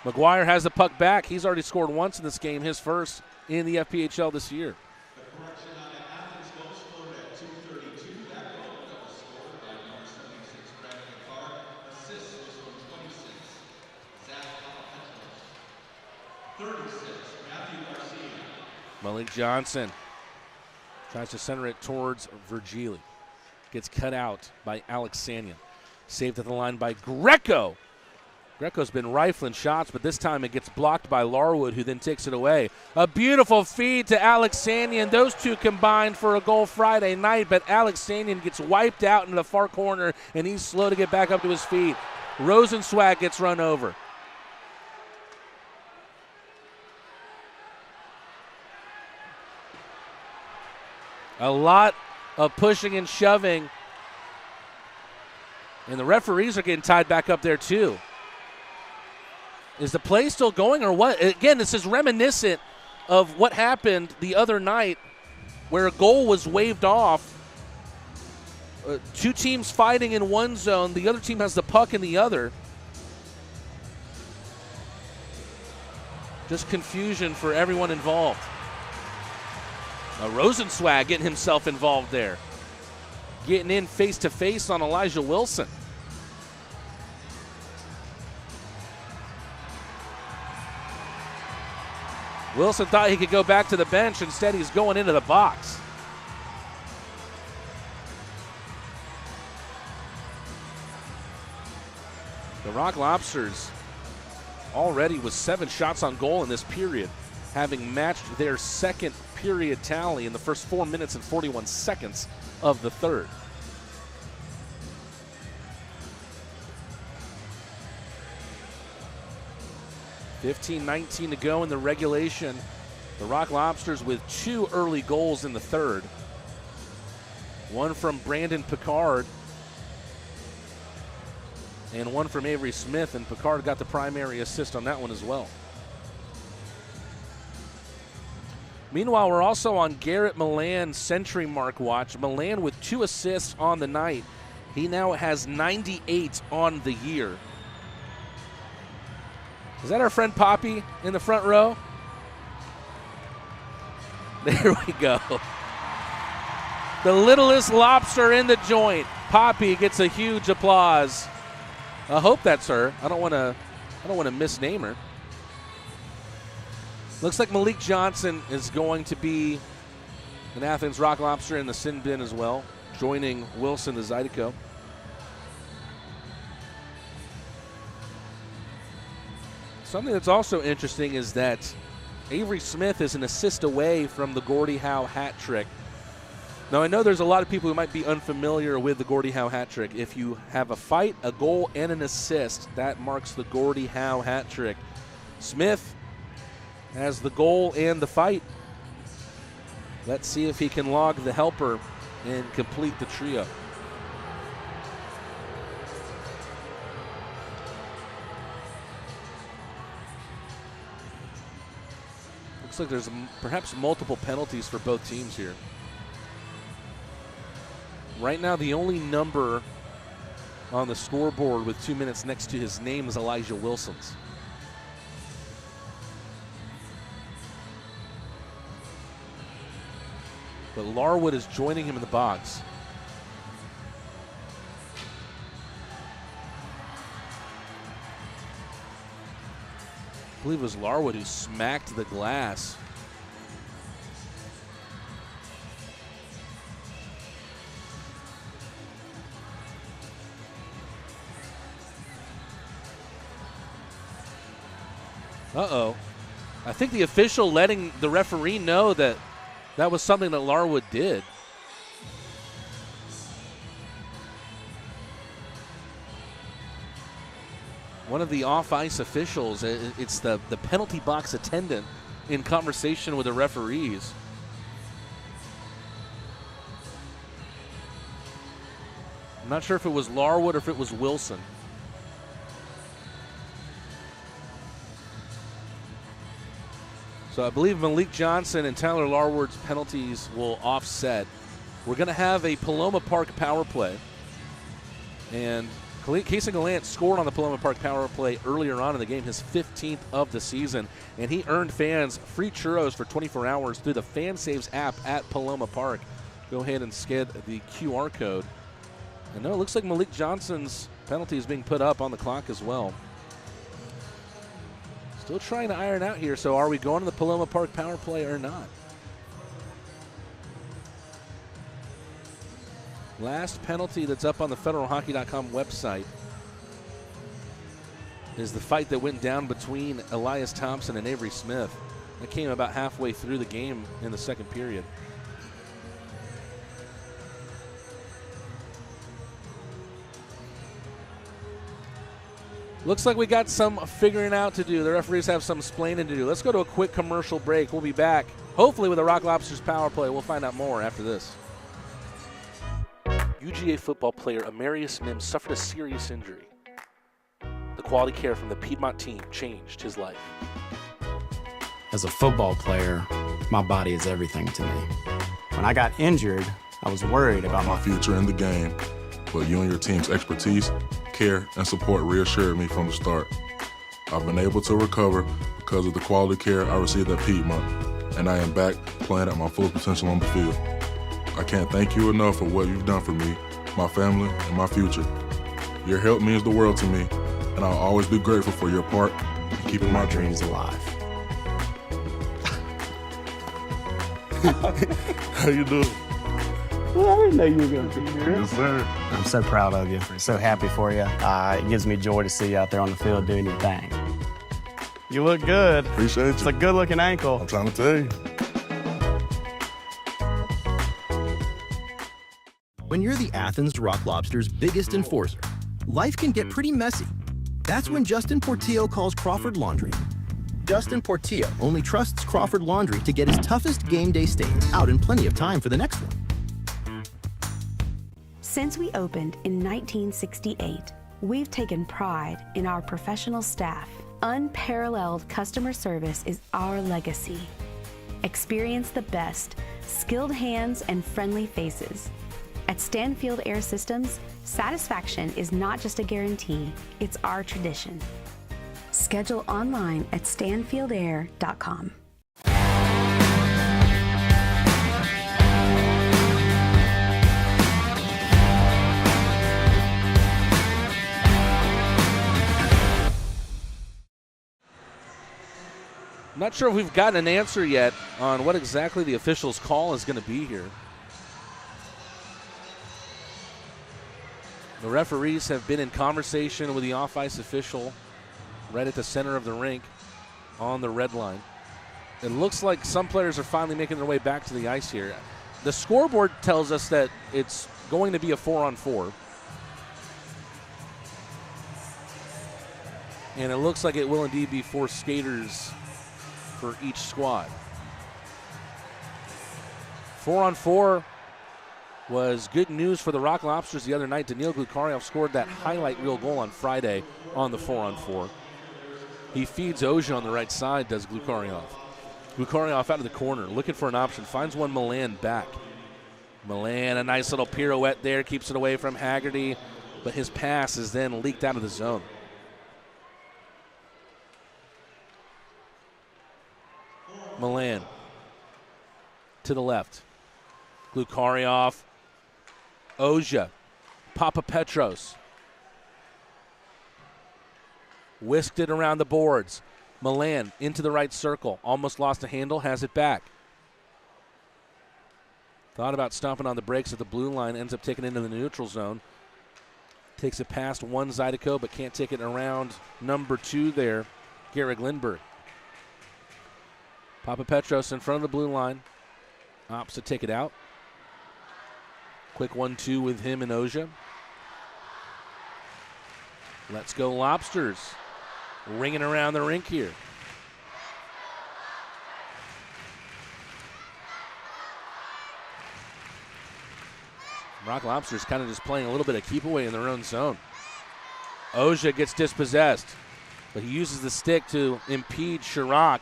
[SPEAKER 1] McGuire has the puck back. He's already scored once in this game, his first in the FPHL this year. Malik Johnson tries to center it towards Virgili. Gets cut out by Alexanian. Saved at the line by Greco. Greco's been rifling shots, but this time it gets blocked by Larwood, who then takes it away. A beautiful feed to Alexanian. Those two combined for a goal Friday night, but Alexanian gets wiped out into the far corner, and he's slow to get back up to his feet. Rosenzweig gets run over. A lot of pushing and shoving. And the referees are getting tied back up there too. Is the play still going or what? Again, this is reminiscent of what happened the other night where a goal was waved off. 2 teams fighting in one zone. The other team has the puck in the other. Just confusion for everyone involved. Rosenzweig getting himself involved there. Getting in face-to-face on Elijah Wilson. Wilson thought he could go back to the bench. Instead, he's going into the box. The Rock Lobsters already with 7 shots on goal in this period, having matched their second period tally in the first 4 minutes and 41 seconds of the third. $15:19 to go in the regulation. The Rock Lobsters with 2 early goals in the third. One from Brandon Picard and one from Avery Smith, and Picard got the primary assist on that one as well. Meanwhile, we're also on Garrett Milan's century mark watch. Milan with 2 assists on the night. He now has 98 on the year. Is that our friend Poppy in the front row? There we go. The littlest lobster in the joint. Poppy gets a huge applause. I hope that's her. I don't want to misname her. Looks like Malik Johnson is going to be an Athens Rock Lobster in the sin bin as well, joining Wilson, the Zydeco. Something that's also interesting is that Avery Smith is an assist away from the Gordie Howe hat trick. Now, I know there's a lot of people who might be unfamiliar with the Gordie Howe hat trick. If you have a fight, a goal, and an assist, that marks the Gordie Howe hat trick. Smith has the goal and the fight. Let's see if he can log the helper and complete the trio. Looks like there's perhaps multiple penalties for both teams here. Right now, the only number on the scoreboard with 2 minutes next to his name is Elijah Wilson's. But Larwood is joining him in the box. I believe it was Larwood who smacked the glass. Uh-oh. I think the official letting the referee know that that was something that Larwood did. One of the off-ice officials, it's the penalty box attendant in conversation with the referees. I'm not sure if it was Larwood or if it was Wilson. So I believe Malik Johnson and Tyler Larwood's penalties will offset. We're going to have a Paloma Park power play. And Casey Gallant scored on the Paloma Park power play earlier on in the game, his 15th of the season. And he earned fans free churros for 24 hours through the FanSaves app at Paloma Park. Go ahead and scan the QR code. And no, it looks like Malik Johnson's penalty is being put up on the clock as well. Still trying to iron out here, so are we going to the Paloma Park power play or not? Last penalty that's up on the federalhockey.com website is the fight that went down between Elias Thompson and Avery Smith. That came about halfway through the game in the second period. Looks like we got some figuring out to do. The referees have some explaining to do. Let's go to a quick commercial break. We'll be back, hopefully with a Rock Lobsters power play. We'll find out more after this.
[SPEAKER 10] UGA football player Amarius Mims suffered a serious injury. The quality care from the Piedmont team changed his life.
[SPEAKER 2] As a football player, my body is everything to me. When I got injured, I was worried about
[SPEAKER 3] my future in the game. But you and your team's expertise, care, and support reassured me from the start. I've been able to recover because of the quality care I received at Piedmont, and I am back playing at my full potential on the field. I can't thank you enough for what you've done for me, my family, and my future. Your help means the world to me, and I'll always be grateful for your part in keeping my dreams alive. How you doing?
[SPEAKER 4] Well, I didn't know you were going to be here.
[SPEAKER 3] Yes, sir.
[SPEAKER 4] I'm so proud of you. So happy for you. It gives me joy to see you out there on the field doing your thing. You look good.
[SPEAKER 3] Appreciate you.
[SPEAKER 4] It's a good-looking ankle.
[SPEAKER 3] I'm trying to tell you.
[SPEAKER 15] When you're the Athens Rock Lobsters' biggest enforcer, life can get pretty messy. That's when Justin Portillo calls Crawford Laundry. Justin Portillo only trusts Crawford Laundry to get his toughest game day stains out in plenty of time for the next one.
[SPEAKER 5] Since we opened in 1968, we've taken pride in our professional staff. Unparalleled customer service is our legacy. Experience the best, skilled hands and friendly faces. At Stanfield Air Systems, satisfaction is not just a guarantee, it's our tradition. Schedule online at stanfieldair.com.
[SPEAKER 1] I'm not sure if we've gotten an answer yet on what exactly the official's call is going to be here. The referees have been in conversation with the off-ice official right at the center of the rink on the red line. It looks like some players are finally making their way back to the ice here. The scoreboard tells us that it's going to be a 4-on-4. And it looks like it will indeed be 4 skaters for each squad. 4-on-4 was good news for the Rock Lobsters the other night. Daniil Glukaryov scored that highlight reel goal on Friday on the 4-on-4. He feeds Ozia on the right side, does Glukaryov. Glukaryov out of the corner, looking for an option, finds one Milan back. Milan, a nice little pirouette there, keeps it away from Haggerty, but his pass is then leaked out of the zone. Milan to the left. Glukaryov, Ozia, Papa Petros. Whisked it around the boards. Milan into the right circle. Almost lost a handle, has it back. Thought about stomping on the brakes at the blue line, ends up taking it into the neutral zone. Takes it past one Zydeco, but can't take it around number 2 there, Garrett Lindbergh. Papapetros in front of the blue line. Opts to take it out. Quick 1-2 with him and Oja. Let's go Lobsters. Ringing around the rink here. Rock Lobsters kind of just playing a little bit of keep away in their own zone. Oja gets dispossessed, but he uses the stick to impede Chirac.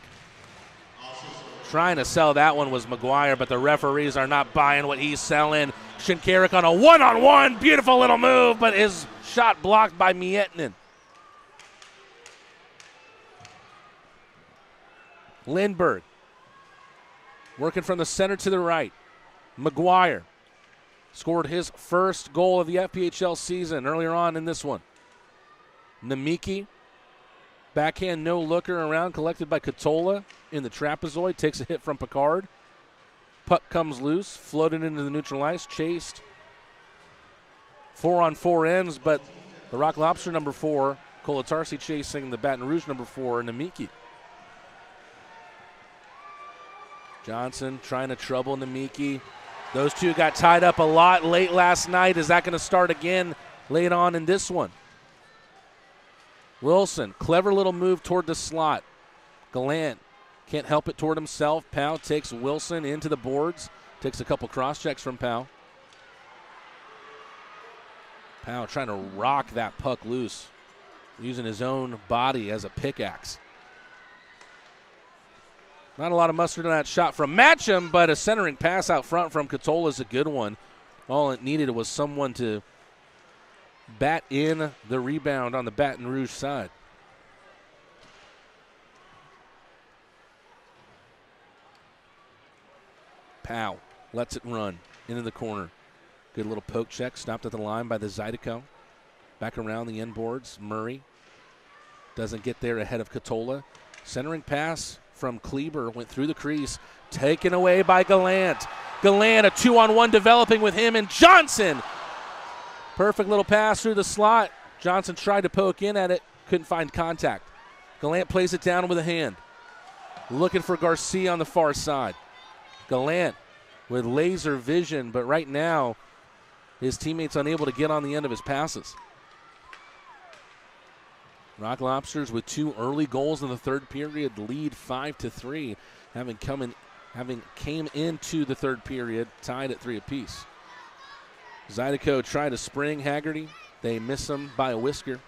[SPEAKER 1] Trying to sell that one was McGuire, but the referees are not buying what he's selling. Shinkarik on a one-on-one. Beautiful little move, but his shot blocked by Miettinen. Lindbergh working from the center to the right. McGuire scored his first goal of the FPHL season earlier on in this one. Namiki, backhand no-looker around, collected by Katola in the trapezoid, takes a hit from Picard. Puck comes loose, floated into the neutral ice, chased. 4-on-4 ends, but the Rock Lobster number 4, Kolatarsi chasing the Baton Rouge number 4, Namiki. Johnson trying to trouble Namiki. Those two got tied up a lot late last night. Is that going to start again late on in this one? Wilson, clever little move toward the slot. Gallant can't help it toward himself. Powell takes Wilson into the boards. Takes a couple cross checks from Powell. Powell trying to rock that puck loose, using his own body as a pickaxe. Not a lot of mustard on that shot from Matcham, but a centering pass out front from Katola is a good one. All it needed was someone to bat in the rebound on the Baton Rouge side. Powell lets it run into the corner. Good little poke check, stopped at the line by the Zydeco. Back around the end boards. Murray doesn't get there ahead of Katola. Centering pass from Kleber went through the crease, taken away by Gallant. Gallant, a 2-on-1 developing with him and Johnson. Perfect little pass through the slot. Johnson tried to poke in at it, couldn't find contact. Gallant plays it down with a hand. Looking for Garcia on the far side. Gallant with laser vision, but right now his teammates unable to get on the end of his passes. Rock Lobsters with 2 early goals in the third period, lead 5-3, having came into the third period tied at 3 apiece. Zydeco tried to spring Haggerty. They miss him by a whisker.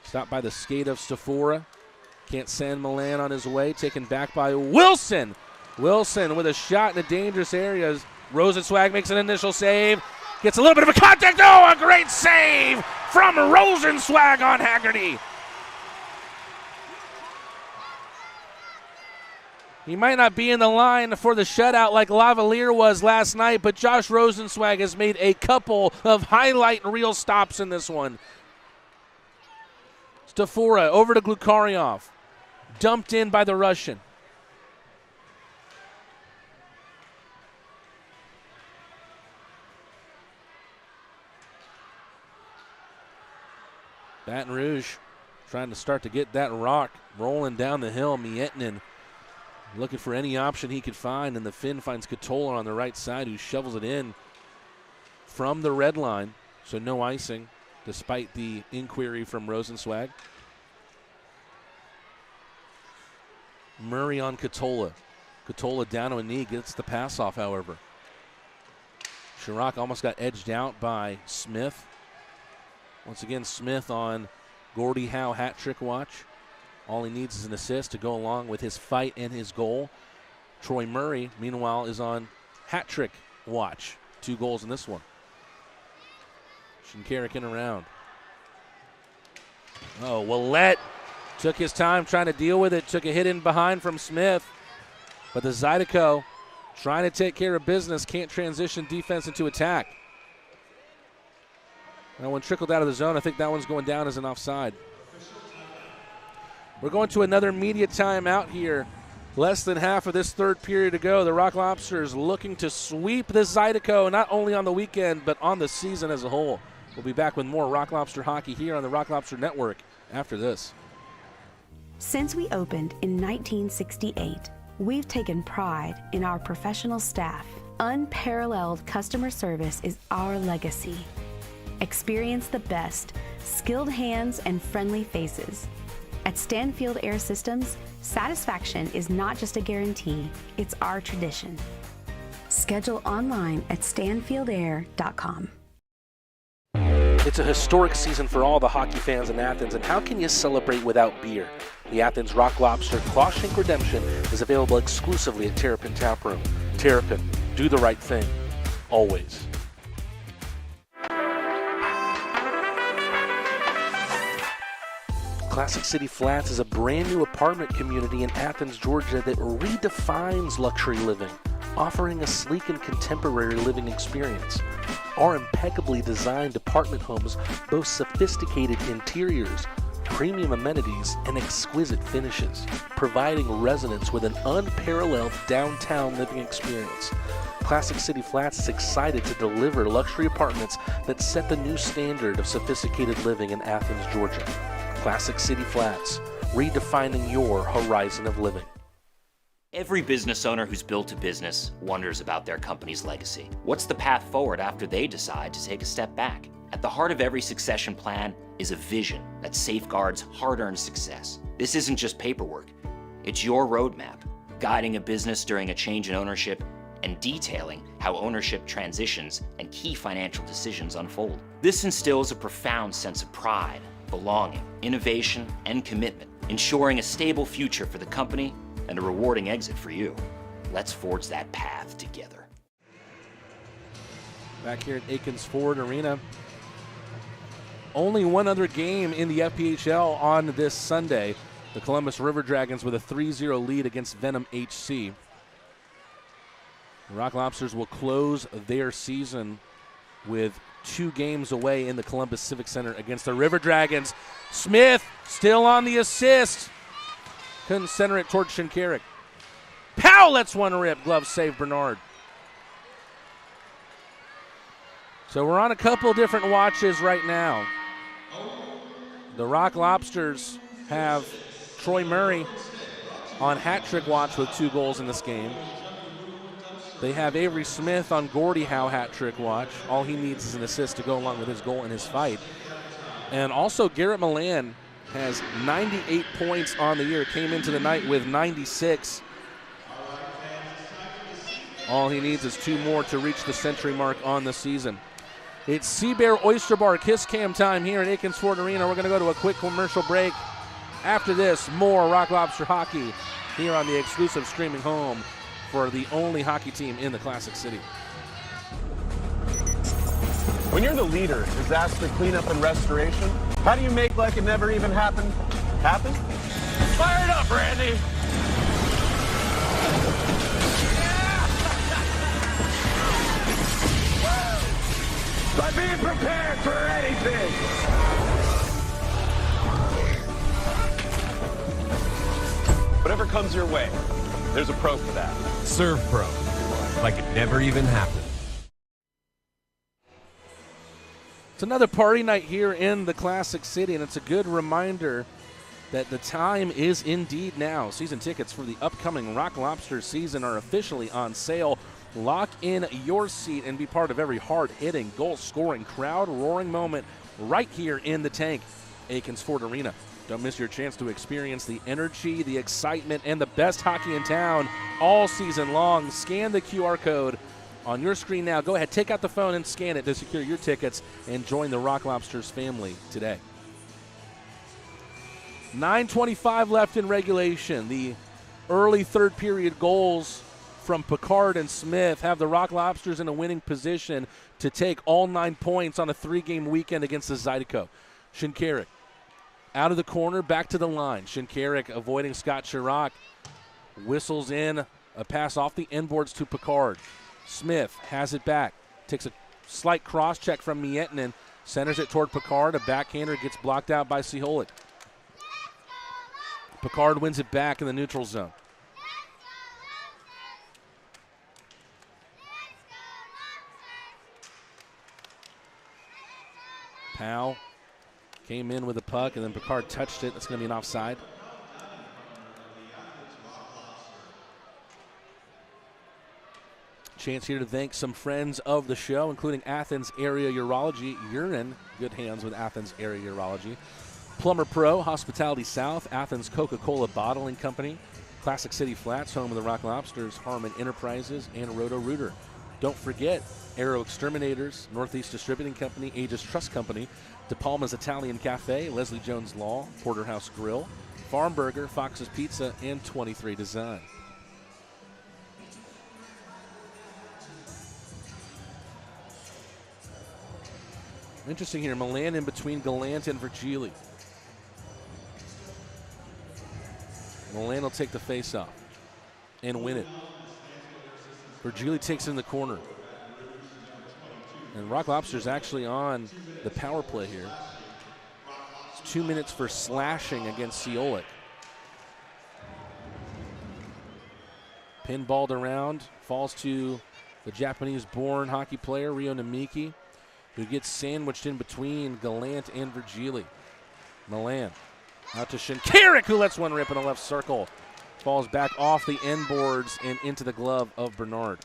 [SPEAKER 1] Stopped by the skate of Stafora. Can't send Milan on his way. Taken back by Wilson. Wilson with a shot in the dangerous areas. Rosenzweig makes an initial save. Gets a little bit of a contact. Oh, a great save from Rosenzweig on Haggerty. He might not be in the line for the shutout like Lavalier was last night, but Josh Rosenzweig has made a couple of highlight reel stops in this one. Stafora over to Glukaryov. Dumped in by the Russian. Baton Rouge trying to start to get that rock rolling down the hill. Miettinen looking for any option he could find, and the Finn finds Katola on the right side, who shovels it in from the red line. So no icing, despite the inquiry from Rosenzweig. Murray on Katola. Katola down to a knee, gets the pass off, however. Chirac almost got edged out by Smith. Once again, Smith on Gordie Howe hat trick watch. All he needs is an assist to go along with his fight and his goal. Troy Murray, meanwhile, is on hat trick watch. 2 goals in this one. Shinkarik in around. Oh, Willette took his time trying to deal with it. Took a hit in behind from Smith. But the Zydeco trying to take care of business. Can't transition defense into attack. That one trickled out of the zone. I think that one's going down as an offside. We're going to another media timeout here. Less than half of this third period to go. The Rock Lobsters looking to sweep the Zydeco, not only on the weekend, but on the season as a whole. We'll be back with more Rock Lobster hockey here on the Rock Lobster Network after this.
[SPEAKER 5] Since we opened in 1968, we've taken pride in our professional staff. Unparalleled customer service is our legacy. Experience the best, skilled hands and friendly faces. At Stanfield Air Systems, satisfaction is not just a guarantee, it's our tradition. Schedule online at stanfieldair.com.
[SPEAKER 10] It's a historic season for all the hockey fans in Athens, and how can you celebrate without beer? The Athens Rock Lobster Clawshank Redemption is available exclusively at Terrapin Tap Room. Terrapin, do the right thing, always. Classic City Flats is a brand new apartment community in Athens, Georgia that redefines luxury living, offering a sleek and contemporary living experience. Our impeccably designed apartment homes boast sophisticated interiors, premium amenities, and exquisite finishes, providing residents with an unparalleled downtown living experience. Classic City Flats is excited to deliver luxury apartments that set the new standard of sophisticated living in Athens, Georgia. Classic City Flats, redefining your horizon of living.
[SPEAKER 11] Every business owner who's built a business wonders about their company's legacy. What's the path forward after they decide to take a step back? At the heart of every succession plan is a vision that safeguards hard-earned success. This isn't just paperwork. It's your roadmap, guiding a business during a change in ownership and detailing how ownership transitions and key financial decisions unfold. This instills a profound sense of pride, belonging, innovation, and commitment, ensuring a stable future for the company and a rewarding exit for you. Let's forge that path together.
[SPEAKER 1] Back here at Akins Ford Arena. Only one other game in the FPHL on this Sunday. The Columbus River Dragons with a 3-0 lead against Venom HC. The Rock Lobsters will close their season with 2 games away in the Columbus Civic Center against the River Dragons. Smith still on the assist. Couldn't center it towards Shinkarik. Powell lets one rip. Glove save Bernard. So we're on a couple different watches right now. The Rock Lobsters have Troy Murray on hat-trick watch with 2 goals in this game. They have Avery Smith on Gordie Howe hat-trick watch. All he needs is an assist to go along with his goal in his fight. And also Garrett Milan has 98 points on the year, came into the night with 96. All he needs is 2 more to reach the century mark on the season. It's Sea Bear Oyster Bar Kiss Cam time here at Akins Ford Arena. We're going to go to a quick commercial break. After this, more Rock Lobster hockey here on the exclusive streaming home for the only hockey team in the Classic City.
[SPEAKER 13] When you're the leader, disaster cleanup and restoration, how do you make like it never even happened happen? Fire it up, Randy! By being prepared for anything! Whatever comes your way, there's a pro for that.
[SPEAKER 18] Serve Pro, like it never even happened.
[SPEAKER 1] It's another party night here in the Classic City, and it's a good reminder that the time is indeed now. Season tickets for the upcoming Rock Lobsters season are officially on sale. Lock in your seat and be part of every hard-hitting, goal-scoring, crowd-roaring moment right here in the tank, Akins Ford Arena. Don't miss your chance to experience the energy, the excitement, and the best hockey in town all season long. Scan the QR code on your screen now. Go ahead, take out the phone and scan it to secure your tickets and join the Rock Lobsters family today. 9:25 left in regulation. The early third period goals from Picard and Smith have the Rock Lobsters in a winning position to take all 9 points on a 3-game weekend against the Zydeco. Shinkarik out of the corner, back to the line. Shinkarik avoiding Scott Chirac. Whistles in a pass off the end boards to Picard. Smith has it back. Takes a slight cross check from Miettinen. Centers it toward Picard. A backhander gets blocked out by Siholik. Picard wins it back in the neutral zone. Powell came in with the puck, and then Picard touched it. That's going to be an offside. Chance here to thank some friends of the show, including Athens Area Urology. You're in good hands with Athens Area Urology. Plumber Pro, Hospitality South, Athens Coca-Cola Bottling Company, Classic City Flats, home of the Rock Lobsters, Harmon Enterprises, and Roto-Rooter. Don't forget Aero Exterminators, Northeast Distributing Company, Aegis Trust Company, De Palma's Italian Cafe, Leslie Jones Law, Porterhouse Grill, Farm Burger, Fox's Pizza, and 23 Design. Interesting here, Milan in between Gallant and Virgili. Milan will take the face-off and win it. Virgili takes it in the corner. And Rock Lobsters actually on the power play here. It's 2 minutes for slashing against Siolik. Pinballed around, falls to the Japanese-born hockey player, Ryo Namiki, who gets sandwiched in between Gallant and Virgili. Milan out to Shinkarik, who lets one rip in a left circle. Falls back off the end boards and into the glove of Bernard.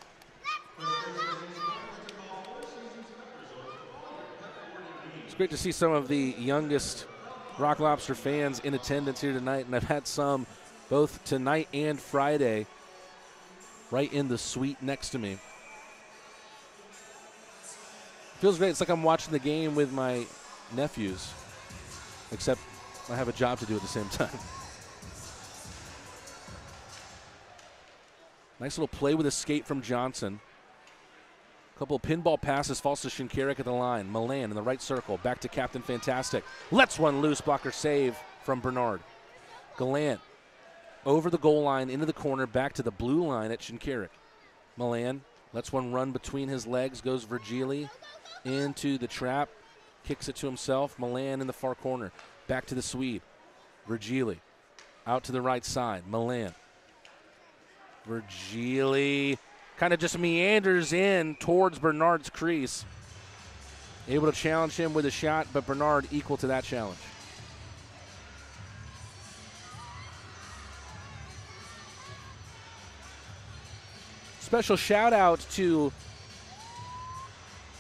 [SPEAKER 1] It's great to see some of the youngest Rock Lobster fans in attendance here tonight, and I've had some both tonight and Friday right in the suite next to me. Feels great. It's like I'm watching the game with my nephews, except I have a job to do at the same time. Nice little play with a skate from Johnson. A couple of pinball passes, falls to Shinkarik at the line. Milan in the right circle, back to Captain Fantastic. Lets one loose, blocker save from Bernard. Gallant over the goal line, into the corner, back to the blue line at Shinkarik. Milan lets one run between his legs, goes Virgili into the trap, kicks it to himself. Milan in the far corner, back to the Swede. Virgili out to the right side. Milan. Virgili kind of just meanders in towards Bernard's crease. Able to challenge him with a shot, but Bernard equal to that challenge. Special shout out to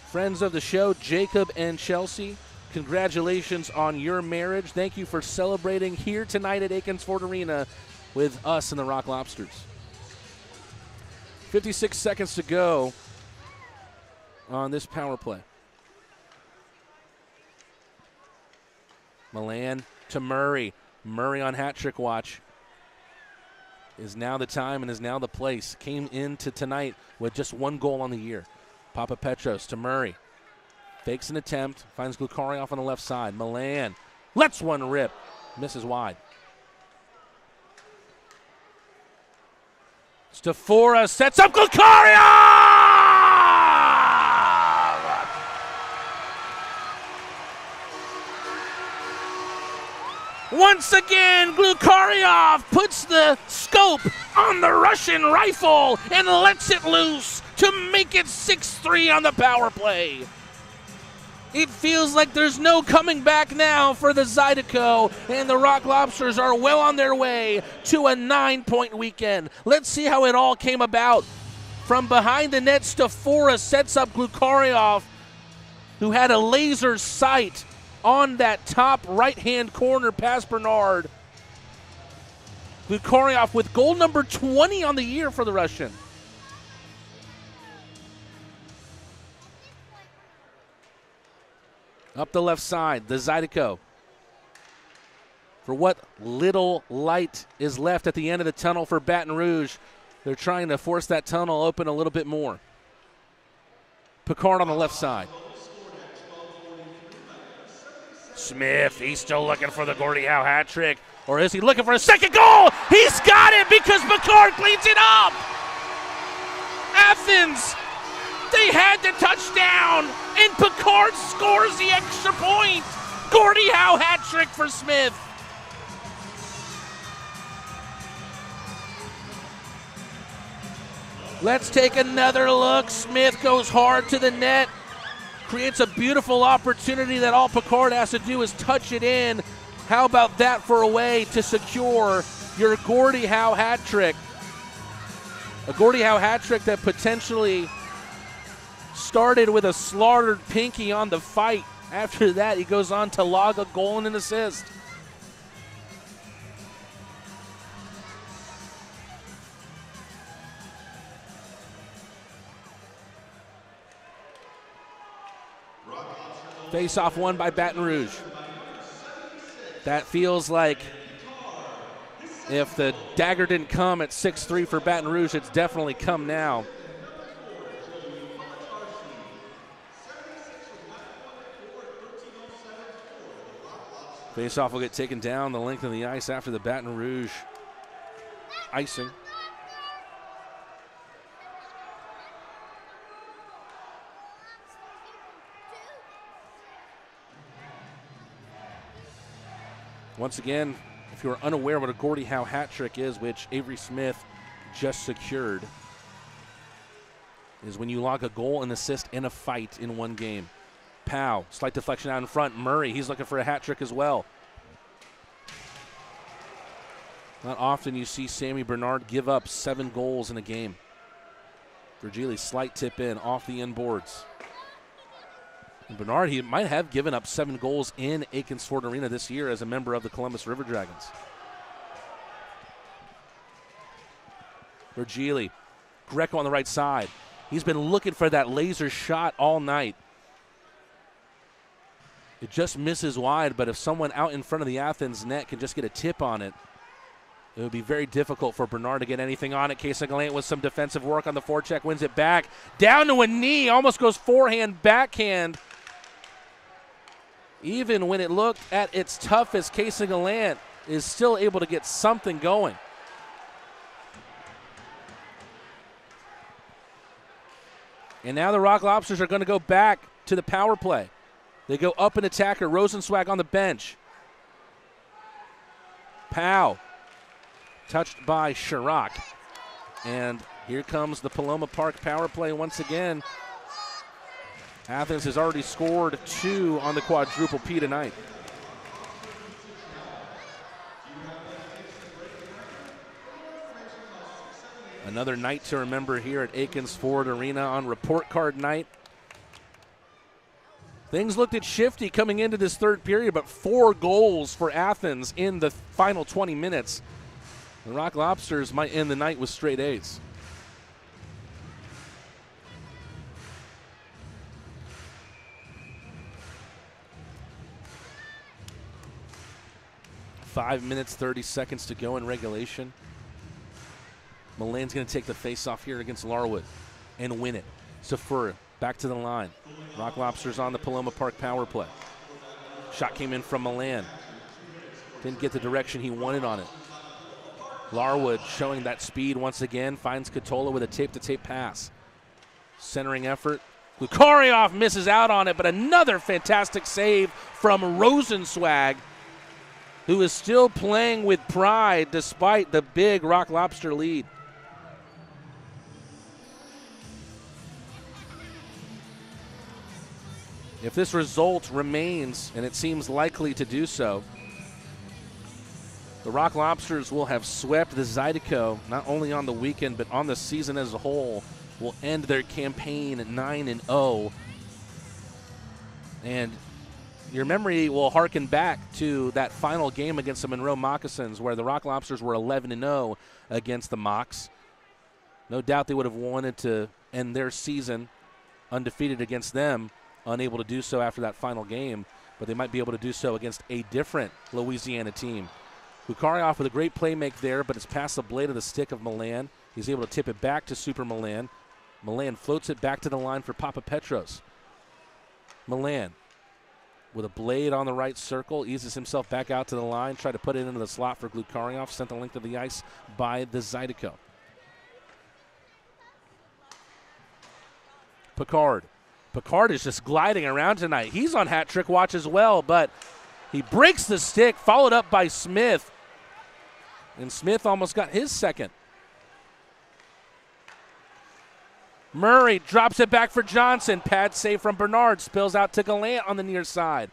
[SPEAKER 1] friends of the show, Jacob and Chelsea. Congratulations on your marriage. Thank you for celebrating here tonight at Akins Ford Arena with us and the Rock Lobsters. 56 seconds to go on this power play. Milan to Murray. Murray on hat trick watch. Is now the time and is now the place. Came into tonight with just one goal on the year. Papa Petros to Murray. Fakes an attempt. Finds Glukarioff on the left side. Milan lets one rip. Misses wide. Stafora sets up Glukarioff! Once again, Glukarioff puts the scope on the Russian rifle and lets it loose to make it 6-3 on the power play. It feels like there's no coming back now for the Zydeco, and the Rock Lobsters are well on their way to a 9-point weekend. Let's see how it all came about. From behind the net, Stafora sets up Glukarioff, who had a laser sight on that top right-hand corner past Bernard. Glukarioff with goal number 20 on the year for the Russian. Up the left side, the Zydeco. For what little light is left at the end of the tunnel for Baton Rouge, they're trying to force that tunnel open a little bit more. Picard on the left side. Smith, he's still looking for the Gordie Howe hat trick. Or is he looking for a second goal? He's got it because Picard cleans it up. Athens, they had the touchdown, and Picard scores the extra point. Gordie Howe hat trick for Smith. Let's take another look. Smith goes hard to the net. Creates a beautiful opportunity that all Picard has to do is touch it in. How about that for a way to secure your Gordie Howe hat trick? A Gordie Howe hat trick that potentially started with a slaughtered pinky on the fight. After that, he goes on to log a goal and an assist. Face-off won by Baton Rouge. That feels like if the dagger didn't come at 6-3 for Baton Rouge, it's definitely come now. Face-off will get taken down the length of the ice after the Baton Rouge icing. Once again, if you're unaware what a Gordie Howe hat trick is, which Avery Smith just secured, is when you log a goal, an assist, and a fight in one game. Powell, slight deflection out in front. Murray, he's looking for a hat trick as well. Not often you see Sammy Bernard give up 7 goals in a game. Virgili, slight tip in off the inboards. And Bernard, he might have given up 7 goals in Akins Ford Arena this year as a member of the Columbus River Dragons. Virgili, Greco on the right side. He's been looking for that laser shot all night. It just misses wide, but if someone out in front of the Athens net can just get a tip on it, it would be very difficult for Bernard to get anything on it. Casey Gallant with some defensive work on the forecheck, wins it back. Down to a knee, almost goes forehand, backhand. Even when it looked at its toughest, Casey Gallant is still able to get something going. And now the Rock Lobsters are going to go back to the power play. They go up an attacker, Rosenzweig on the bench. Powell, touched by Chirac. And here comes the Paloma Park power play once again. Athens has already scored 2 on the quadruple P tonight. Another night to remember here at Akins Ford Arena on report card night. Things looked shifty coming into this third period, but 4 goals for Athens in the final 20 minutes. The Rock Lobsters might end the night with straight A's. Five minutes, 30 seconds to go in regulation. Milan's going to take the face-off here against Larwood and win it. Safura back to the line. Rock Lobsters on the Paloma Park power play. Shot came in from Milan. Didn't get the direction he wanted on it. Larwood showing that speed once again. Finds Katola with a tape-to-tape pass. Centering effort. Lukarioff misses out on it, but another fantastic save from Rosenzweig, who is still playing with pride despite the big Rock Lobster lead. If this result remains, and it seems likely to do so, the Rock Lobsters will have swept the Zydeco not only on the weekend but on the season as a whole. Will end their campaign at 9-0. And your memory will harken back to that final game against the Monroe Moccasins where the Rock Lobsters were 11-0 against the Mocs. No doubt they would have wanted to end their season undefeated against them, unable to do so after that final game, but they might be able to do so against a different Louisiana team. Lukarioff with a great play make there, but it's past the blade of the stick of Milan. He's able to tip it back to Super Milan. Milan floats it back to the line for Papa Petros. Milan with a blade on the right circle, eases himself back out to the line, tried to put it into the slot for Lukarioff, sent the length of the ice by the Zydeco. Picard. Picard is just gliding around tonight. He's on hat trick watch as well, but he breaks the stick, followed up by Smith. And Smith almost got his second. Murray drops it back for Johnson. Pad save from Bernard. Spills out to Gallant on the near side.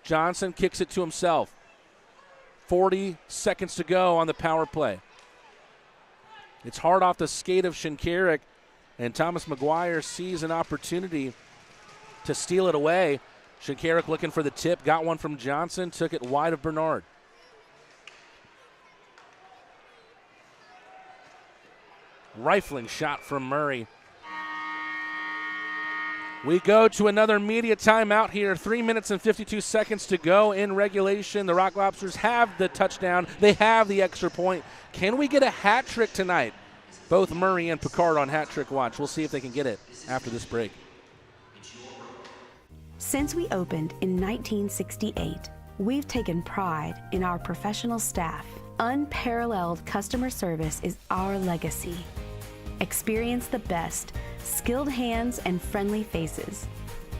[SPEAKER 1] Johnson kicks it to himself. 40 seconds to go on the power play. It's hard off the skate of Shinkarik, and Thomas McGuire sees an opportunity to steal it away. Shinkarik looking for the tip, got one from Johnson, took it wide of Bernard. Rifling shot from Murray. We go to another media timeout here. 3 minutes and 52 seconds to go in regulation. The Rock Lobsters have the touchdown. They have the extra point. Can we get a hat trick tonight? Both Murray and Picard on hat trick watch. We'll see if they can get it after this break.
[SPEAKER 5] Since we opened in 1968, we've taken pride in our professional staff. Unparalleled customer service is our legacy. Experience the best, skilled hands and friendly faces.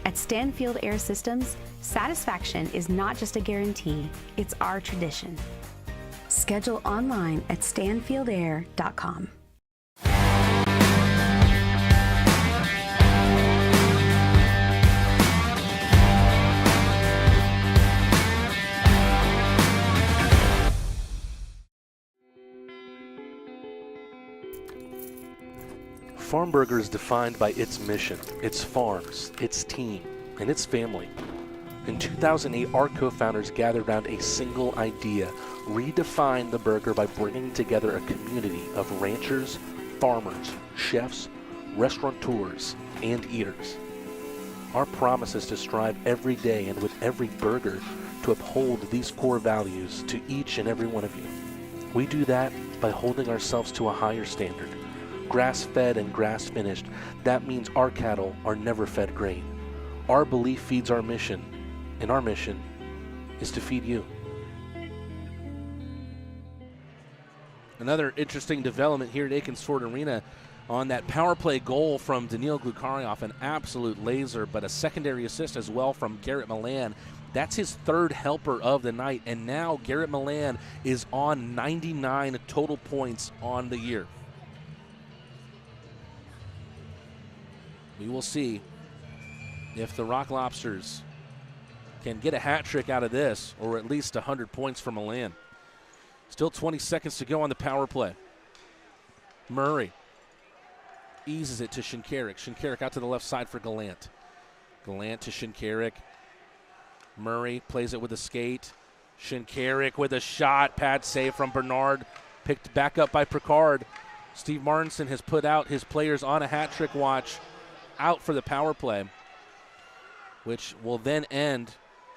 [SPEAKER 5] At Stanfield Air Systems, satisfaction is not just a guarantee, it's our tradition. Schedule online at stanfieldair.com.
[SPEAKER 10] Farm Burger is defined by its mission, its farms, its team, and its family. In 2008, our co-founders gathered around a single idea: redefine the burger by bringing together a community of ranchers, farmers, chefs, restaurateurs, and eaters. Our promise is to strive every day and with every burger to uphold these core values to each and every one of you. We do that by holding ourselves to a higher standard. Grass-fed and grass-finished, that means our cattle are never fed grain. Our belief feeds our mission, and our mission is to feed you.
[SPEAKER 1] Another interesting development here at Akins Ford Arena on that power play goal from Daniil Glukarioff, an absolute laser, but a secondary assist as well from Garrett Milan. That's his third helper of the night, and now Garrett Milan is on 99 total points on the year. We will see if the Rock Lobsters can get a hat trick out of this, or at least 100 points for Milan. Still 20 seconds to go on the power play. Murray eases it to Shinkarik. Shinkarik out to the left side for Gallant. Gallant to Shinkarik. Murray plays it with a skate. Shinkarik with a shot. Pad save from Bernard. Picked back up by Picard. Steve Martinson has put out his players on a hat trick watch, out for the power play, which will then end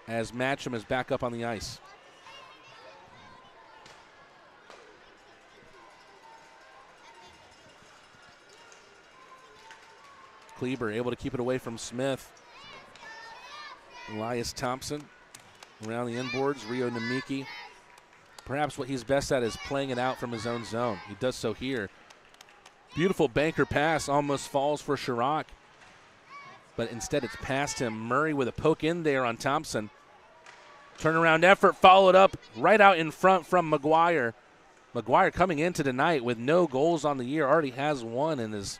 [SPEAKER 1] as Matcham is back up on the ice. Kleber able to keep it away from Smith. Elias Thompson around the inboards. Rio Namiki. Perhaps what he's best at is playing it out from his own zone. He does so here. Beautiful banker pass, almost falls for Chirac, but instead it's past him. Murray with a poke in there on Thompson. Turnaround effort followed up right out in front from McGuire. McGuire coming into tonight with no goals on the year, already has one and is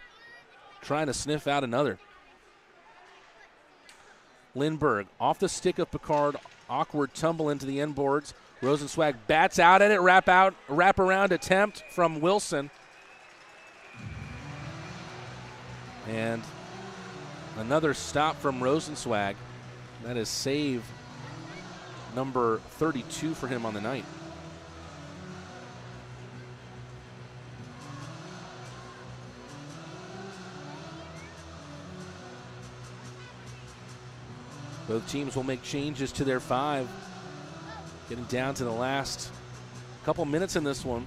[SPEAKER 1] trying to sniff out another. Lindbergh off the stick of Picard, awkward tumble into the end boards. Rosenzweig bats out at it, wrap around attempt from Wilson. And another stop from Rosenzweig. That is save number 32 for him on the night. Both teams will make changes to their five. Getting down to the last couple minutes in this one.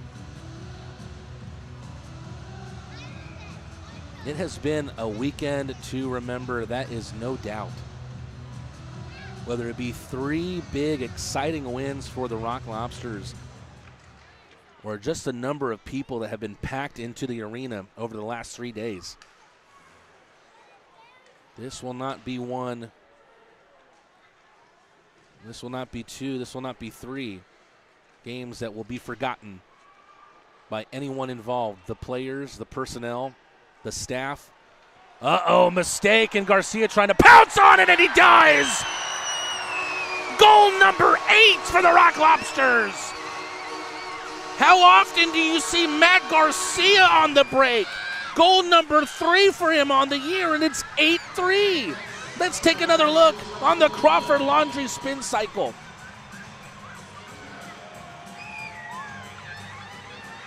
[SPEAKER 1] It has been a weekend to remember, that is no doubt. Whether it be three big, exciting wins for the Rock Lobsters, or just the number of people that have been packed into the arena over the last 3 days. This will not be one. This will not be two. This will not be three games that will be forgotten by anyone involved. The players, the personnel, the staff. Uh-oh, mistake, and Garcia trying to pounce on it, and he dies! Goal number 8 for the Rock Lobsters! How often do you see Matt Garcia on the break? Goal number 3 for him on the year, and it's 8-3. Let's take another look on the Crawford Laundry spin cycle.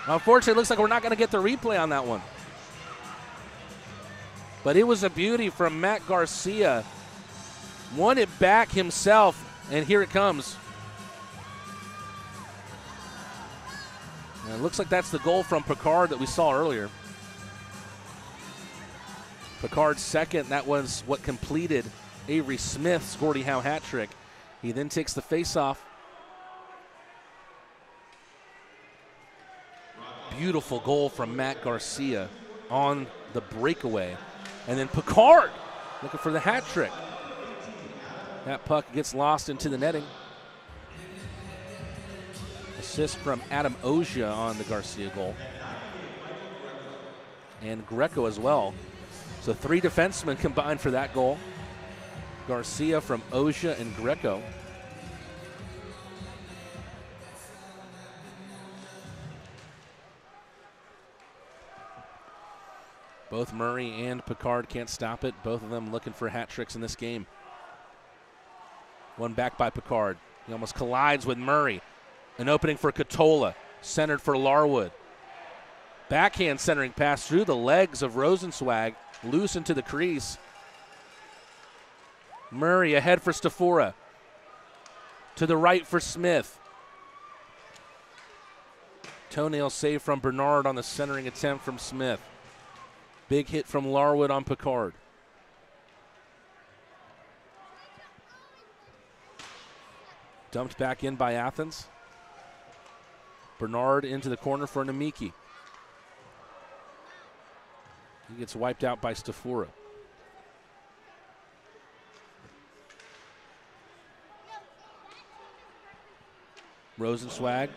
[SPEAKER 1] Unfortunately, it looks like we're not going to get the replay on that one. But it was a beauty from Matt Garcia. Won it back himself, and here it comes. And it looks like that's the goal from Picard that we saw earlier. Picard's second, that was what completed Avery Smith's Gordie Howe hat trick. He then takes the face-off. Beautiful goal from Matt Garcia on the breakaway. And then Picard looking for the hat trick. That puck gets lost into the netting. Assist from Adam Ojia on the Garcia goal. And Greco as well. So 3 defensemen combined for that goal. Garcia from Ojia and Greco. Both Murray and Picard can't stop it. Both of them looking for hat tricks in this game. One back by Picard. He almost collides with Murray. An opening for Katola, centered for Larwood. Backhand centering pass through the legs of Rosenzweig, loose into the crease. Murray ahead for Stafora. To the right for Smith. Toenail save from Bernard on the centering attempt from Smith. Big hit from Larwood on Picard. Dumped back in by Athens. Bernard into the corner for Namiki. He gets wiped out by Stafora. Rosenzweig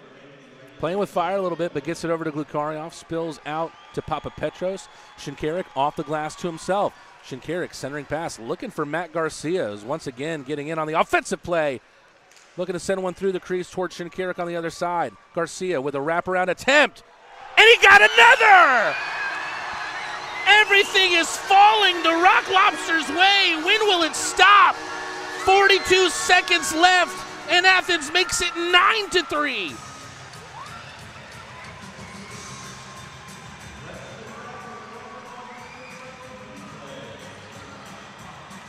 [SPEAKER 1] playing with fire a little bit, but gets it over to Glukaryov. Spills out to Papapetros. Shinkarik off the glass to himself. Shinkarik centering pass, looking for Matt Garcia, who's once again getting in on the offensive play. Looking to send one through the crease towards Shinkarik on the other side. Garcia with a wraparound attempt. And he got another! Everything is falling the Rock Lobsters' way. When will it stop? 42 seconds left, and Athens makes it 9-3.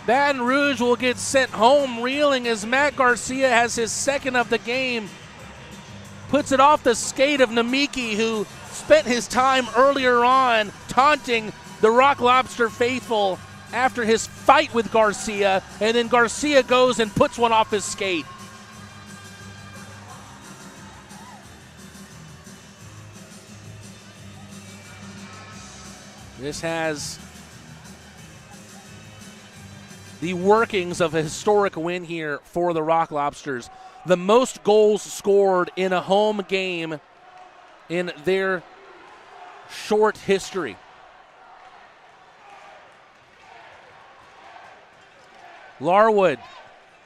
[SPEAKER 1] Baton Rouge will get sent home reeling as Matt Garcia has his second of the game. Puts it off the skate of Namiki, who spent his time earlier on taunting the Rock Lobster faithful after his fight with Garcia, and then Garcia goes and puts one off his skate. This has the workings of a historic win here for the Rock Lobsters. The most goals scored in a home game in their short history. Larwood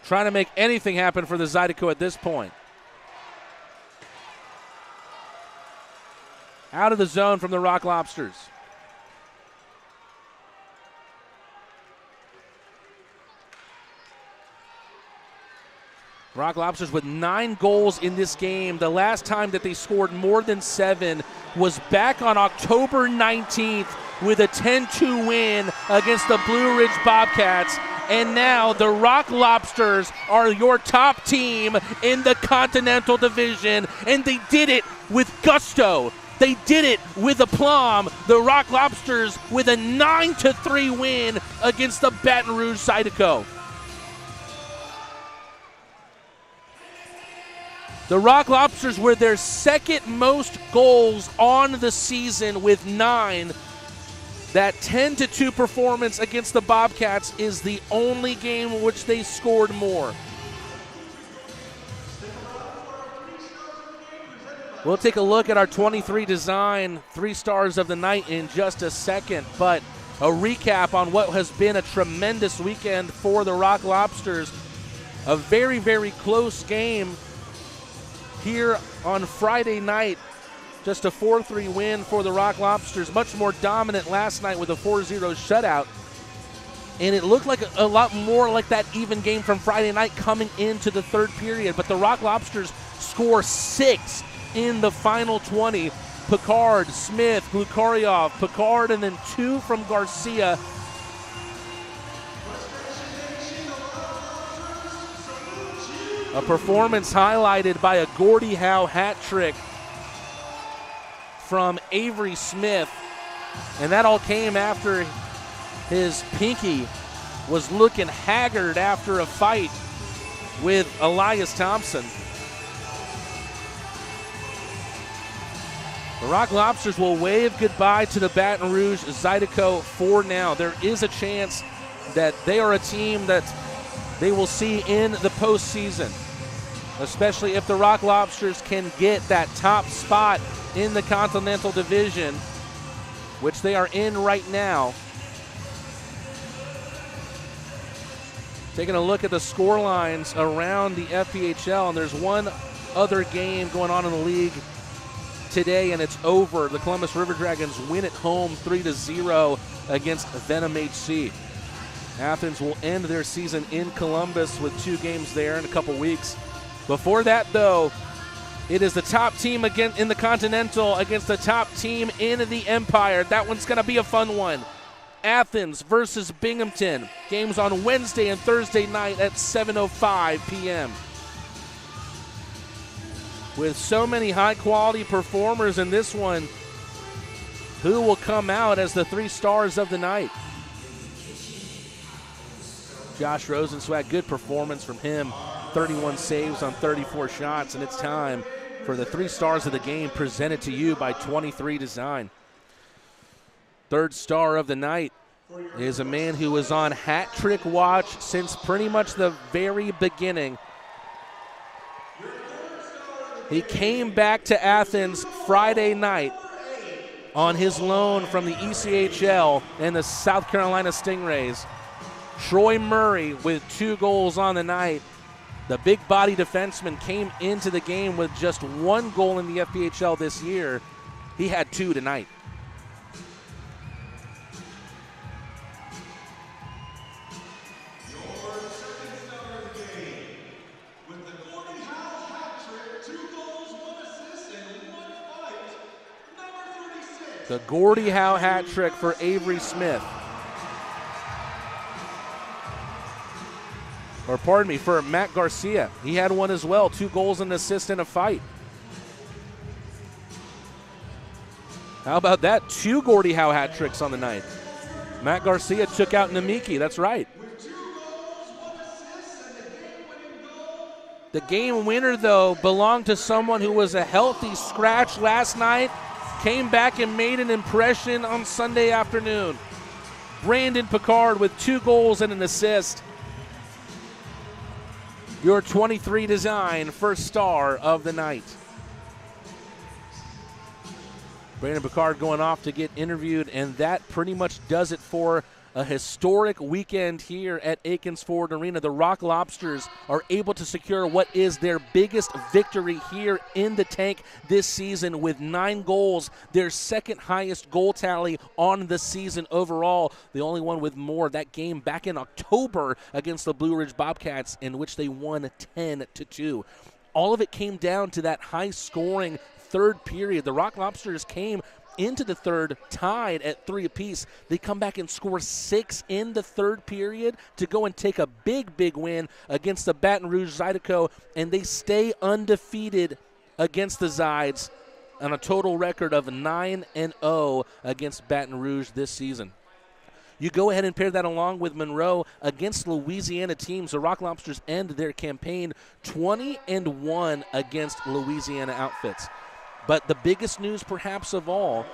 [SPEAKER 1] trying to make anything happen for the Zydeco at this point. Out of the zone from the Rock Lobsters. Rock Lobsters with 9 goals in this game. The last time that they scored more than 7 was back on October 19th with a 10-2 win against the Blue Ridge Bobcats. And now the Rock Lobsters are your top team in the Continental Division, and they did it with gusto. They did it with aplomb. The Rock Lobsters with a 9-3 win against the Baton Rouge Zydeco. The Rock Lobsters were their second most goals on the season with 9. That 10-2 performance against the Bobcats is the only game in which they scored more. We'll take a look at our 23 design 3 stars of the night in just a second, but a recap on what has been a tremendous weekend for the Rock Lobsters. A very, very close game here on Friday night Just a 4-3 win for the Rock Lobsters. Much more dominant last night with a 4-0 shutout. And it looked like a lot more like that even game from Friday night coming into the third period. But the Rock Lobsters score 6 in the final 20. Picard, Smith, Glukaryov, Picard, and then 2 from Garcia. A performance highlighted by a Gordie Howe hat trick from Avery Smith. And that all came after his pinky was looking haggard after a fight with Elias Thompson. The Rock Lobsters will wave goodbye to the Baton Rouge Zydeco for now. There is a chance that they are a team that they will see in the postseason, especially if the Rock Lobsters can get that top spot in the Continental Division, which they are in right now. Taking a look at the score lines around the FPHL, and there's one other game going on in the league today, and it's over. The Columbus River Dragons win at home 3-0 against Venom HC. Athens will end their season in Columbus with 2 games there in a couple weeks. Before that, though, it is the top team again in the Continental against the top team in the Empire. That one's going to be a fun one. Athens versus Binghamton. Games on Wednesday and Thursday night at 7:05 p.m. With so many high-quality performers in this one, who will come out as the 3 stars of the night? Josh Rosenzweig, good performance from him. 31 saves on 34 shots, and it's time for the 3 stars of the game presented to you by 23 Design. Third star of the night is a man who was on hat trick watch since pretty much the very beginning. He came back to Athens Friday night on his loan from the ECHL and the South Carolina Stingrays. Troy Murray with 2 goals on the night. The big body defenseman came into the game with just 1 goal in the FPHL this year. He had 2 tonight. The Gordie Howe hat trick for Avery Smith. Or pardon me, for Matt Garcia. He had 1 as well, 2 goals and an assist in a fight. How about that? 2 Gordie Howe hat tricks on the night. Matt Garcia took out Namiki, that's right. The game winner, though, belonged to someone who was a healthy scratch last night, came back and made an impression on Sunday afternoon. Brandon Picard with 2 goals and an assist. Your 23 Design first star of the night. Brandon Picard going off to get interviewed, and that pretty much does it for a historic weekend here at Akins Ford Arena. The Rock Lobsters are able to secure what is their biggest victory here in the tank this season with 9 goals, their second highest goal tally on the season overall. The only one with more, that game back in October against the Blue Ridge Bobcats, in which they won 10-2. All of it came down to that high-scoring third period. The Rock Lobsters came into the third tied at 3 apiece. They come back and score 6 in the third period to go and take a big win against the Baton Rouge Zydeco, and they stay undefeated against the Zydes on a total record of 9-0 against Baton Rouge this season. You go ahead and pair that along with Monroe against Louisiana teams. The Rock Lobsters end their campaign 20-1 against Louisiana outfits. But the biggest news perhaps of all,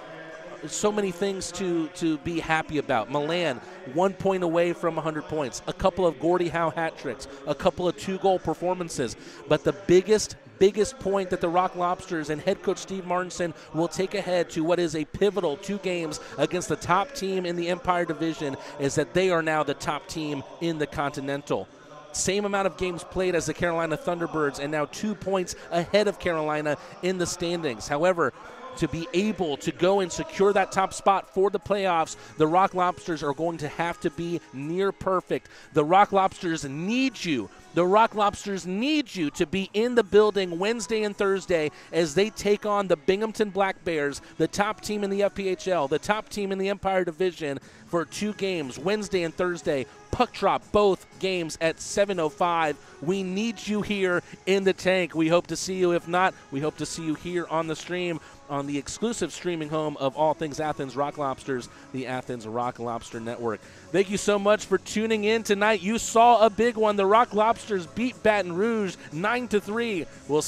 [SPEAKER 1] so many things to be happy about. Milan, 1 point away from 100 points. A couple of Gordie Howe hat tricks. A couple of 2-goal performances. But the biggest point that the Rock Lobsters and head coach Steve Martinson will take ahead to what is a pivotal 2 games against the top team in the Empire Division is that they are now the top team in the Continental. Same amount of games played as the Carolina Thunderbirds, and now 2 points ahead of Carolina in the standings. However, to be able to go and secure that top spot for the playoffs, the Rock Lobsters are going to have to be near perfect. The Rock Lobsters need you. The Rock Lobsters need you to be in the building Wednesday and Thursday as they take on the Binghamton Black Bears, the top team in the FPHL, the top team in the Empire Division, for 2 games, Wednesday and Thursday. Puck drop, both games at 7:05. We need you here in the tank. We hope to see you. If not, we hope to see you here on the stream, on the exclusive streaming home of all things Athens Rock Lobsters, the Athens Rock Lobster Network. Thank you so much for tuning in tonight. You saw a big one. The Rock Lobsters beat Baton Rouge 9-3. We'll